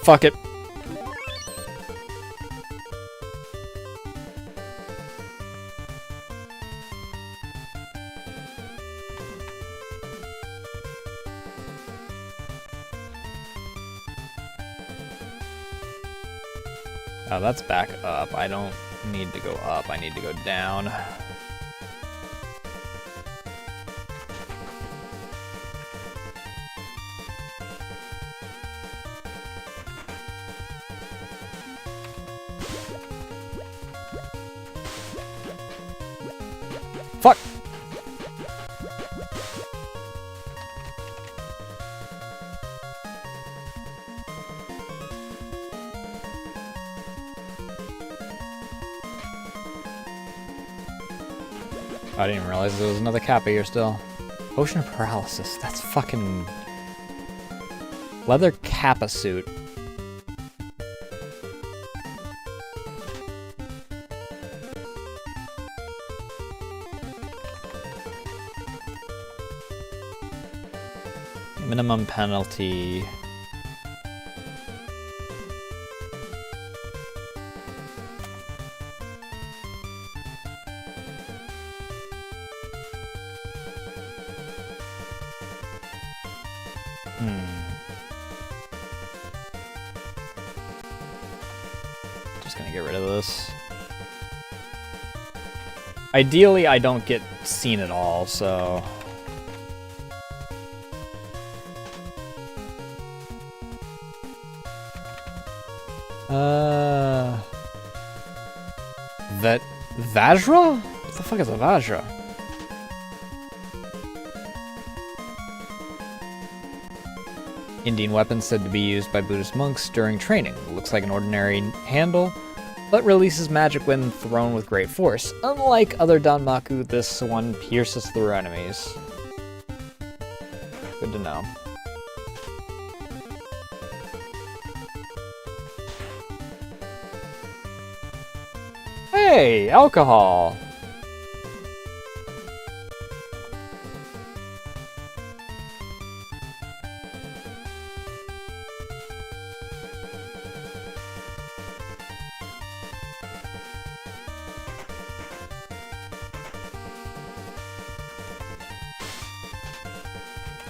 S1: Fuck it. Oh, that's back up. I don't need to go up. I need to go down. Fuck! I didn't even realize there was another Kappa here still. Ocean paralysis. That's fucking... leather Kappa suit. Minimum penalty. Just gonna get rid of this. Ideally, I don't get seen at all, so... Vajra? What the fuck is a Vajra? Indian weapon said to be used by Buddhist monks during training. It looks like an ordinary handle, but releases magic when thrown with great force. Unlike other Danmaku, this one pierces through enemies. Good to know. Hey, alcohol!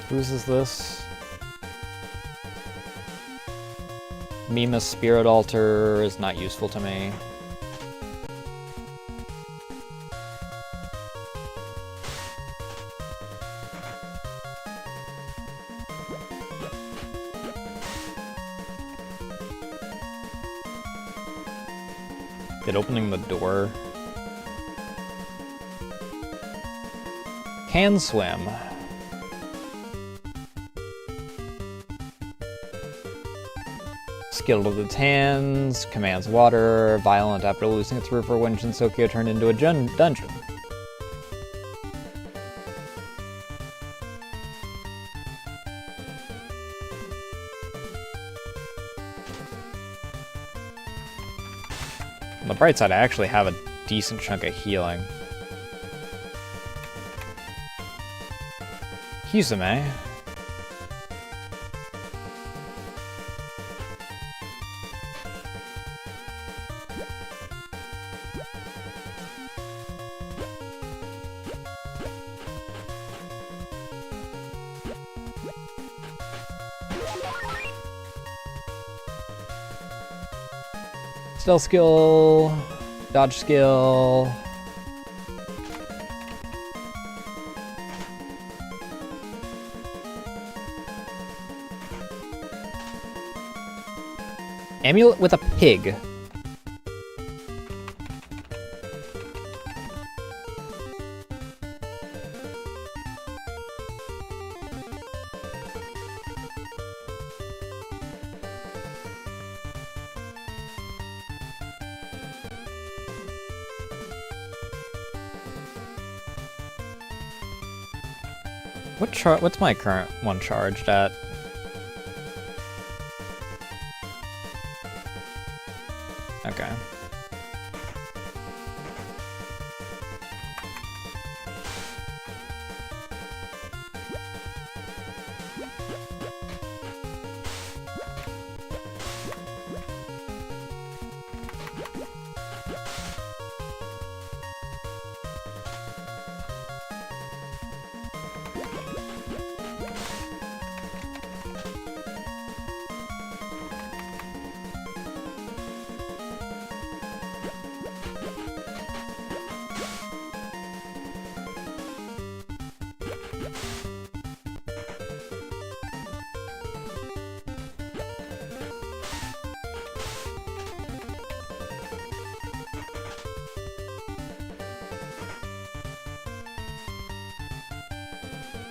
S1: Whose is this? Mima's spirit altar is not useful to me. Did opening the door? Can swim. Skilled with its hands, commands water, violent after losing its river when Shinsokyo turned into a dungeon. On the bright side, I actually have a decent chunk of healing. Kizume. Stealth skill, dodge skill. Amulet with a pig. What's my current one charged at? Okay.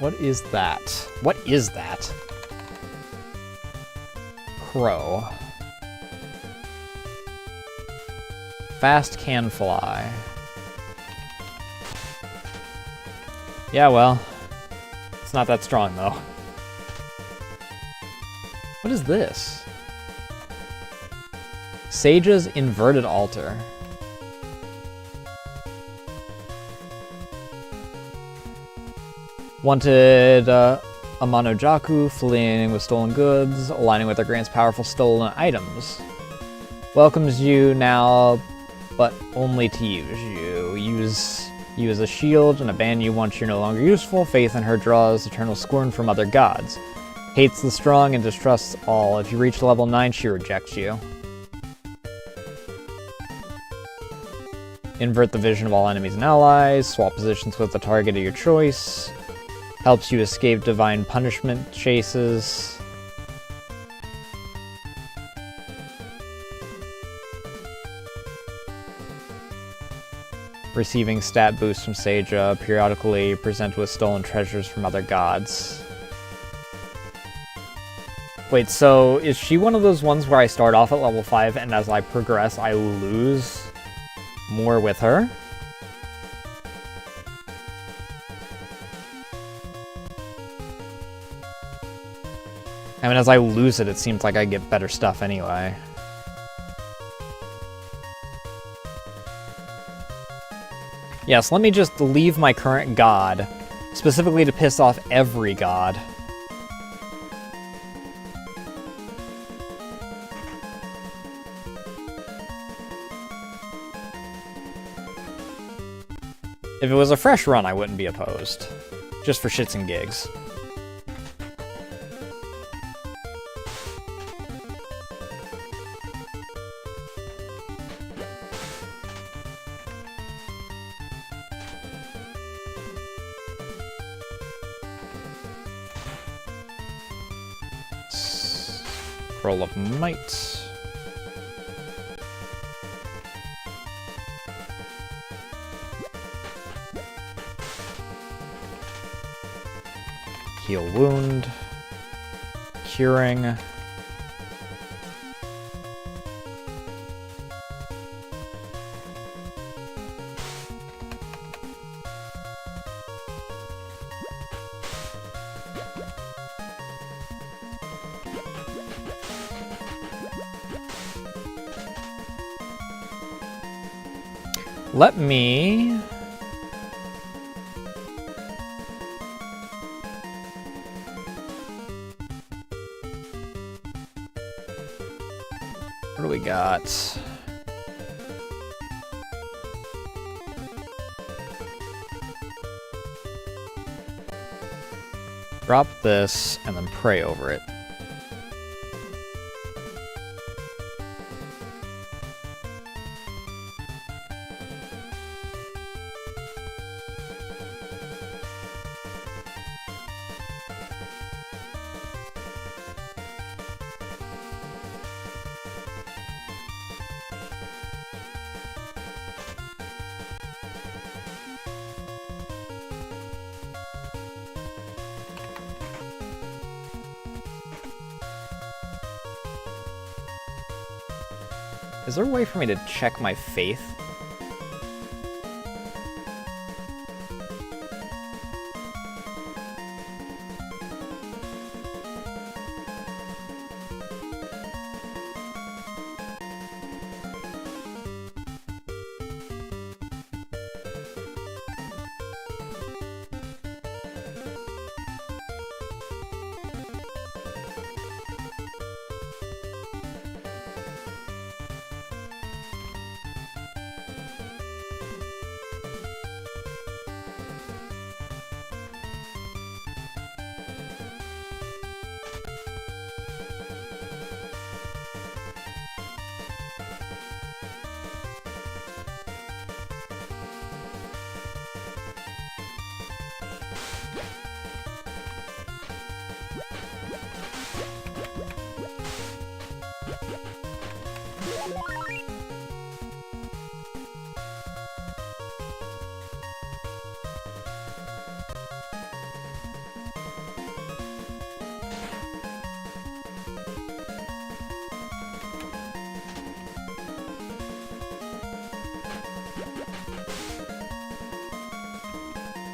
S1: What is that? What is that? Crow. Fast can fly. Yeah, well, it's not that strong though. What is this? Sage's inverted altar. Wanted Amanojaku, fleeing with stolen goods, aligning with our grand's powerful stolen items. Welcomes you now, but only to use you. Use you as a shield and abandon you once you're no longer useful. Faith in her draws eternal scorn from other gods. Hates the strong and distrusts all. If you reach level 9, she rejects you. Invert the vision of all enemies and allies. Swap positions with the target of your choice. Helps you escape divine punishment chases. Receiving stat boosts from Seija. Periodically present with stolen treasures from other gods. Wait, so is she one of those ones where I start off at level 5 and as I progress I lose more with her? I mean, as I lose it, it seems like I get better stuff anyway. Yes, let me just leave my current god, specifically to piss off every god. If it was a fresh run, I wouldn't be opposed. Just for shits and gigs. Roll of might. Heal wound. Curing. Let me... What do we got? Drop this and then pray over it. Is there a way for me to check my faith?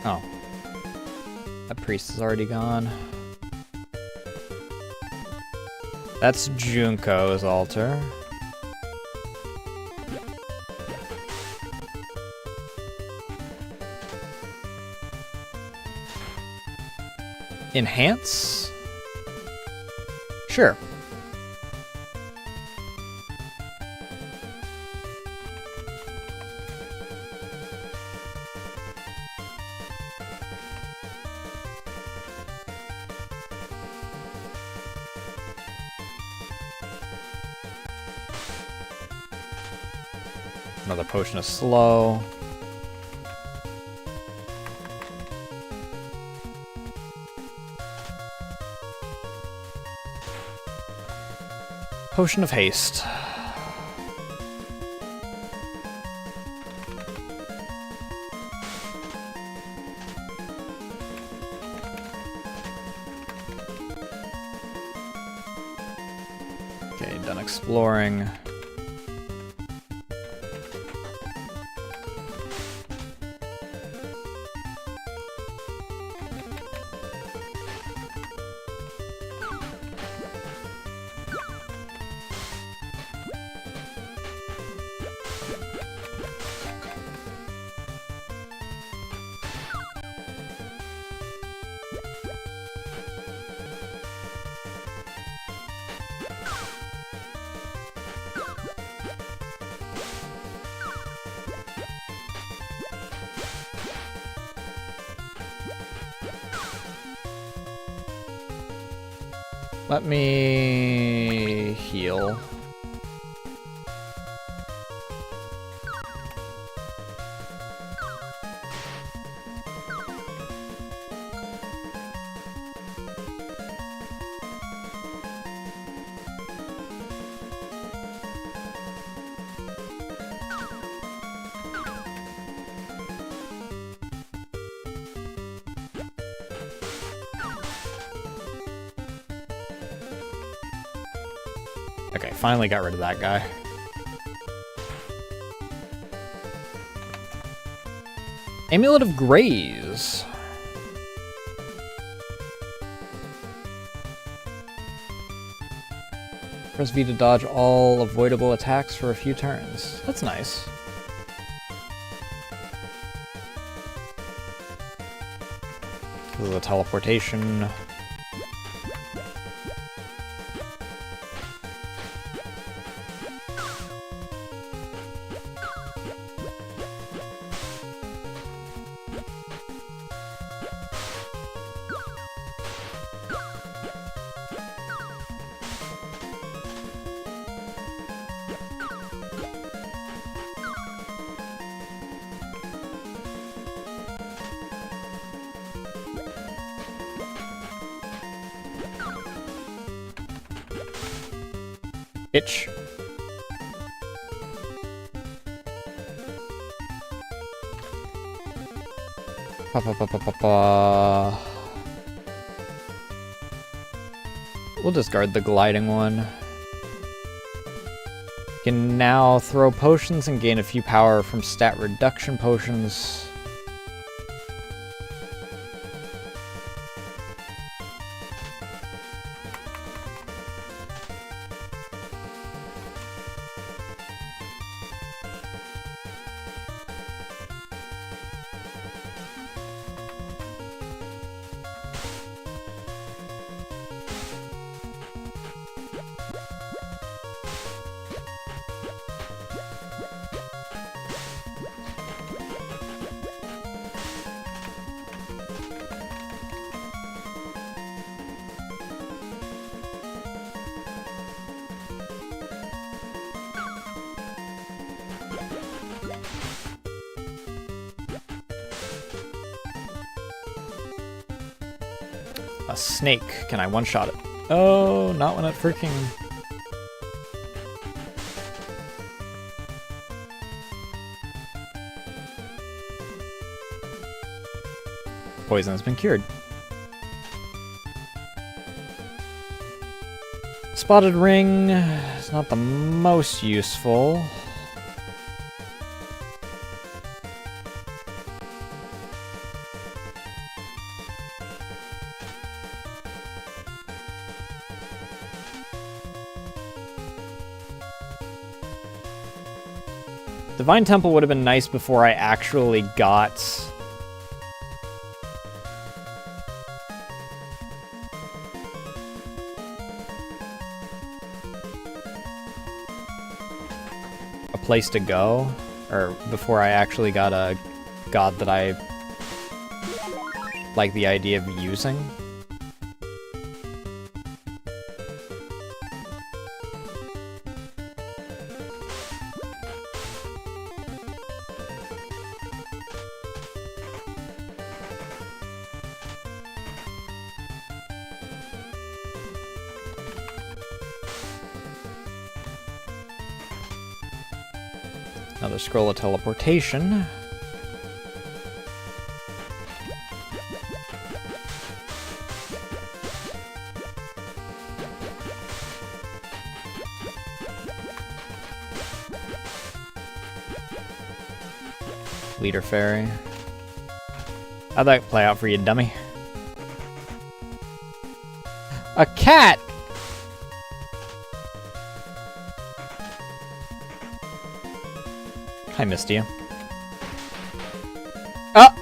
S1: Oh. That priest is already gone. That's Junko's altar. Enhance? Sure. Another potion of slow. Potion of haste. Okay, done exploring. Let me heal. Okay, finally got rid of that guy. Amulet of Graze. Press V to dodge all avoidable attacks for a few turns. That's nice. This is a teleportation. Itch. We'll discard the gliding one. Can now throw potions and gain a few power from stat reduction potions. A snake. Can I one-shot it? Oh, not when it freaking... Poison has been cured. Spotted ring is not the most useful. Divine Temple would have been nice before I actually got... a place to go, or before I actually got a god that I like the idea of using. Another scroll of teleportation. Leader Fairy. How'd that play out for you, dummy? A cat! I missed you. Ah!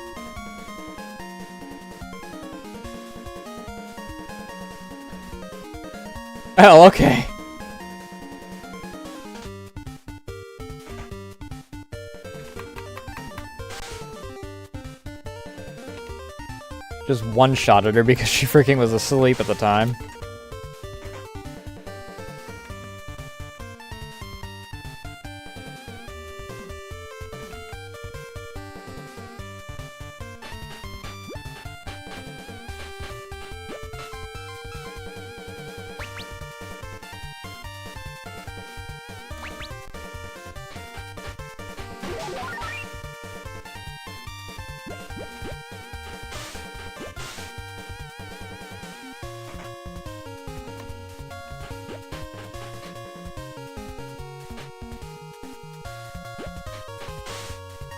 S1: Oh, okay. Just one-shotted her because she freaking was asleep at the time.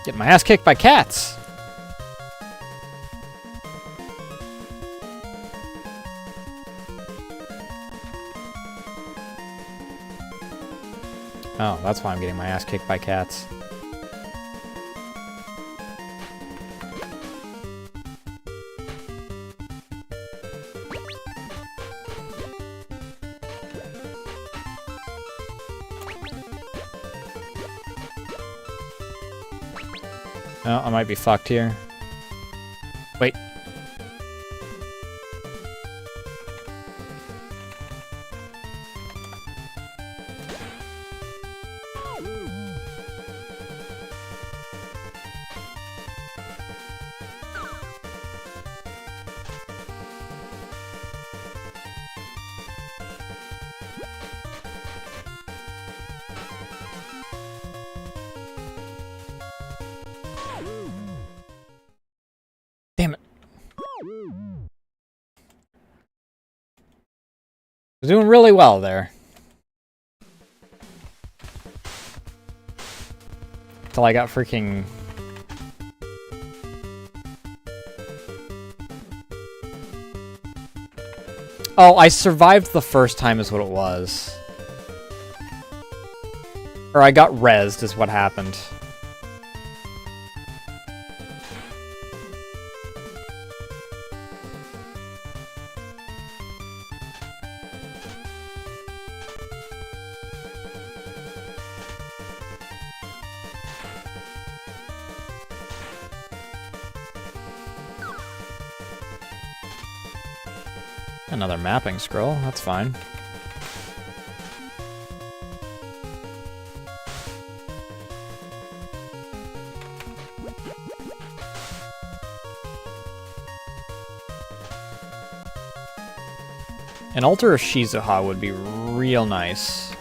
S1: Get my ass kicked by cats! Oh, that's why I'm getting my ass kicked by cats. Oh, I might be fucked here. Wait. Damn it. I was doing really well there. Till I got freaking... Oh, I survived the first time is what it was. Or I got rezzed is what happened. Another mapping scroll, that's fine. An altar of Shizuha would be real nice.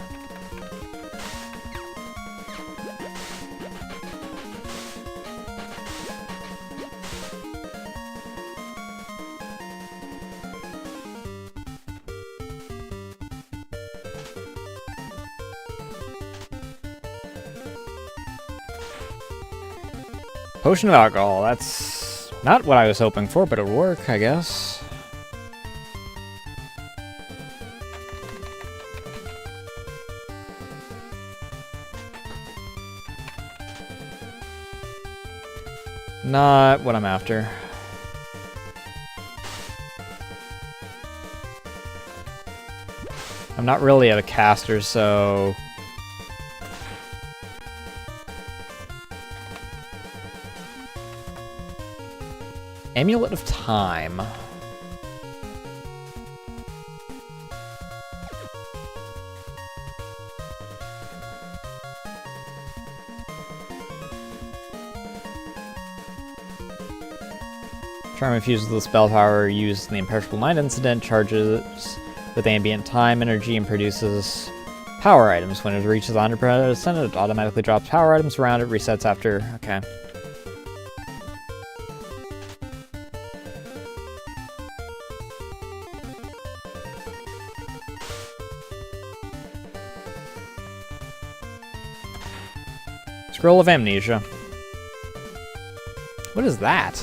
S1: Potion of alcohol, that's not what I was hoping for, but it'll work, I guess. Not what I'm after. I'm not really a caster, so... Amulet of Time. Charm infused with the spell power used in the Imperishable Night incident charges with ambient time energy and produces power items. When it reaches 100%, it automatically drops power items around it, resets after... Okay. Scroll of Amnesia. What is that?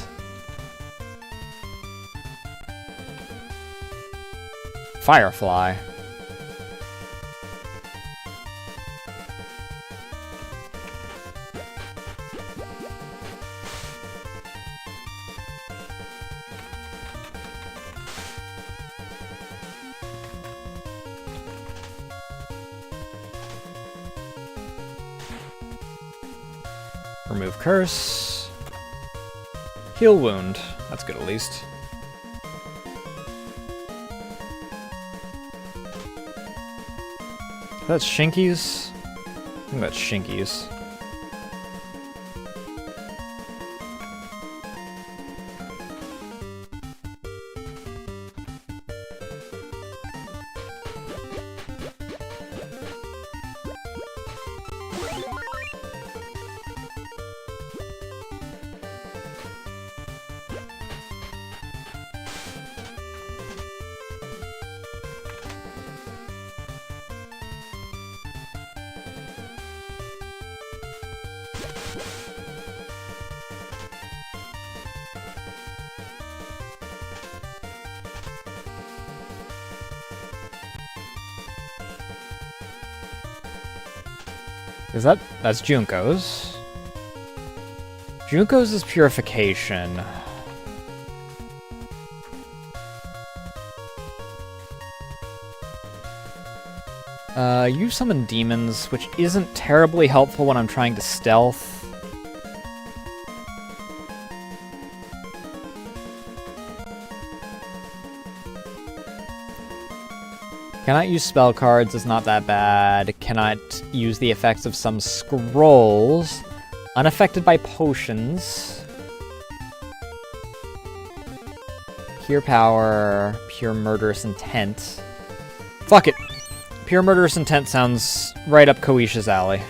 S1: Firefly. Remove curse. Heal wound. That's good at least. That's Shinkies? I think that's Shinkies. That's Junko's. Junko's is Purification. You summon demons, which isn't terribly helpful when I'm trying to stealth. Cannot use spell cards, it's not that bad. Cannot use the effects of some scrolls. Unaffected by potions. Pure power, pure murderous intent. Fuck it. Pure murderous intent sounds right up Koisha's alley.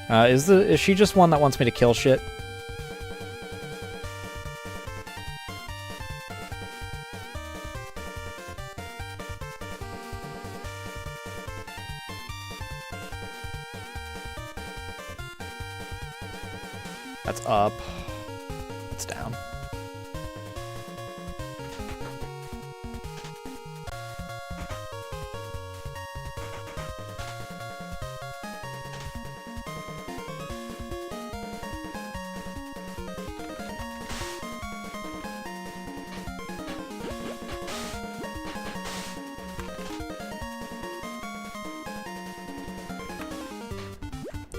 S1: Is she just one that wants me to kill shit? That's up. It's down.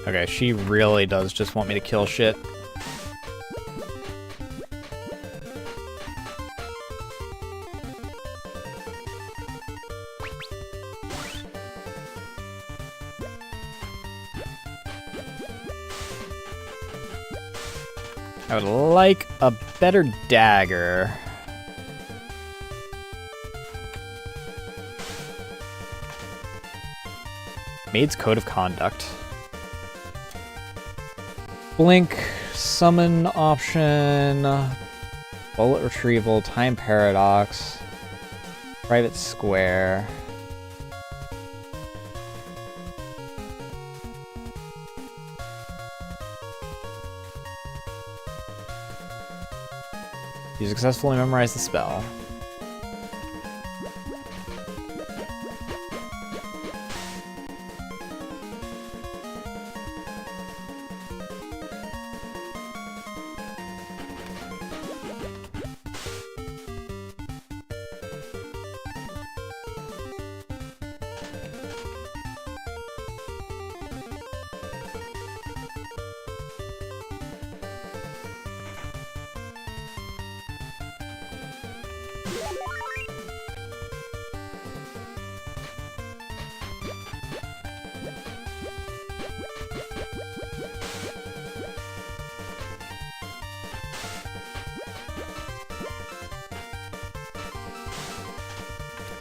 S1: Okay, she really does just want me to kill shit. I would like a better dagger. Maid's Code of Conduct. Blink, summon option, bullet retrieval, time paradox, private square. You successfully memorize the spell.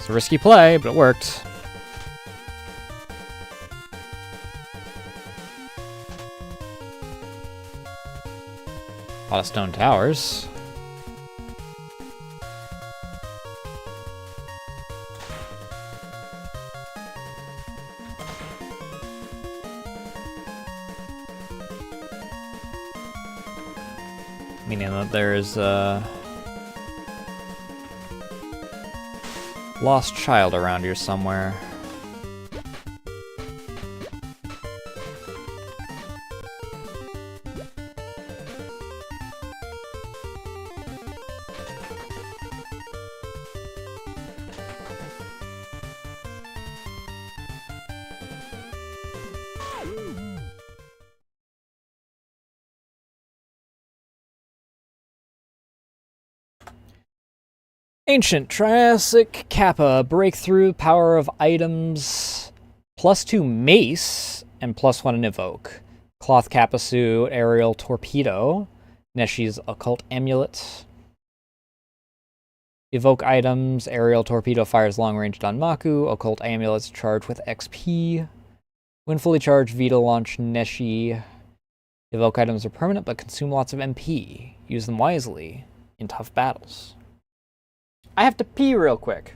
S1: It's a risky play, but it worked. A lot of stone towers. Meaning that there is a lost child around here somewhere. Ancient Triassic Kappa, breakthrough, power of items, +2 mace, and +1 in evoke. Cloth Kappa suit, aerial torpedo, Neshi's occult amulet. Evoke items, aerial torpedo fires long range Danmaku, occult amulets charged with XP. When fully charged, Vita launch Neshi. Evoke items are permanent but consume lots of MP. Use them wisely in tough battles. I have to pee real quick.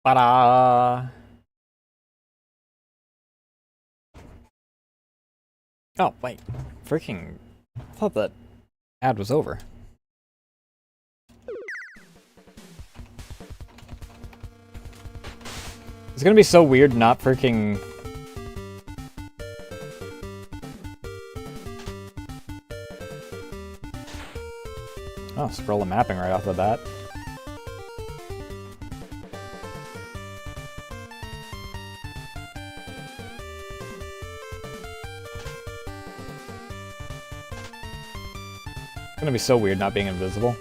S1: Ta-da! Oh, wait. Freaking... I thought that ad was over. It's gonna be so weird not freaking... Oh, scroll the mapping right off the bat. It's gonna be so weird not being invisible.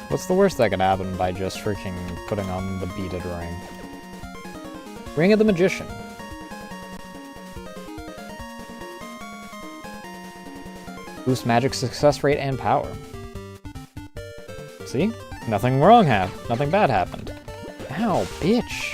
S1: What's the worst that could happen by just freaking putting on the beaded ring? Ring of the Magician. Boost magic success rate and power. See? Nothing bad happened. Ow, bitch.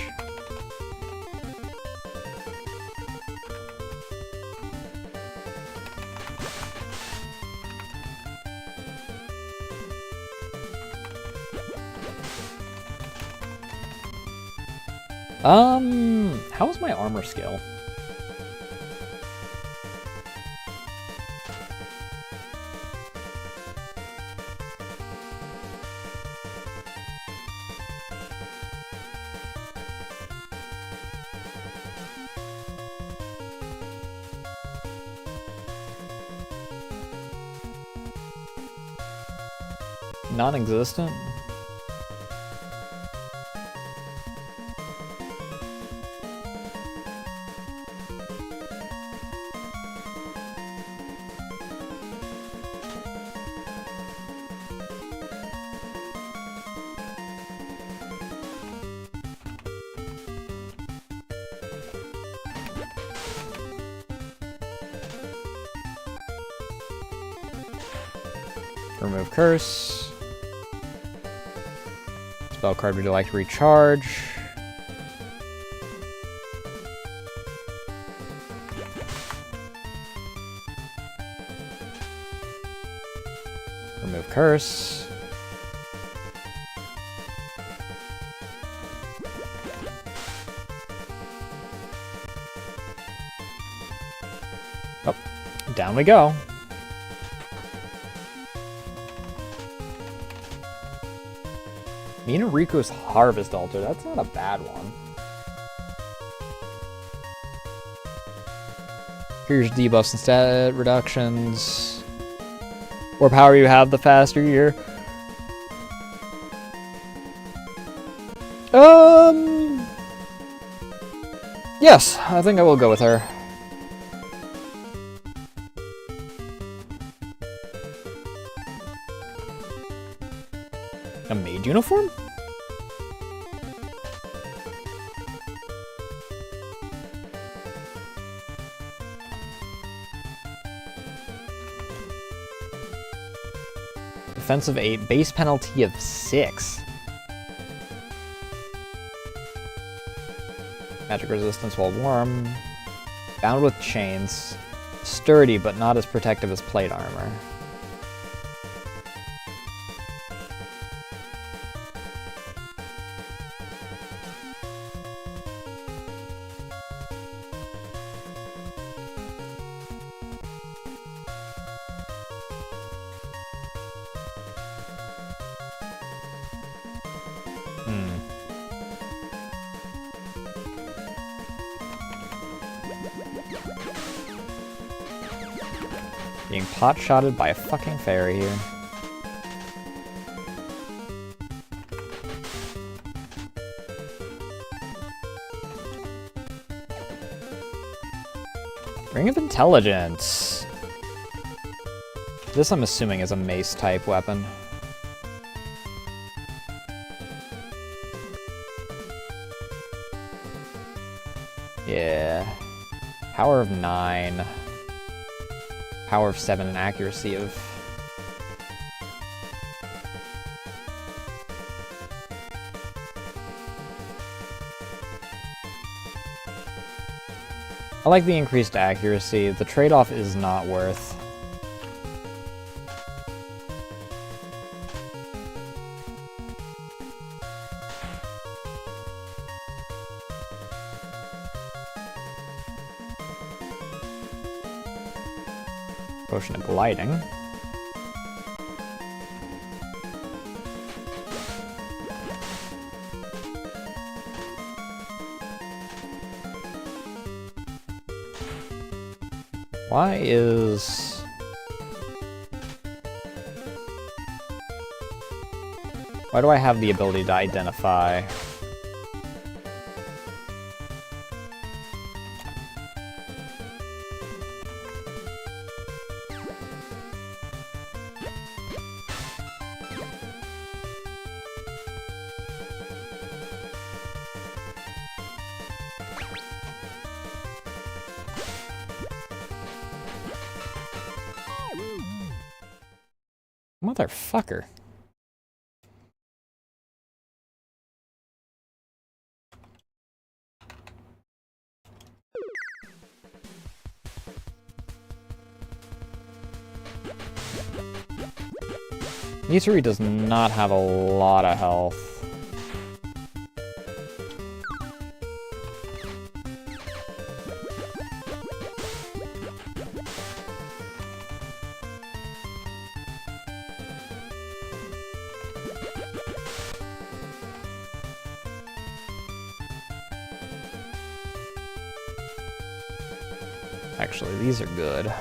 S1: How was my armor skill? Non-existent? Remove curse. Spell card would you like to recharge? Remove curse. Oh, down we go. Minariku's Harvest Altar, that's not a bad one. Here's debuffs and stat reductions. More power you have, the faster you're... Yes, I think I will go with her. A maid uniform? Defensive 8, base penalty of 6. Magic resistance while warm. Bound with chains. Sturdy, but not as protective as plate armor. Being pot-shotted by a fucking fairy here. Ring of Intelligence. This I'm assuming is a mace-type weapon. Yeah. Power of 9. Power of 7 and accuracy of... I like the increased accuracy. The trade-off is not worth. Potion of gliding. Why is... Why do I have the ability to identify? Motherfucker. Yutari does not have a lot of health. Actually, these are good.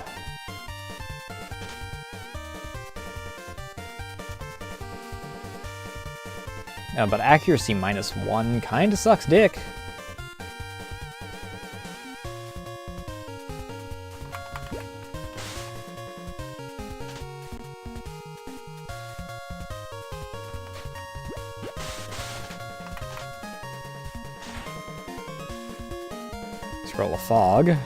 S1: But accuracy -1 kinda sucks dick. Scroll of Fog.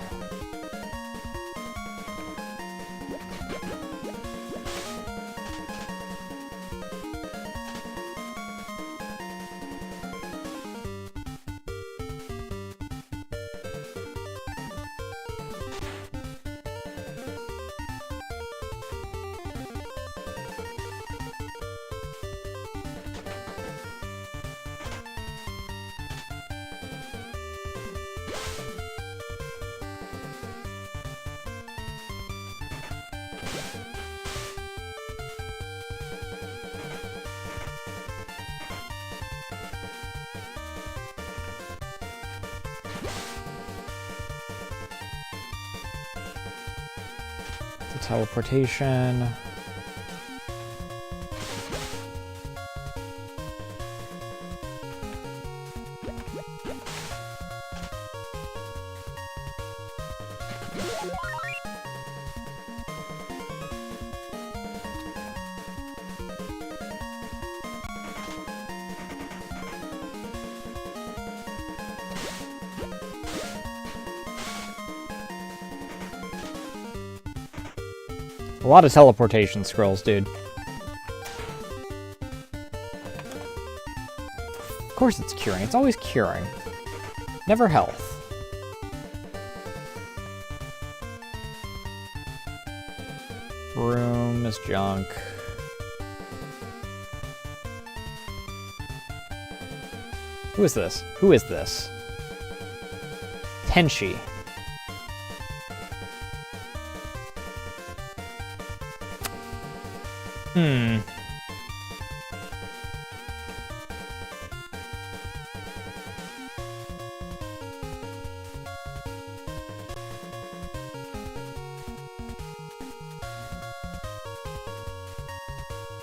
S1: The teleportation. A lot of teleportation scrolls, dude. Of course it's curing. It's always curing. Never health. Room is junk. Who is this? Who is this? Tenshi.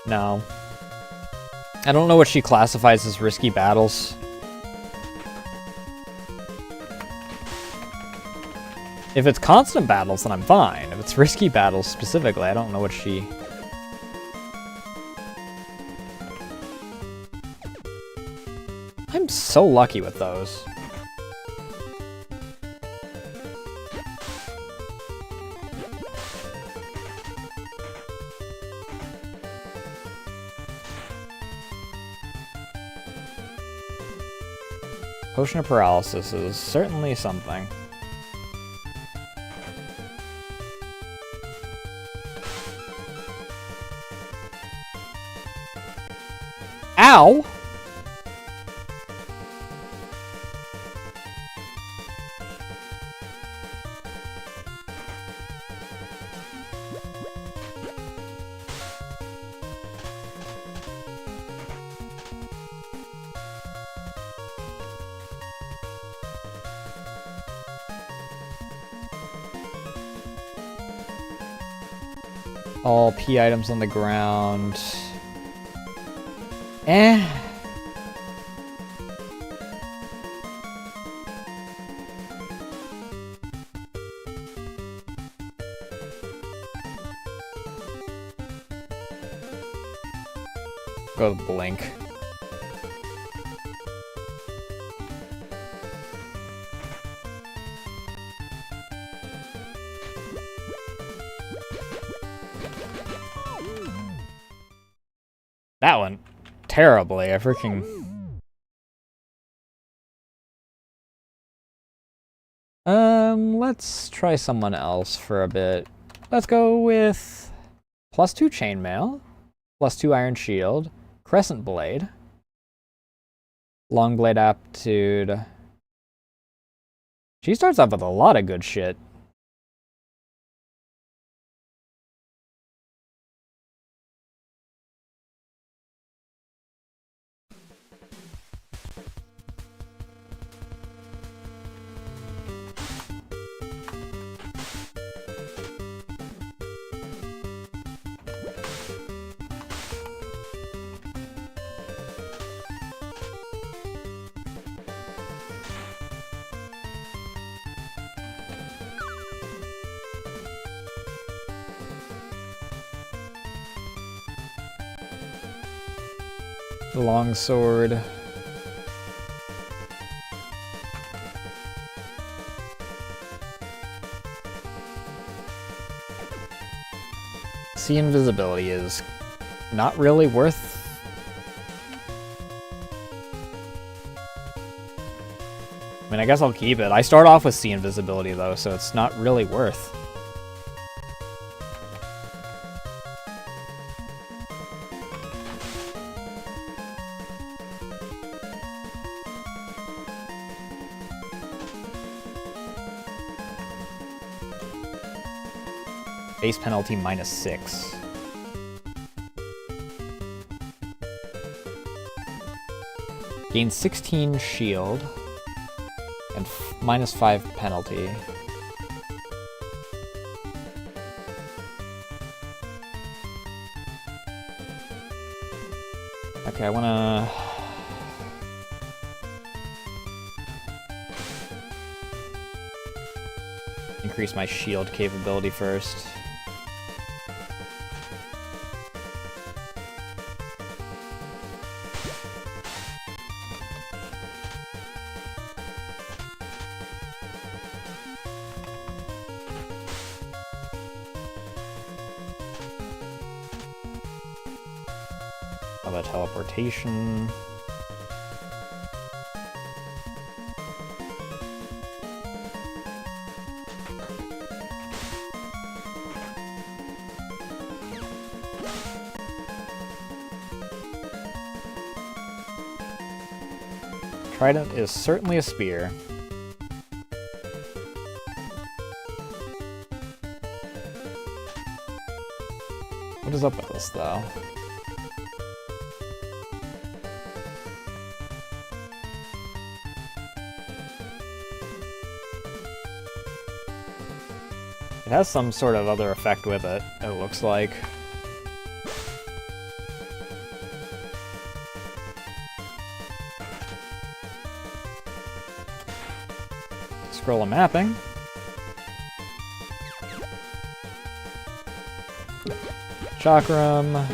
S1: No. I don't know what she classifies as risky battles. If it's constant battles, then I'm fine. If it's risky battles specifically, I don't know what she... I'm so lucky with those. Potion of Paralysis is certainly something. Ow! All P items on the ground. Eh. Go with Blink. That went terribly. I freaking... let's try someone else for a bit. Let's go with +2 chainmail, +2 iron shield, crescent blade, long blade aptitude. She starts off with a lot of good shit. The long sword. See, invisibility is not really worth... I mean, I guess I'll keep it. I start off with see invisibility though, so it's not really worth. Base penalty -6. Gain 16 shield and -5 penalty. Okay, I wanna... increase my shield capability first. How about teleportation? Trident is certainly a spear. What is up with this, though? It has some sort of other effect with it, it looks like. Scroll of mapping. Chakram.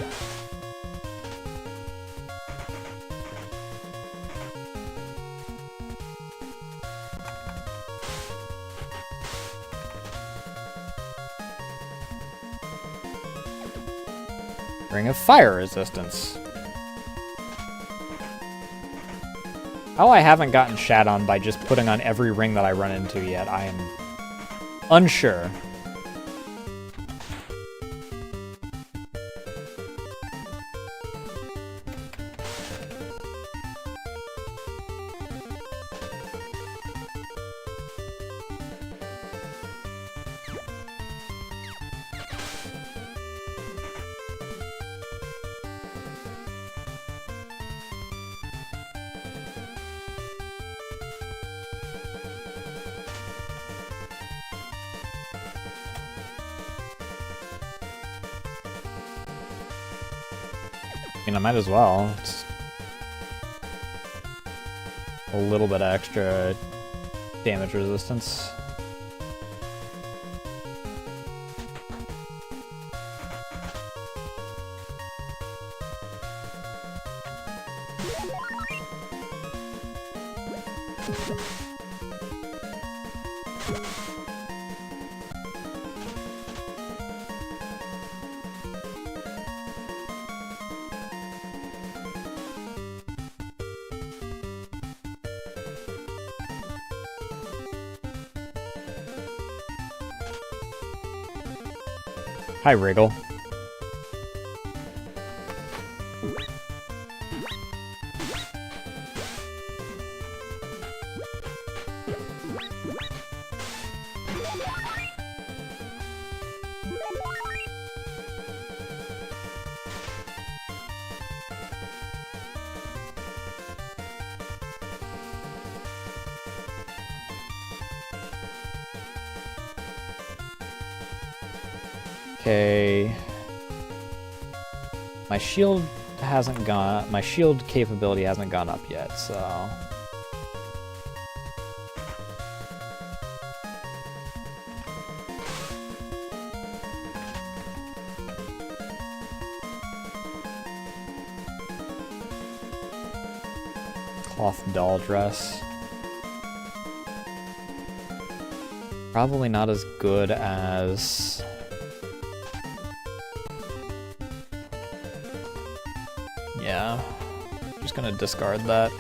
S1: Ring of fire resistance. How I haven't gotten shat on by just putting on every ring that I run into yet, I am unsure. I mean, I might as well. It's a little bit extra damage resistance. Hi, Wriggle. Okay. My shield capability hasn't gone up yet, so... Cloth doll dress. Probably not as good as... Yeah, just gonna discard that.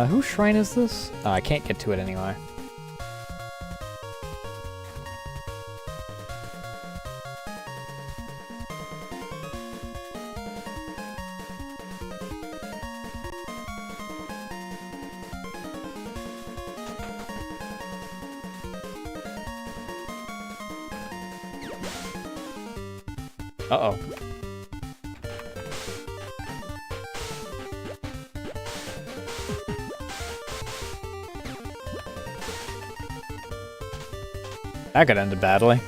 S1: Whose shrine is this? Oh, I can't get to it anyway. Uh-oh. That could end badly.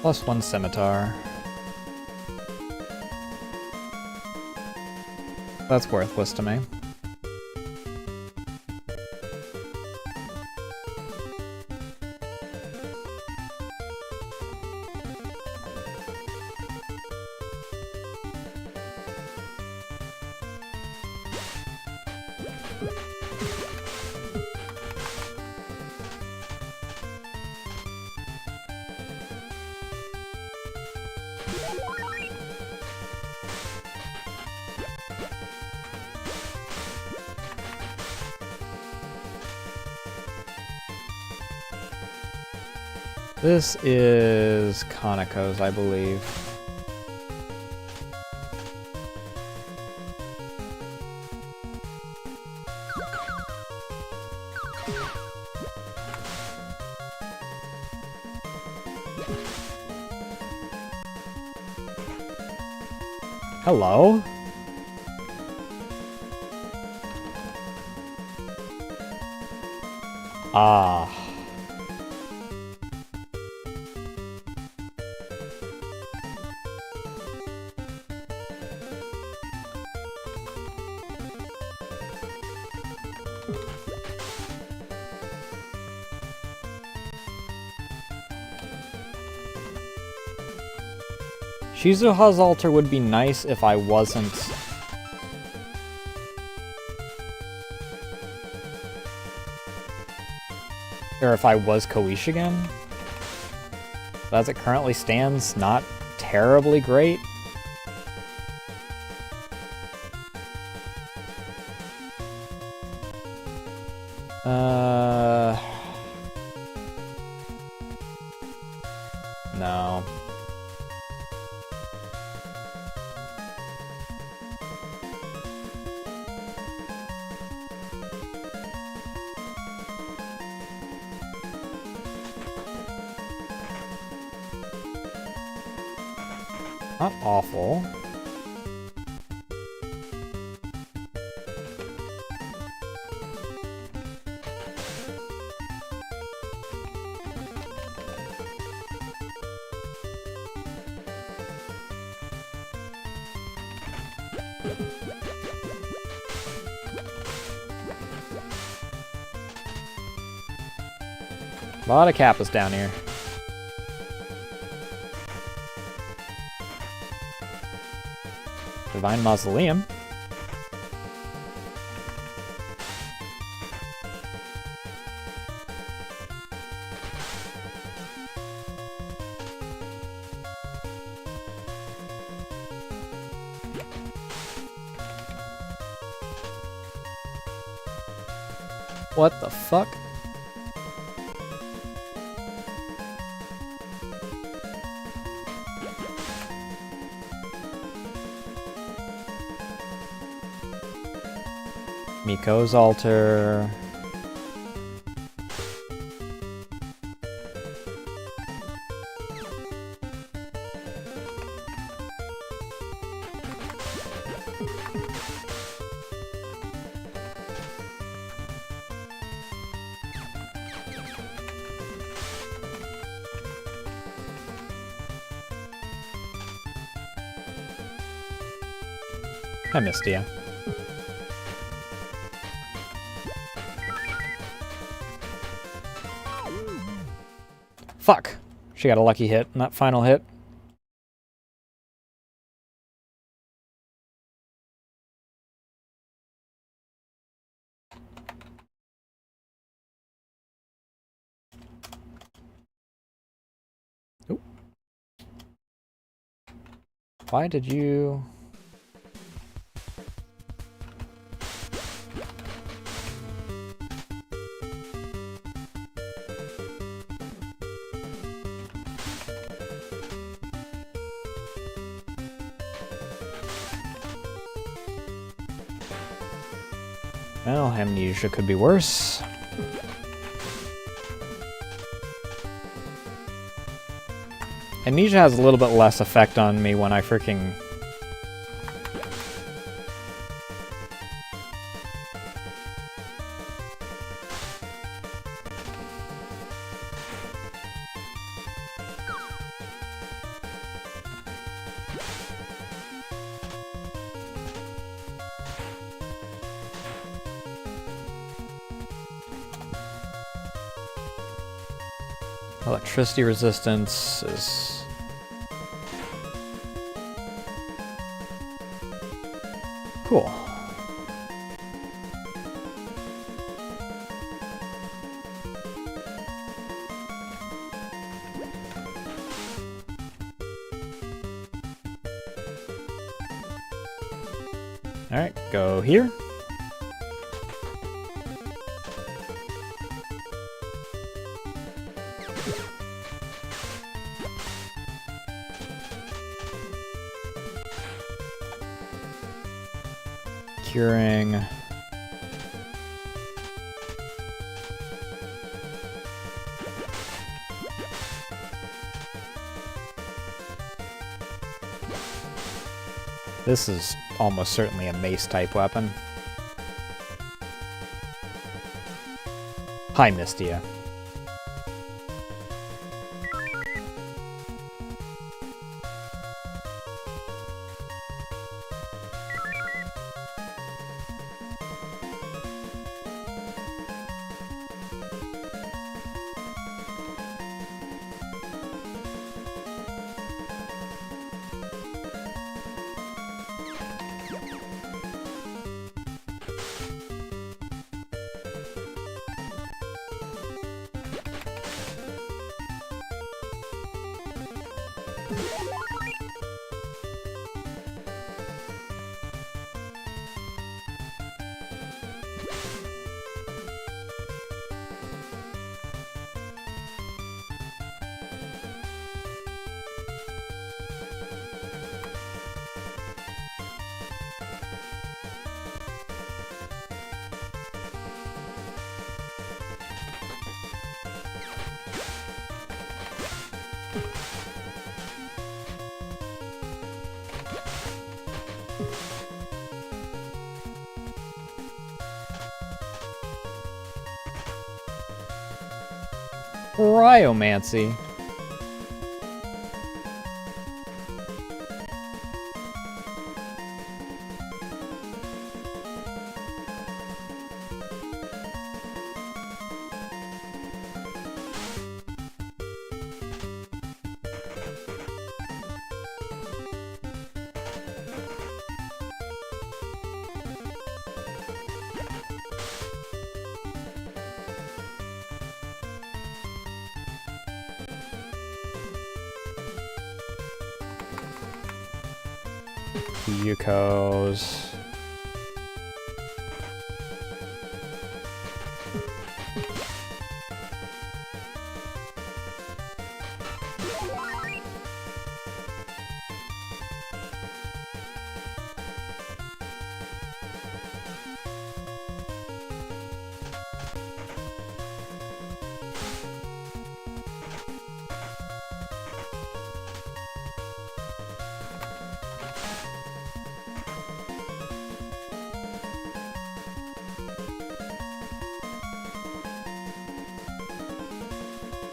S1: +1 scimitar. That's worthless to me. This is Conoco's, I believe. Hello? Ah. Shizuha's altar would be nice if I wasn't... Or if I was Koishigen. But as it currently stands, not terribly great. No. Not awful. A lot of Kappas down here. Divine Mausoleum. What the fuck? Miko's altar. I missed you. Fuck. She got a lucky hit in that final hit. Oop. Why did you... Well, amnesia could be worse. Amnesia has a little bit less effect on me when I freaking... Electricity resistance is... Cool. Alright, go here. Curing. This is almost certainly a mace-type weapon. Hi, Mystia. Cryomancy. Yukos.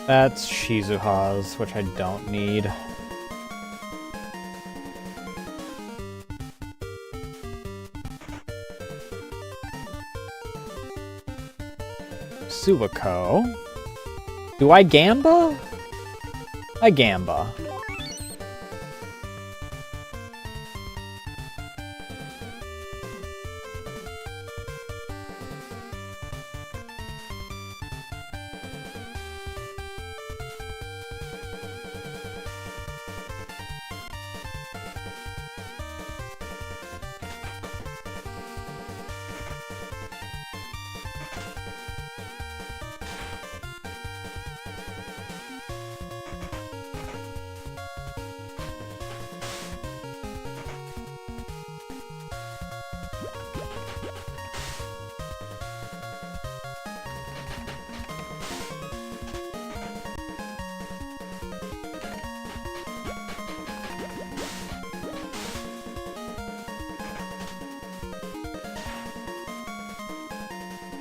S1: That's Shizuha's, which I don't need. Suwako. Do I Gamba? I Gamba.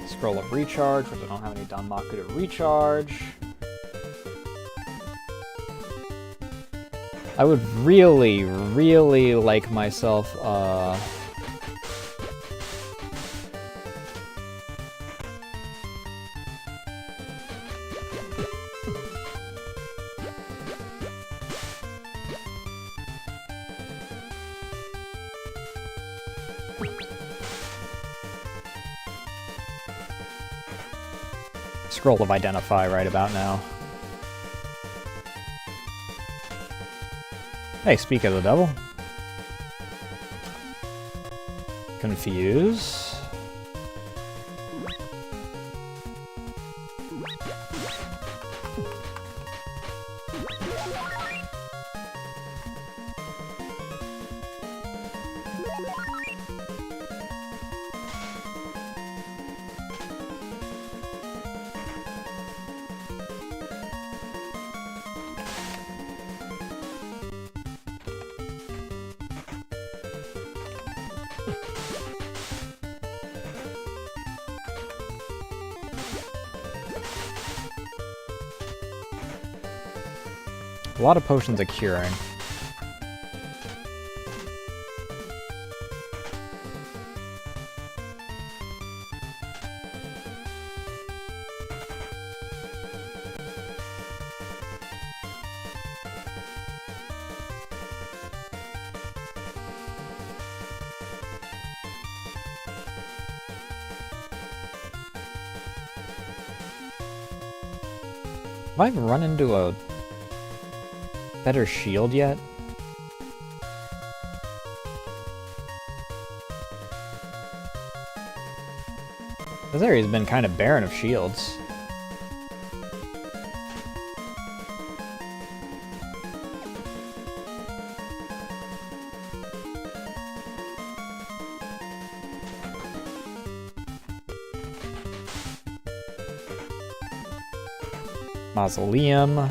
S1: Scroll of Recharge, which I don't have any Danmaku to recharge. I would really, really like myself, Scroll of Identify right about now. Hey, speak of the devil. Confuse. A lot of potions of curing. Have I run into a better shield yet? This area's been kind of barren of shields. Mausoleum.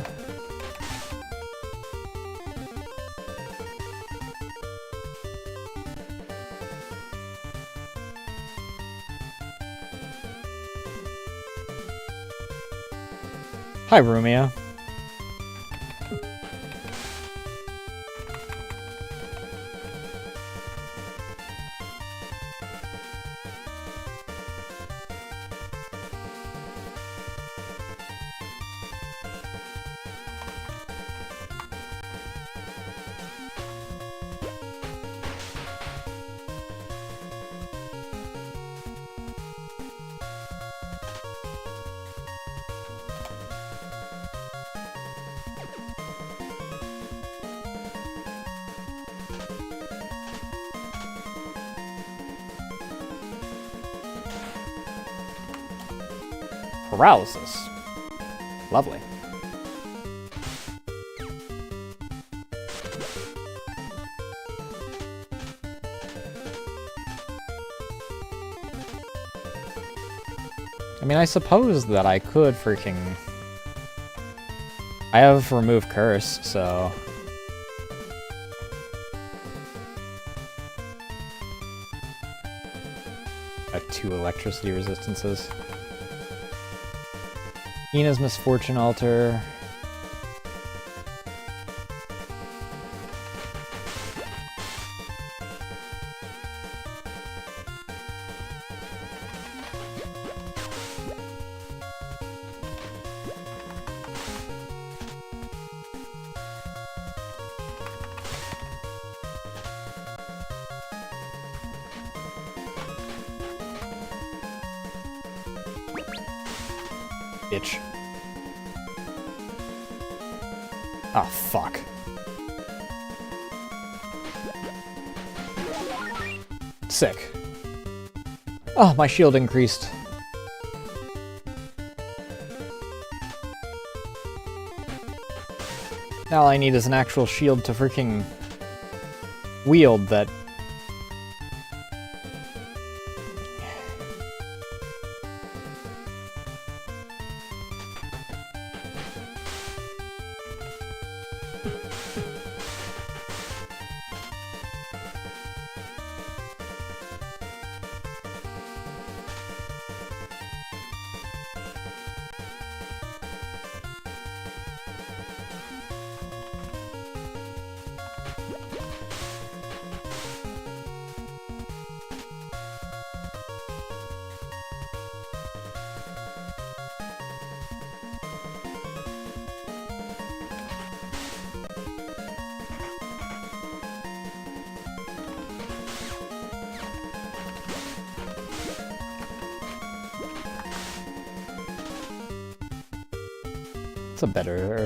S1: Hi, Rumia. Paralysis. Lovely. I mean, I suppose that I could freaking... I have remove curse, so... I have 2 electricity resistances. Ina's Misfortune Altar. Bitch. Ah, fuck. Sick. Oh, my shield increased. Now all I need is an actual shield to freaking wield that...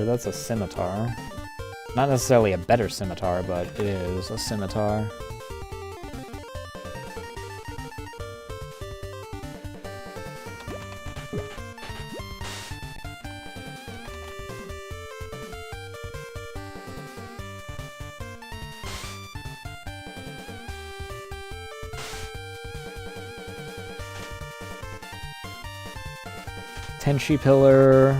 S1: That's a scimitar. Not necessarily a better scimitar, but it is a scimitar. Tenshi Pillar.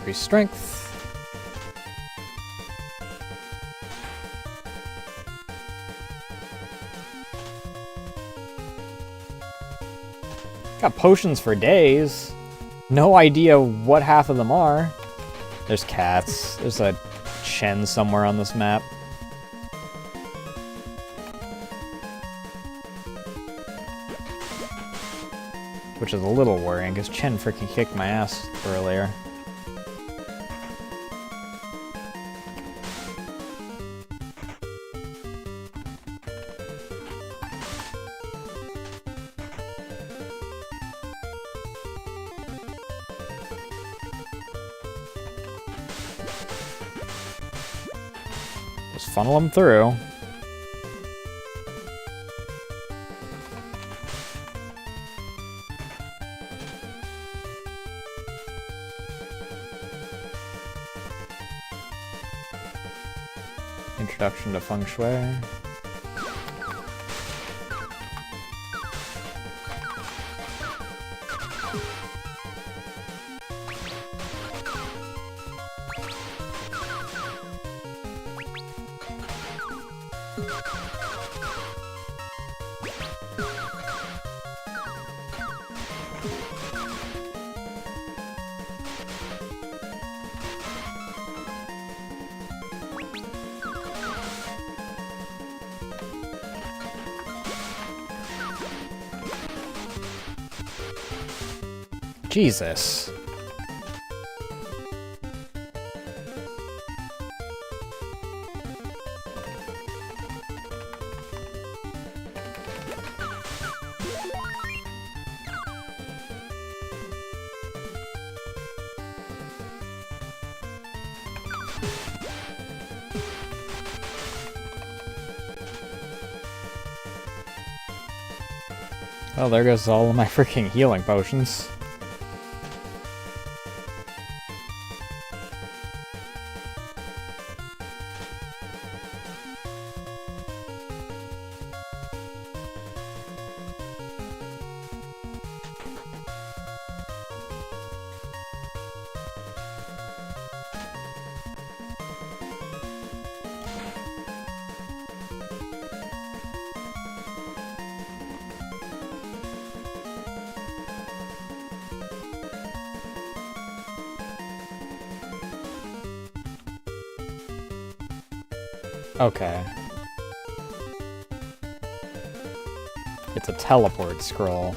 S1: Increase strength. Got potions for days. No idea what half of them are. There's cats. There's a Chen somewhere on this map. Which is a little worrying, because Chen freaking kicked my ass earlier. Just funnel them through. Introduction to Feng Shui. Jesus. Well, there goes all of my freaking healing potions. Okay. It's a teleport scroll.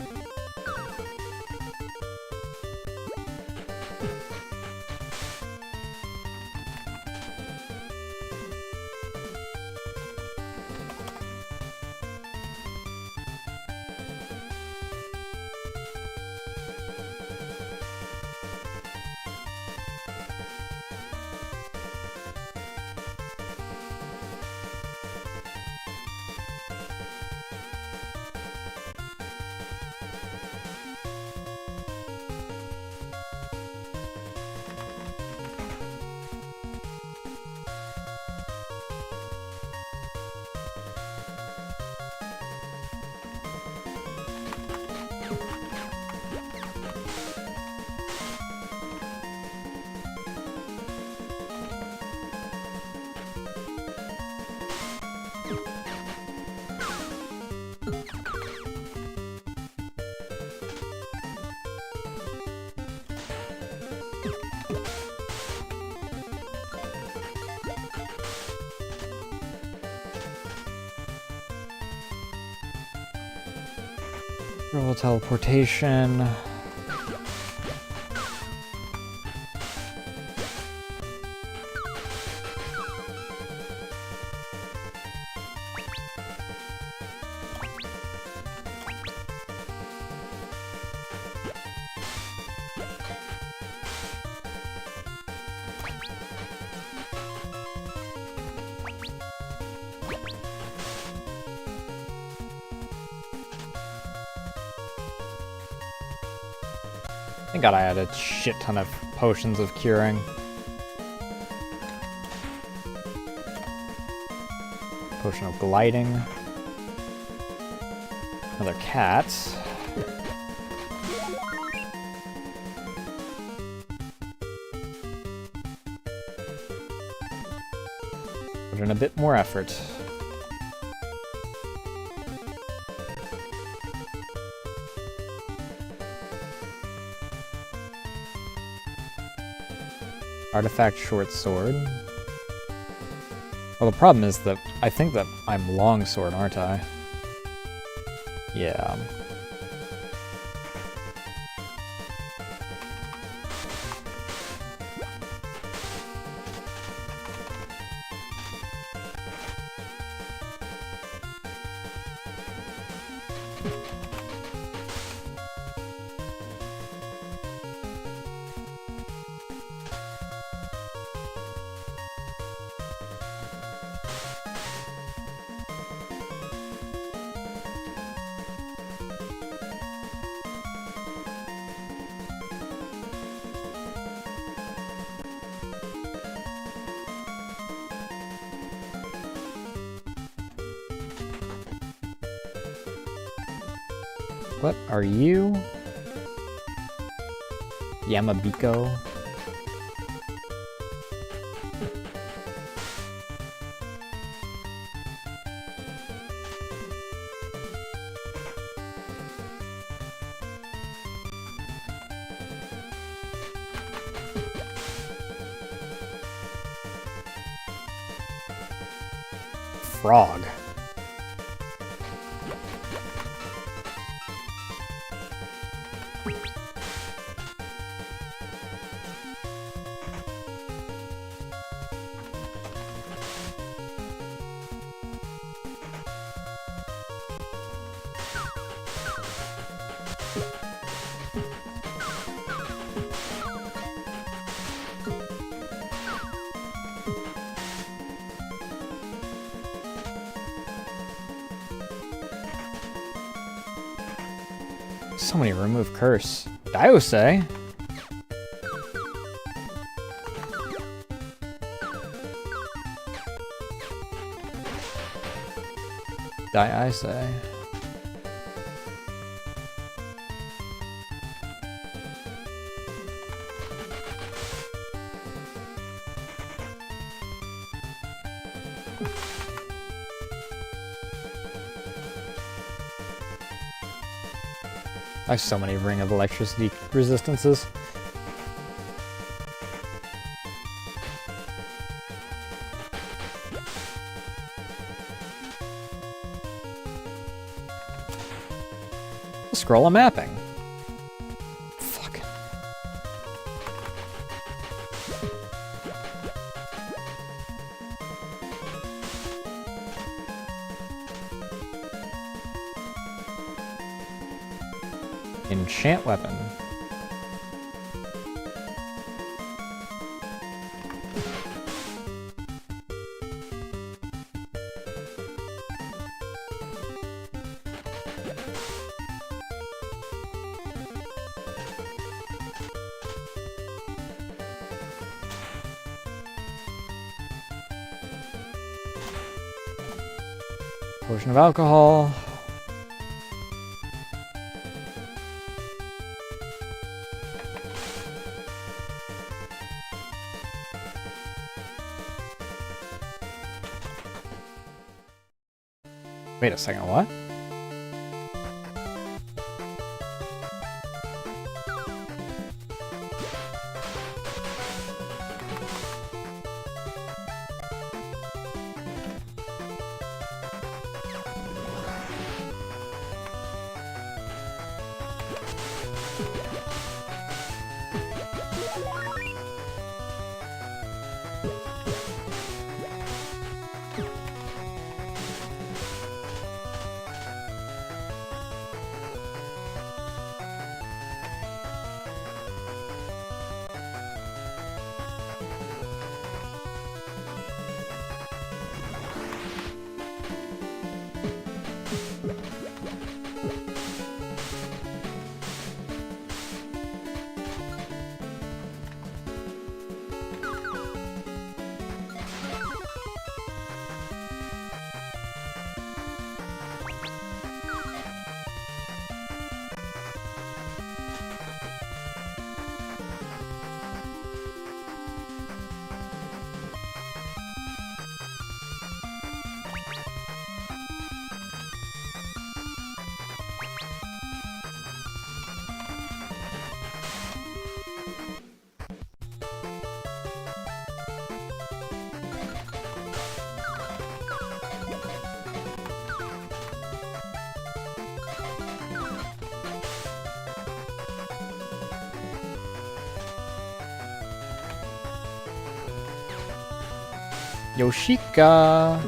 S1: Roll teleportation. Thank God I had a shit ton of potions of curing. Potion of gliding. Another cat. Put in a bit more effort. Artifact short sword. Well, the problem is that I think that I'm long sword, aren't I? Yeah. What are you? Yamabiko? Frog. So many remove curse. Diose? Diose. I have so many Ring of Electricity resistances. A scroll of mapping. Fuck. Enchant weapon. Potion of alcohol. Wait a second, what? Yoshika!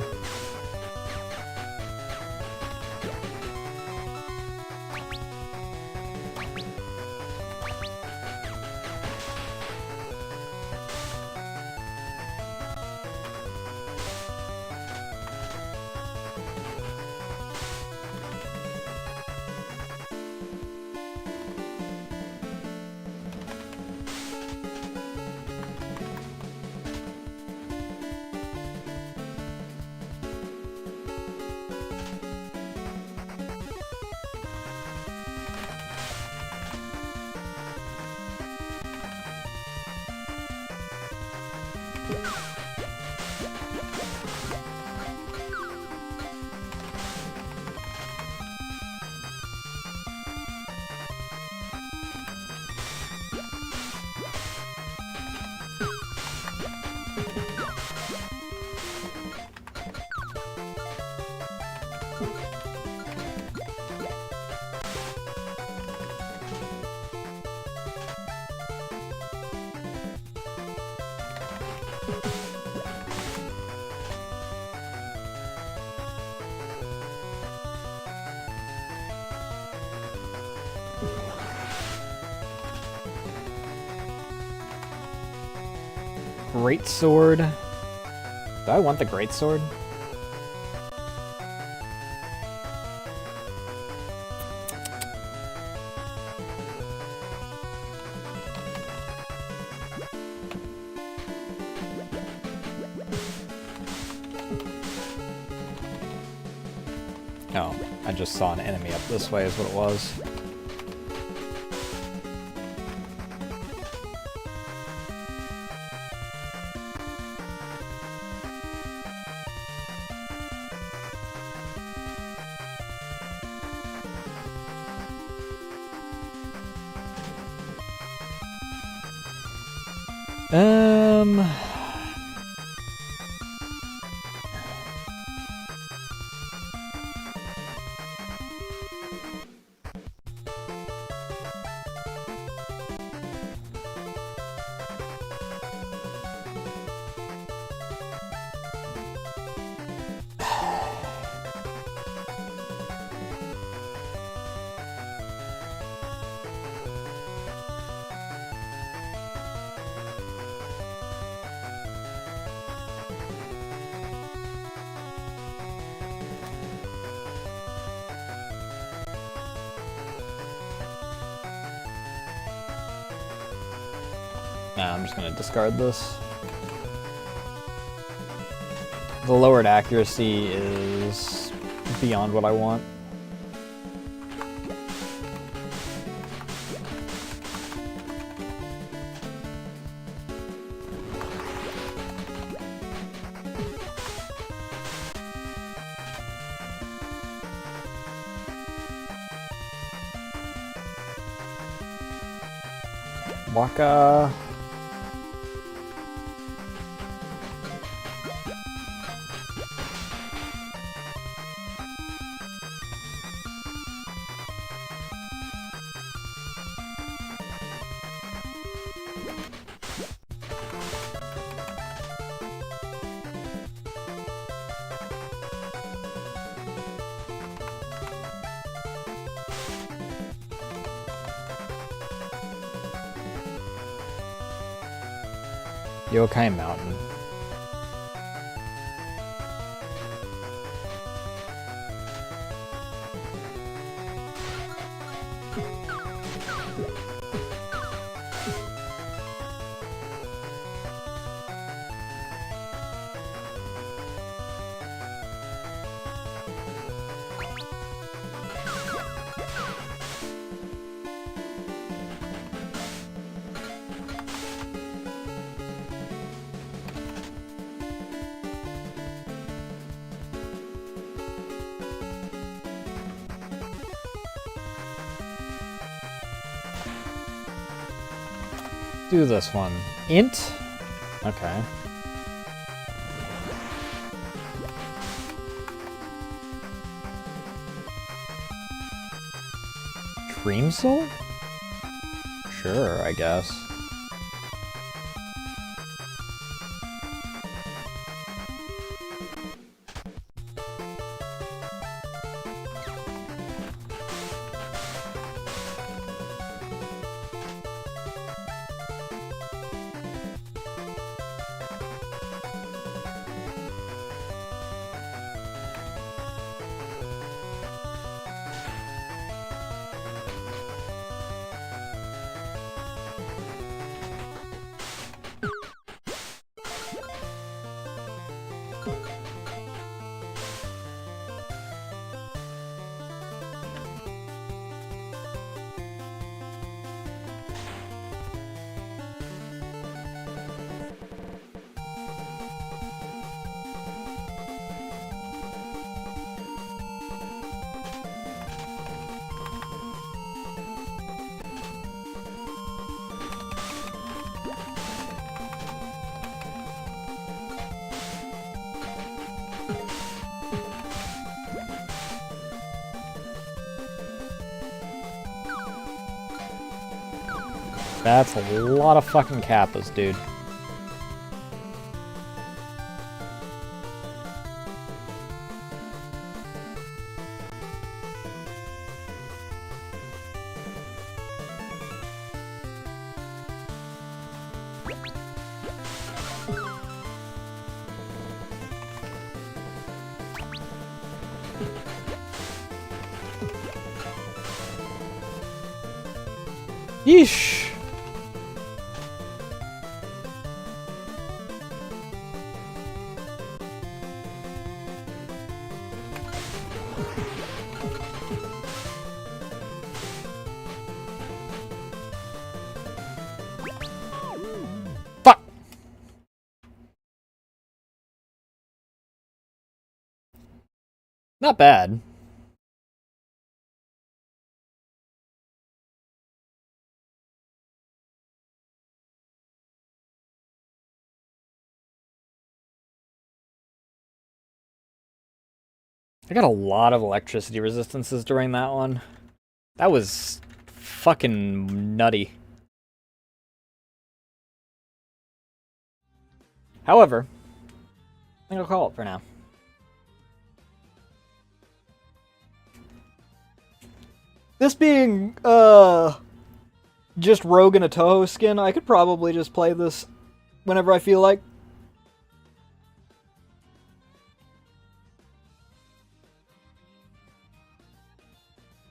S1: Great sword. Do I want the great sword? Oh, I just saw an enemy up this way is what it was. Nah, I'm just gonna discard this. The lowered accuracy is beyond what I want. Waka. Yokai Mountain. Do this one. Int? Okay. Dream Soul? Sure, I guess. That's a lot of fucking kappas, dude. Yeesh. Fuck. Not bad. I got a lot of electricity resistances during that one. That was fucking nutty. However, I think I'll call it for now. This being, just Rogue in a Toho skin, I could probably just play this whenever I feel like.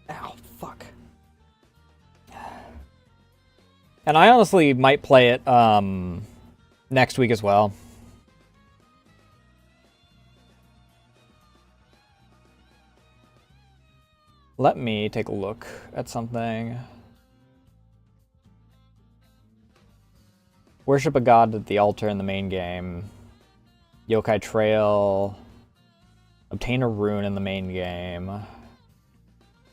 S1: Ow, fuck. And I honestly might play it, next week as well. Let me take a look at something. Worship a god at the altar in the main game. Yokai Trail. Obtain a rune in the main game.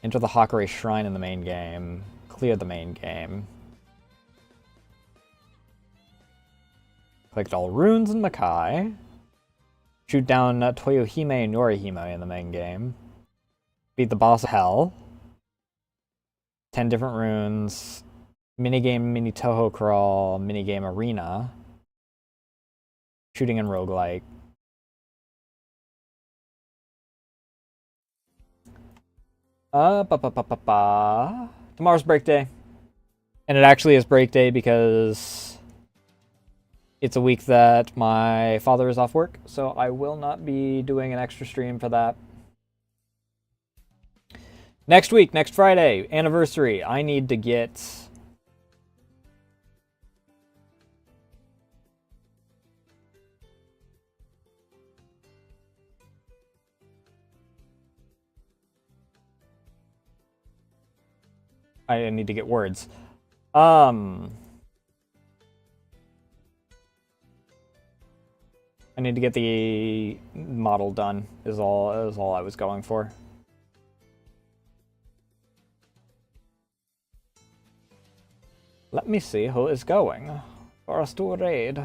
S1: Enter the Hakare Shrine in the main game. Clear the main game. Collect all runes in Makai. Shoot down Toyohime and Yorihime in the main game. Beat the boss of Hell. 10 different runes. Minigame Mini Toho Crawl. Minigame Arena. Shooting and roguelike. Tomorrow's break day. And it actually is break day because it's a week that my father is off work, so I will not be doing an extra stream for that. Next week, next Friday, anniversary, I need to get... I need to get words. I need to get the model done, is all I was going for. Let me see who is going for us to raid.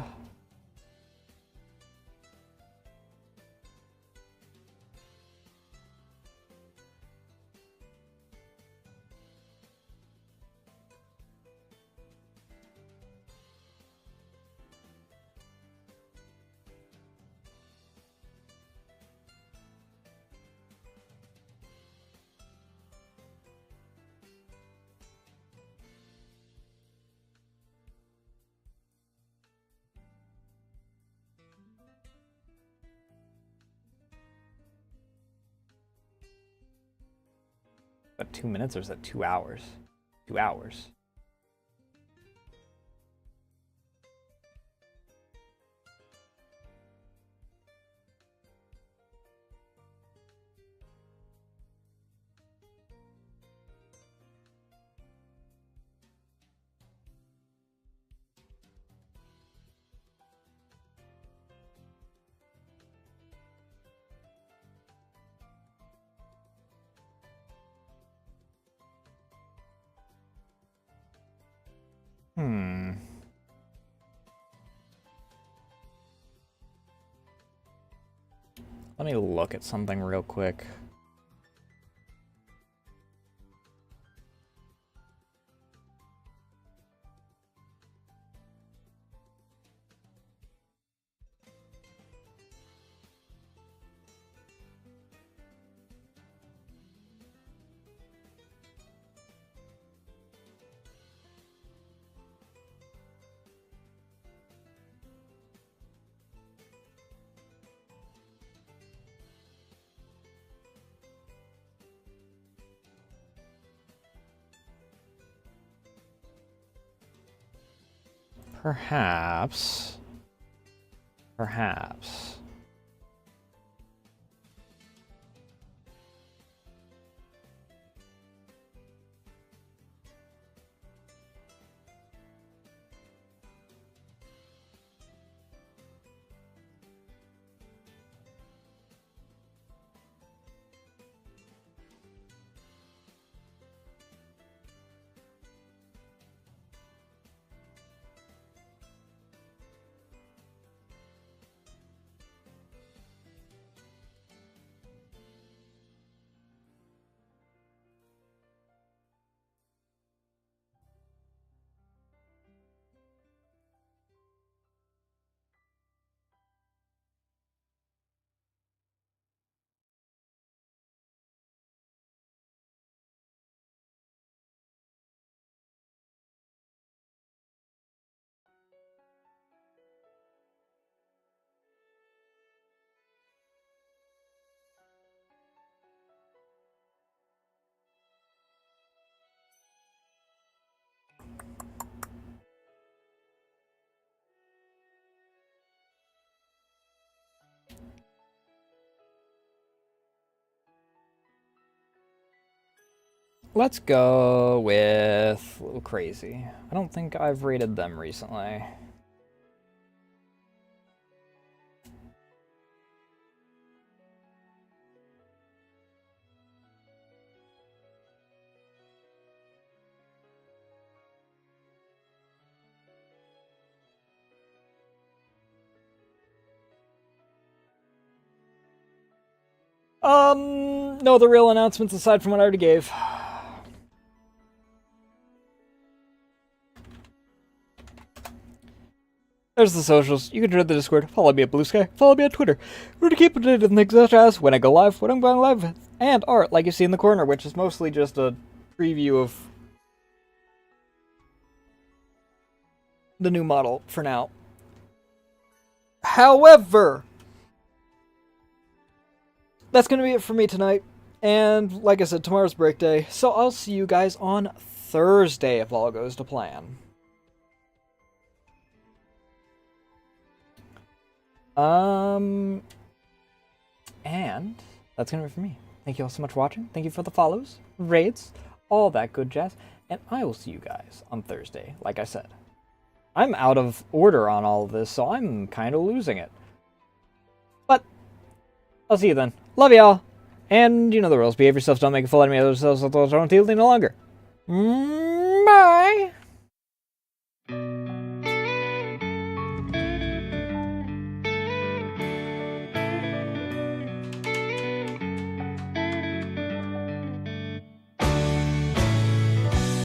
S1: Is that 2 minutes or is that 2 hours? 2 hours. Let me look at something real quick. Perhaps. Let's go with a little crazy. I don't think I've rated them recently. No other real announcements aside from what I already gave. There's the socials. You can join the Discord, follow me at Blue Sky, follow me on Twitter. We're to keep updated on things such as when I go live, what I'm going live with, and art like you see in the corner, which is mostly just a preview of the new model for now. However, that's going to be it for me tonight. And like I said, tomorrow's break day, so I'll see you guys on Thursday if all goes to plan. And that's going to be it for me. Thank you all so much for watching. Thank you for the follows, raids, all that good jazz. And I will see you guys on Thursday, like I said. I'm out of order on all of this, so I'm kind of losing it. But I'll see you then. Love y'all. And you know the rules. Behave yourself, don't make a fool out of me, others don't deal any longer.